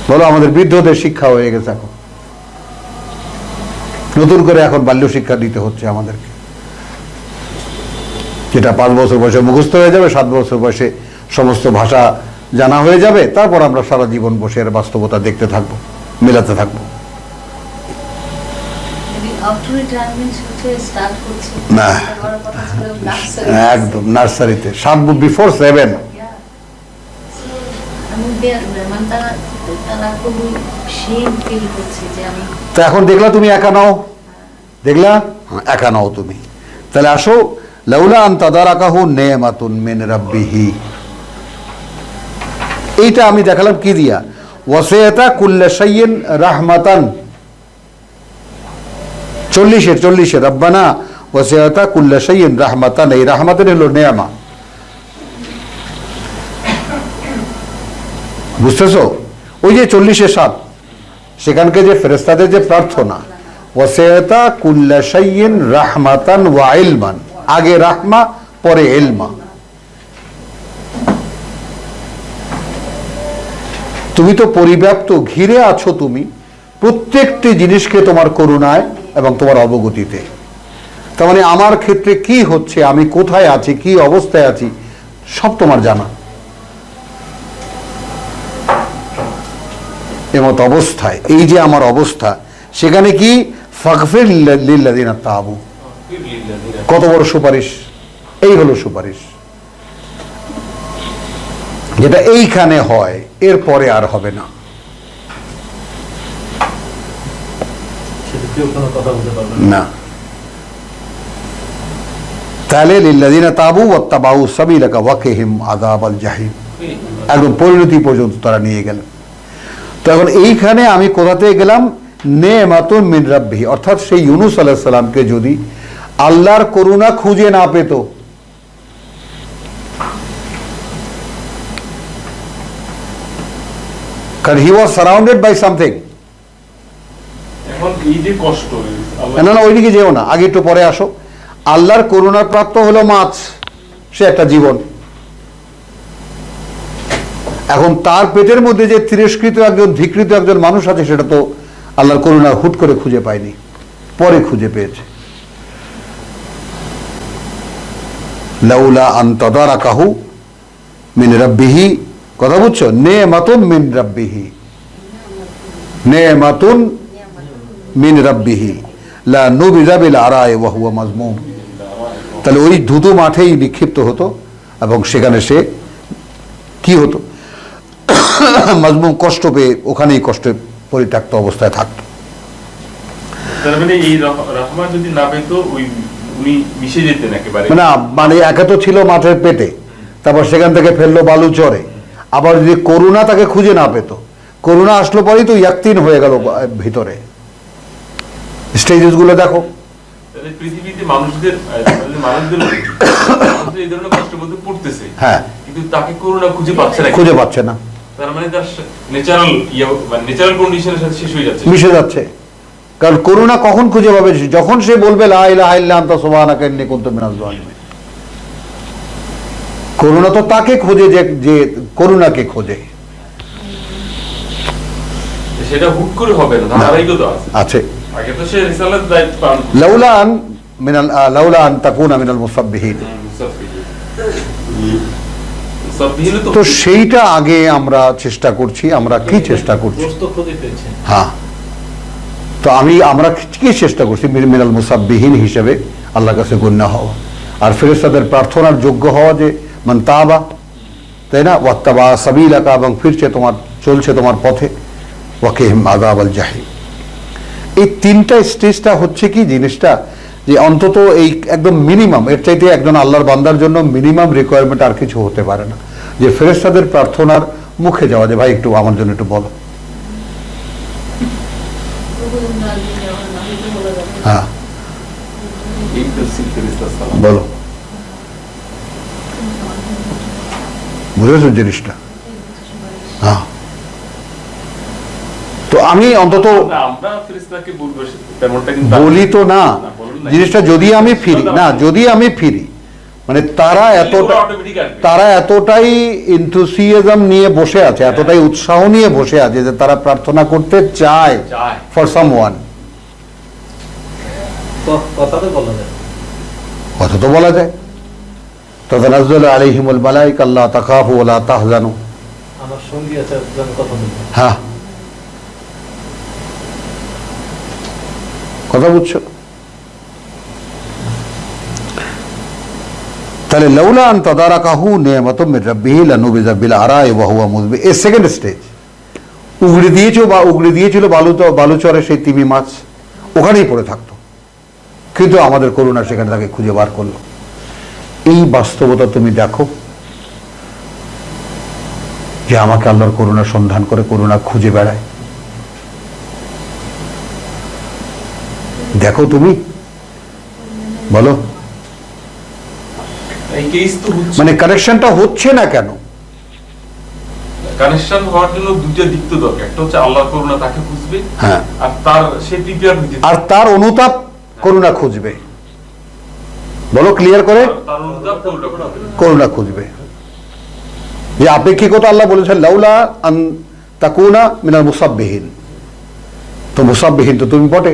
S2: বলো, আমাদের বৃদ্ধদের শিক্ষা হয়ে গেছে, এখন নতুন করে এখন বাল্য শিক্ষা দিতে হচ্ছে আমাদেরকে, যেটা 5 বছর বয়সে মুখস্থ হয়ে যাবে, 7 বছর বয়সে সমস্ত ভাষা জানা হয়ে যাবে, তারপর আমরা সারা জীবন বসে এর বাস্তবতা দেখতে থাকবো, মেলাতে থাকবো। না, একদম নার্সারিতে, বিফোর 7। তো এখন দেখলা তুমি একা নাও, দেখলা একা নাও তুমি। তাহলে আসো, লাউলা আন তাদারাকাহু নি'মাতুন মিন রাব্বিহি, এইটা আমি দেখালাম কি দিয়া, ওয়াসিআতা কুল্লা শাইইন রাহমাতান। 40 রব্বানা ওয়াসিআতা কুল্লা শাইইন রাহমাতান, এই রাহমাতের হলো নেয়ামা। বুঝতেছো? ওই যে 40-7 সেখানকে যে ফেরেশতাদের যে প্রার্থনা, ওয়াসিআতা কুল্লা শাইইন রাহমাতান ওয়া ইলমান, আগে রাহমা পরে ইলমা। তুমি তো পরিব্যাপ্ত, ঘিরে আছো তুমি প্রত্যেকটি জিনিসকে তোমার করুণায় এবং তোমার অবগতিতে। তার মানে আমার ক্ষেত্রে কি হচ্ছে, আমি কোথায় আছি, কি অবস্থায় আছি, সব তোমার জানা। এমত অবস্থায়, এই যে আমার অবস্থা, সেখানে কি ফাগফির লিল্লাযিনা তাবু, কত বড় সুপারিশ! এই হলো সুপারিশ, যেটা এইখানে হয়, এরপরে আর হবে না। না, তাহলে লিল্লাযিনা তাবু ওয়াত্তাবাউ সাবিলাকা ওয়াকিহিম আযাবাল জাহিম, একদম পরিণতি পর্যন্ত তারা নিয়ে গেল। তো এখন এইখানে আমি কোথাতে গেলাম, নেমাতুন মিন রাব্বিহি, অর্থাৎ সেই ইউনূস আলাইহিস সালামকে যদি আল্লাহর করুণা খুঁজে না পেত, কারণ হি ওয়াজ সারাউন্ডেড বাই সামথিং।
S3: এখন এই যে কষ্ট,
S2: না না, ওইদিকে যেও না, আগে একটু পরে আসো। আল্লাহর করুণার প্রাপ্ত হলো মাছ, সে একটা জীবন। এখন তার পেটের মধ্যে যে তিরস্কৃত একজন, ধিকৃত একজন মানুষ আছে, সেটা তো আল্লাহর করুণা হুট করে খুঁজে পায়নি, পরে খুঁজে পেয়েছে। লাউলা আন তাদারাকাহু মিন রাব্বিহি, কথা বুঝছো? নেমাতুন মিন রাব্বিহি, নেমাতুন মিন রাব্বিহি লা নুবিযা বিল আরাই ওয়া হুয়া মাজমুম। তাহলে ওই ধুধু মাঠেই নিক্ষিপ্ত হতো, এবং সেখানে সে কি হতো, মাজমুম, কষ্ট পেয়ে ওখানেই কষ্টে পরিত্যক্ত অবস্থায় থাকতো।
S3: তার মানে এই রাহমা যদি না পেত, ওই উনি মিশে যেতেন একেবারে।
S2: মানে একে তো ছিল মাঠের পেটে, তারপর সেখান থেকে ফেললো বালু চরে, আবার যদি করুণা তাকে খুঁজে না পেত, করুণা আসলো পরেই তো ইয়াক্তিন হয়ে গেল ভিতরে। স্টেজেস গুলো দেখো,
S3: পৃথিবীতে মানুষদের এই ধরনের কষ্টের মধ্যে পড়তেছে,
S2: হ্যাঁ,
S3: কিন্তু তাকে করুণা খুঁজে পাচ্ছে না। তার মানে তার ন্যাচারাল কন্ডিশনের সাথে শেষ হয়ে যাচ্ছে,
S2: মিশে যাচ্ছে। কারণ করুণা কখন খুঁজে পাবে? যখন সে বলবে লা ইলাহা ইল্লা আনতা সুবহানাকা ইন্নী কুনতু মিনাজ জালিমিন। করুণা তো তাকে খোঁজে যে করুণাকে খোঁজে,
S3: সেটা হুট করে হবে না, ধারাবাহিকতা আছে। আগে তো সে রিসালাত দায়িত্ব পান। লাউলা আন তাকুনা মিনাল মুসাব্বিহিন,
S2: তো সেইটা আগে আমরা চেষ্টা করছি। আমরা কি চেষ্টা করছি? হ্যাঁ, তো আমরা কি চেষ্টা করছি? মিনাল মুসাব্বিহিন হিসেবে আল্লাহর কাছে গণ্য হওয়া, আর ফেরেশতাদের প্রার্থনার যোগ্য হওয়া, যে মান তাবা, তাই না, ওয়াত্তাবা সাবিলাকা, এবং ফিরছে তোমার, চলছে তোমার পথে, ওয়াকিহিম আযাবাল জাহিম। এই তিনটা স্টেজটা হচ্ছে কি জিনিসটা, যে অন্তত এই একদম মিনিমাম, এর চাইতে একজন আল্লাহর বান্দার জন্য মিনিমাম রিকোয়ারমেন্ট আর কিছু হতে পারে না, যে ফেরেশতাদের প্রার্থনার মুখে যাওয়া, যে ভাই একটু আমার জন্য একটু বলো। হ্যাঁ বলো, বুঝেছো জিনিসটা? হ্যাঁ, তো আমি অন্তত
S3: আমরা ফেরেশতাকে বলবো তেমনটা কিন্তু
S2: বলি তো না,
S3: বলুন না।
S2: জিনিসটা যদি আমি ফিরি না, যদি আমি ফিরি, মানে তারা এতটাই এনথুসিয়াজম নিয়ে বসে আছে, এতটাই উৎসাহ নিয়ে বসে আছে যে তারা প্রার্থনা করতে চায় ফর সামওয়ান।
S4: কথা তো বলা যায়,
S2: কথা তো বলা যায়, তাতানাজ্জালু আলাইহিমুল মালায়েকা আল্লা তাখাফু ওয়া লা তাহজানু।
S4: আমার সঙ্গী আছে, আমি কথা বলবো।
S2: হ্যাঁ, কথা বুঝছো? তাহলে লাউলা আন তাদারাকাহু নি'মাতুম মির রাব্বিহি লানুবিযা বিল আরাই ওয়া হুয়া মুযবিন, এর সেকেন্ড স্টেজ। উগড়ে দিয়েছিল বালুচরে সেই তিমি মাছ, ওখানেই পড়ে থাকতো, কিন্তু আমাদের করুণা সেখানে তাকে খুঁজে বার করলো। এই বাস্তবতা তুমি দেখো, যে আমাকে আল্লাহর করুণা সন্ধান করে করুণা খুঁজে বেড়ায়। দেখো তুমি, বলো,
S3: এই কেস তো হচ্ছে,
S2: মানে কানেকশনটা হচ্ছে না কেন?
S3: কানেকশন হওয়ার জন্য দুটো দিক তো দরকার, একটা হচ্ছে আল্লাহর করুণা তাকে খুঁজবে,
S2: হ্যাঁ,
S3: আর তার সে প্রিপেয়ার হইতে,
S2: আর তার অনুতাপ করুণা খুঁজবে। বলো ক্লিয়ার করে,
S3: তার অনুতাপ
S2: করুণা খুঁজবে। যে আপেক্ষিকতা আল্লাহ বলেছেন লাউলা আন তাকুনা মিনাল মুসাব্বিহিন, তো মুসাব্বিহিন তো তুমি বটে।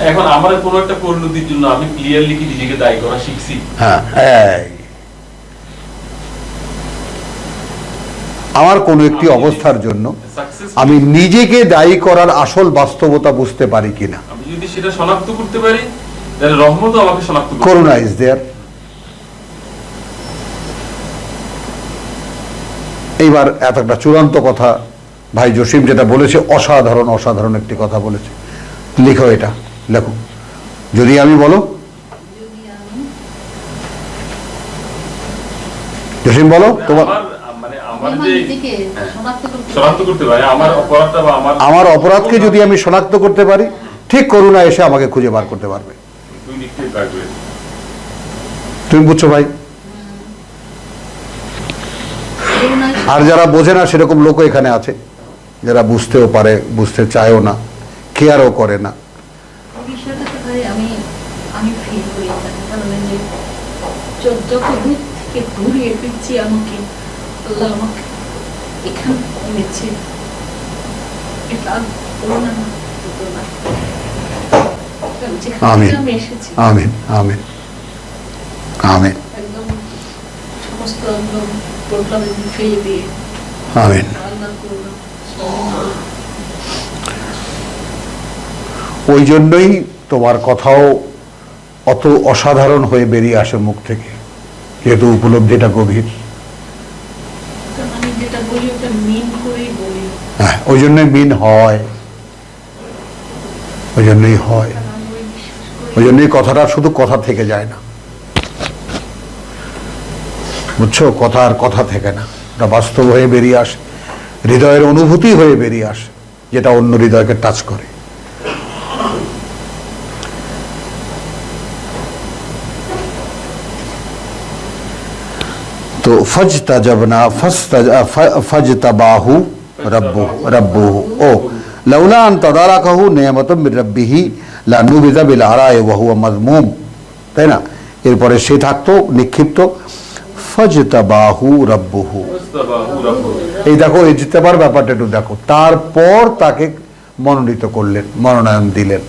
S3: এখন আমার কোনো একটা পরিণতির জন্য আমি ক্লিয়ারলি কি নিজেকে দায়ী করা শিখছি?
S2: হ্যাঁ, আমার কোনো একটি অবস্থার জন্য আমি নিজেকে দায়ী করার আসল বাস্তবতা বুঝতে পারি কিনা।
S3: আমি যদি সেটা শনাক্ত করতে পারি, তাহলে রহমতও আমাকে শনাক্ত করবে।
S2: করুণা ইজ দেয়ার। এইবার একটা চূড়ান্ত কথা ভাই জসিম যেটা বলেছে, অসাধারণ একটি কথা বলেছে। লিখো, এটা লেখো। যদি আমি বলো, জসিম বলো তোমার,
S3: আমার যে শনাক্ত করতে পারি আমার অপরাধটা বা
S2: আমার অপরাধকে যদি আমি শনাক্ত করতে পারি, ঠিক করুণা এসে আমাকে খুঁজে বার করতে পারবে। তুমি বুঝছো ভাই? আর যারা বোঝে না সেরকম লোকও এখানে আছে, যারা বুঝতেও পারে, বুঝতে চায়ও না, কেয়ারও করে না।
S6: বিষয়টা তো ভাই আমি ফিল করি, কারণ যে যত দূর থেকে ঘুরিয়ে ফিরছি আমাকে আল্লাহ আমাকে এখানে এনেছে, এটা করোনা না,
S2: আমিন
S6: আমি এসেছি
S2: আমিন আমিন আমিন
S6: একদম সমস্ত একদম প্রবলেম ফেলে দিয়ে
S2: আমিন।
S6: আল্লাহ করোনা।
S2: ওই জন্যই তোমার কথাও অত অসাধারণ হয়ে বেরিয়ে আসে মুখ থেকে, যেহেতু উপলব্ধিটা গভীর।
S6: আমি যেটা বলি ওটা মিন করেই বলি,
S2: হ্যাঁ, ওই জন্যই মিন হয়, ওই জন্যই হয়,
S6: কারণ আমি বিশ্বাস করি
S2: ওই জন্যই কথাটা শুধু কথা থেকে যায় না, বুঝছো? কথা আর কথা থেকে না, ওটা বাস্তব হয়ে বেরিয়ে আসে, হৃদয়ের অনুভূতি হয়ে বেরিয়ে আসে, যেটা অন্য হৃদয়কে টাচ করে। তো ফাজতাজাবনা ফাজতাবাহু রাব্বুহু ও লাউলা আন তাদারাকাহু নি'মাতুম মির রাব্বিহি লানুবিযা বিল আরাই ওয়া হুয়া মাযমুম, তাই না? এরপরে সে থাকতো নিক্ষিপ্ত। ফাজতাবাহু রাব্বুহু, এই দেখো ইজতেবার ব্যাপারটা একটু দেখো, তারপর তাকে মনোনীত করলেন, মনোনয়ন দিলেন।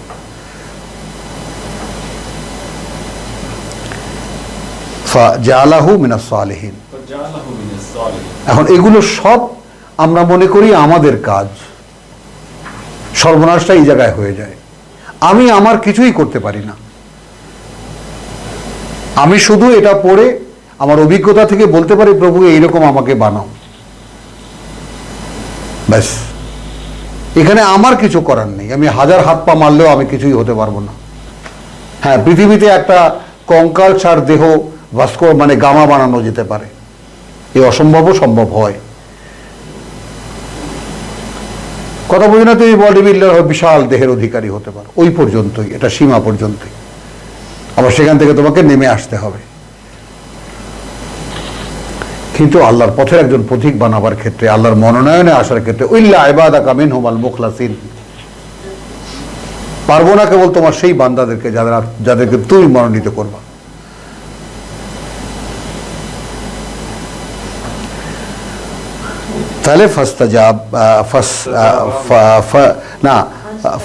S2: ফাজালাহু মিনাস সালিহিন। এখন এগুলো সব আমরা মনে করি আমাদের কাজ, সর্বনাশটা এই জায়গায় হয়ে যায়। আমি আমার কিছুই করতে পারি না, আমি শুধু এটা পড়ে আমার অভিজ্ঞতা থেকে বলতে পারি প্রভু এইরকম আমাকে বানাও। ব্যাস, এখানে আমার কিছু করার নেই। আমি হাজার হাত পা মারলেও আমি কিছুই হতে পারবো না। হ্যাঁ, পৃথিবীতে একটা কঙ্কাল ছাড় দেহ ভাস্কো মানে গামা বানানো যেতে পারে, এই অসম্ভবও সম্ভব হয়। কথা বুঝি না, তুমি বডি বিল্ডার হয়ে বিশাল দেহের অধিকারী হতে পারো, ওই পর্যন্তই, এটা সীমা পর্যন্তই। আবার সেখান থেকে তোমাকে নেমে আসতে হবে। কিন্তু আল্লাহর পথের একজন পথিক বানাবার ক্ষেত্রে, আল্লাহর মনোনয়নে আসার ক্ষেত্রে, ইল্লা ইবাদাকা মিনহুমাল মুখলাসিন, পারবো না কেবল তোমার সেই বান্দাদেরকে যাদেরকে তুমি মনোনীত করবা। তাহলে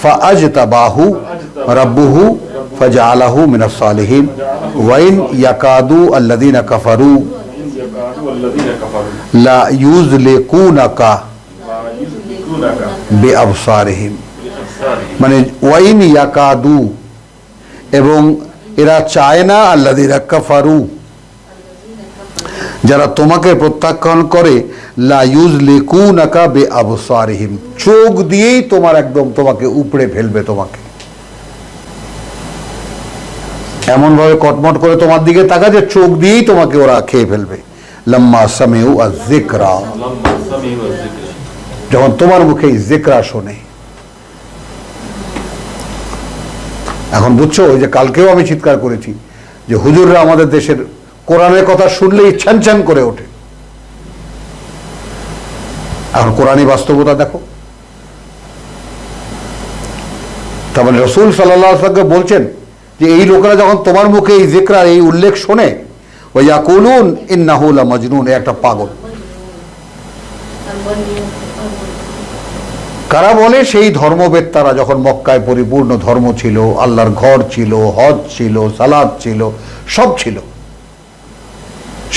S2: ফাআজতাবাহু রাব্বুহু ফাজআলাহু মিনাস সালিহিন ওয়া ইন ইয়াকাদু আল্লাযীনা কাফারু লা ইউযলিকুনাকা বিআবসারিহিম, মানে ওয়াইন ইয়াকাদু, এবং এরা চায় না, আল্লাযীনা কাফারু, যারা তোমাকে প্রত্যাখ্যান করে, লা ইউযলিকুনাকা বিআবসারিহিম, চোখ দিয়েই তোমার একদম তোমাকে উপড়ে ফেলবে, তোমাকে এমন ভাবে কটমট করে তোমার দিকে তাকা যে চোখ দিয়েই তোমাকে ওরা খেয়ে ফেলবে। লাম্মা সামিউ আয-যিকরা, যখন তোমার মুখে যিকরা শোনে। এখন বুঝছো, ওই যে কালকেও আমি চিৎকার করেছি যে হুজুররা আমাদের দেশের কোরআনের কথা শুনলেই ছ্যান ছ্যান করে ওঠে। এখন কোরআনী বাস্তবতা দেখো। তার মানে রাসূল সাল্লাল্লাহু আলাইহি ওয়াসাল্লাম বলছেন যে এই লোকেরা যখন তোমার মুখে এই যিকরা, এই উল্লেখ শোনে, ওয়া ইয়াকুলুন ইন্নাহু লামাজনুন, একটা পাগল। কারা বলে? সেই ধর্মবেত্তারা, যখন মক্কায় পরিপূর্ণ ধর্ম ছিল, আল্লাহর ঘর ছিল, হজ ছিল, সালাত ছিল, সব ছিল,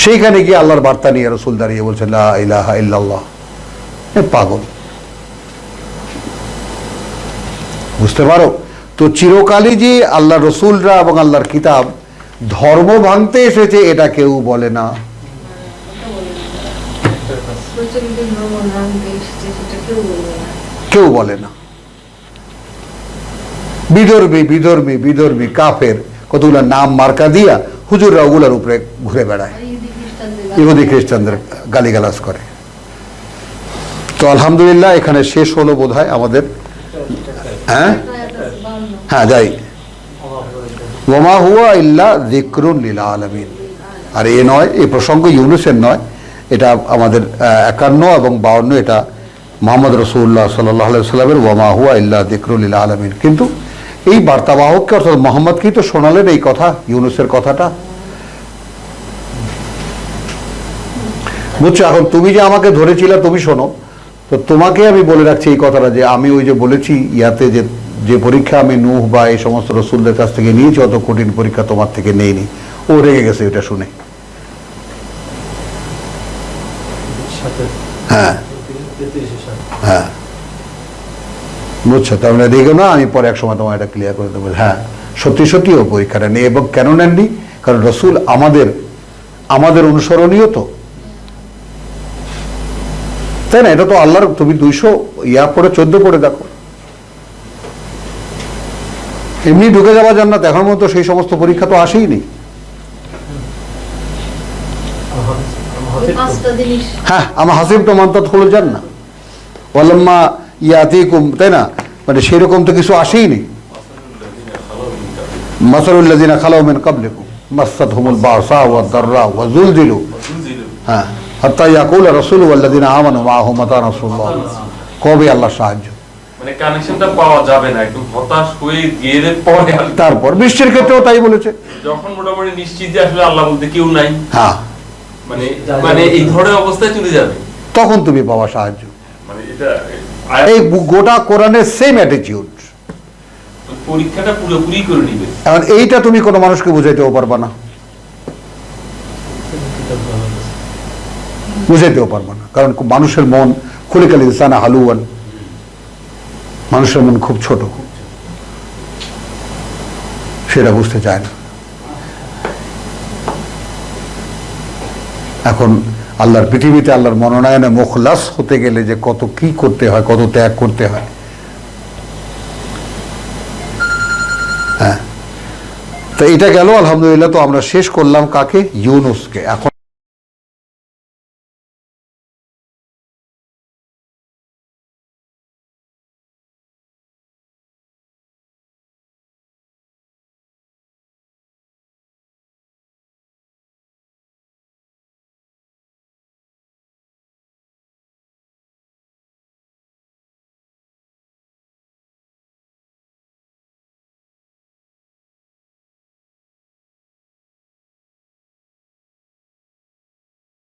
S2: সেইখানে গিয়ে আল্লাহর বার্তা নিয়ে রাসূল দাঁড়িয়ে বলছেন লা ইলাহা ইল্লাল্লাহ, পাগল। বুঝতে পারো তো? চিরকালই যে আল্লাহ রসুলরা এবং আল্লাহর কিতাব ধর্ম ভাঙতে এসেছে, এটা কেউ বলে না। কেউ বলে না। বিধর্মী বিধর্মী বিধর্মী কাফের কতগুলো নাম মার্কা দিয়া হুজুররা ওগুলোর উপরে ঘুরে বেড়ায়, ইহুদি খ্রিস্টানদের গালিগালাজ করে। তো আলহামদুলিল্লাহ, এখানে শেষ হলো বোধহয় আমাদের। হ্যাঁ হ্যাঁ, যাই। ওয়ামা হুয়া ইল্লা যিকরুন লিল আলামিন। আর এ নয়, এই প্রসঙ্গ ইউনূসের নয়, এটা আমাদের 51 এবং 52, এটা মুহাম্মদ রাসূলুল্লাহ সাল্লাল্লাহু আলাইহি ওয়াসাল্লামের ওয়ামা হুয়া ইল্লা যিকরুন লিল আলামিন। কিন্তু এই বার্তাবাহককে অর্থাৎ মুহাম্মদকেই তো শোনালেন এই কথা, ইউনূসের কথাটা। বুঝছো? এখন তুমি যে আমাকে ধরেছিলে, তুমি শোনো, তো তোমাকে আমি বলে রাখছি এই কথাটা, যে আমি ওই যে বলেছি ইয়াতে যে পরীক্ষা আমি নূহ বা এই সমস্ত রসুলদের কাছ থেকে নিয়েছি, অত কঠিন পরীক্ষা তোমার থেকে নেইনি। ও রেগে গেছে এটা শুনে। হ্যাঁ হ্যাঁ, বুঝছো? তার মানে রেগে না, আমি পরে এক সময় তোমার এটা ক্লিয়ার করে দেবো। হ্যাঁ, সত্যি সত্যি ও পরীক্ষাটা নেই। এবং কেন নেননি? কারণ রসুল আমাদের অনুসরণীয় তো, তাই না? এটা তো আল্লাহর, তুমি 200 পরে 14 পড়ে দেখো, এমনি ঢুকে যাওয়া জান্নাত, এখন মতো সেই সমস্ত পরীক্ষা তো আসেইনি। হ্যাঁ, আমার হাসিব তো মান্তাত হলো জান্নাত ওয়ালাম্মা ইয়াতিকুম, তাই না? মানে সেরকম তো কিছু আসেইনি। মাসালুল্লাযিনা খালাউ মিন ক্বাবলিকুম মাসাতহুমুল বাসা ওয়াদ দাররা ওয়া যুলজিলু, হ্যাঁ, হাত্তা ইয়াকুলা রাসূলু ওয়াল্লাযিনা আমানু মাআহু মাতা রাসূলুল্লাহ। কবে আল্লাহ সাহায্য?
S3: মানে কানেকশনটা পাওয়া যাবে না, একটু হতাশ হয়ে গিয়ে পরে
S2: তারপর বৃষ্টির ক্ষেত্রেও তাই বলেছে,
S3: যখন মোটামুটি নিশ্চিত যে আসলে আল্লাহ বলতে কেউ নাই,
S2: হ্যাঁ,
S3: মানে এই ধরনের অবস্থায় চলে যাবে,
S2: তখন তুমি পাওয়া সাহায্য।
S3: মানে এটা
S2: এই গোটা কোরআনের সেম অ্যাটিটিউড।
S3: পরীক্ষাটা পুরোপুরি করে নিবে।
S2: এখন এইটা তুমি কোনো মানুষকে বুঝাইতেও পারবা না, বুঝাইতেও পারবা না। কারণ মানুষের মন, খুলিকাল ইনসানা হালুয়ান, মানুষের মন খুব ছোট, সেটা বুঝতে চায় না। এখন আল্লাহর পৃথিবীতে আল্লাহর মনোনয়নে মুখলাস হতে গেলে যে কত কি করতে হয়, কত ত্যাগ করতে হয়। হ্যাঁ, তো এটা গেল আলহামদুলিল্লাহ। তো আমরা শেষ করলাম কাকে? ইউনুসকে। এখন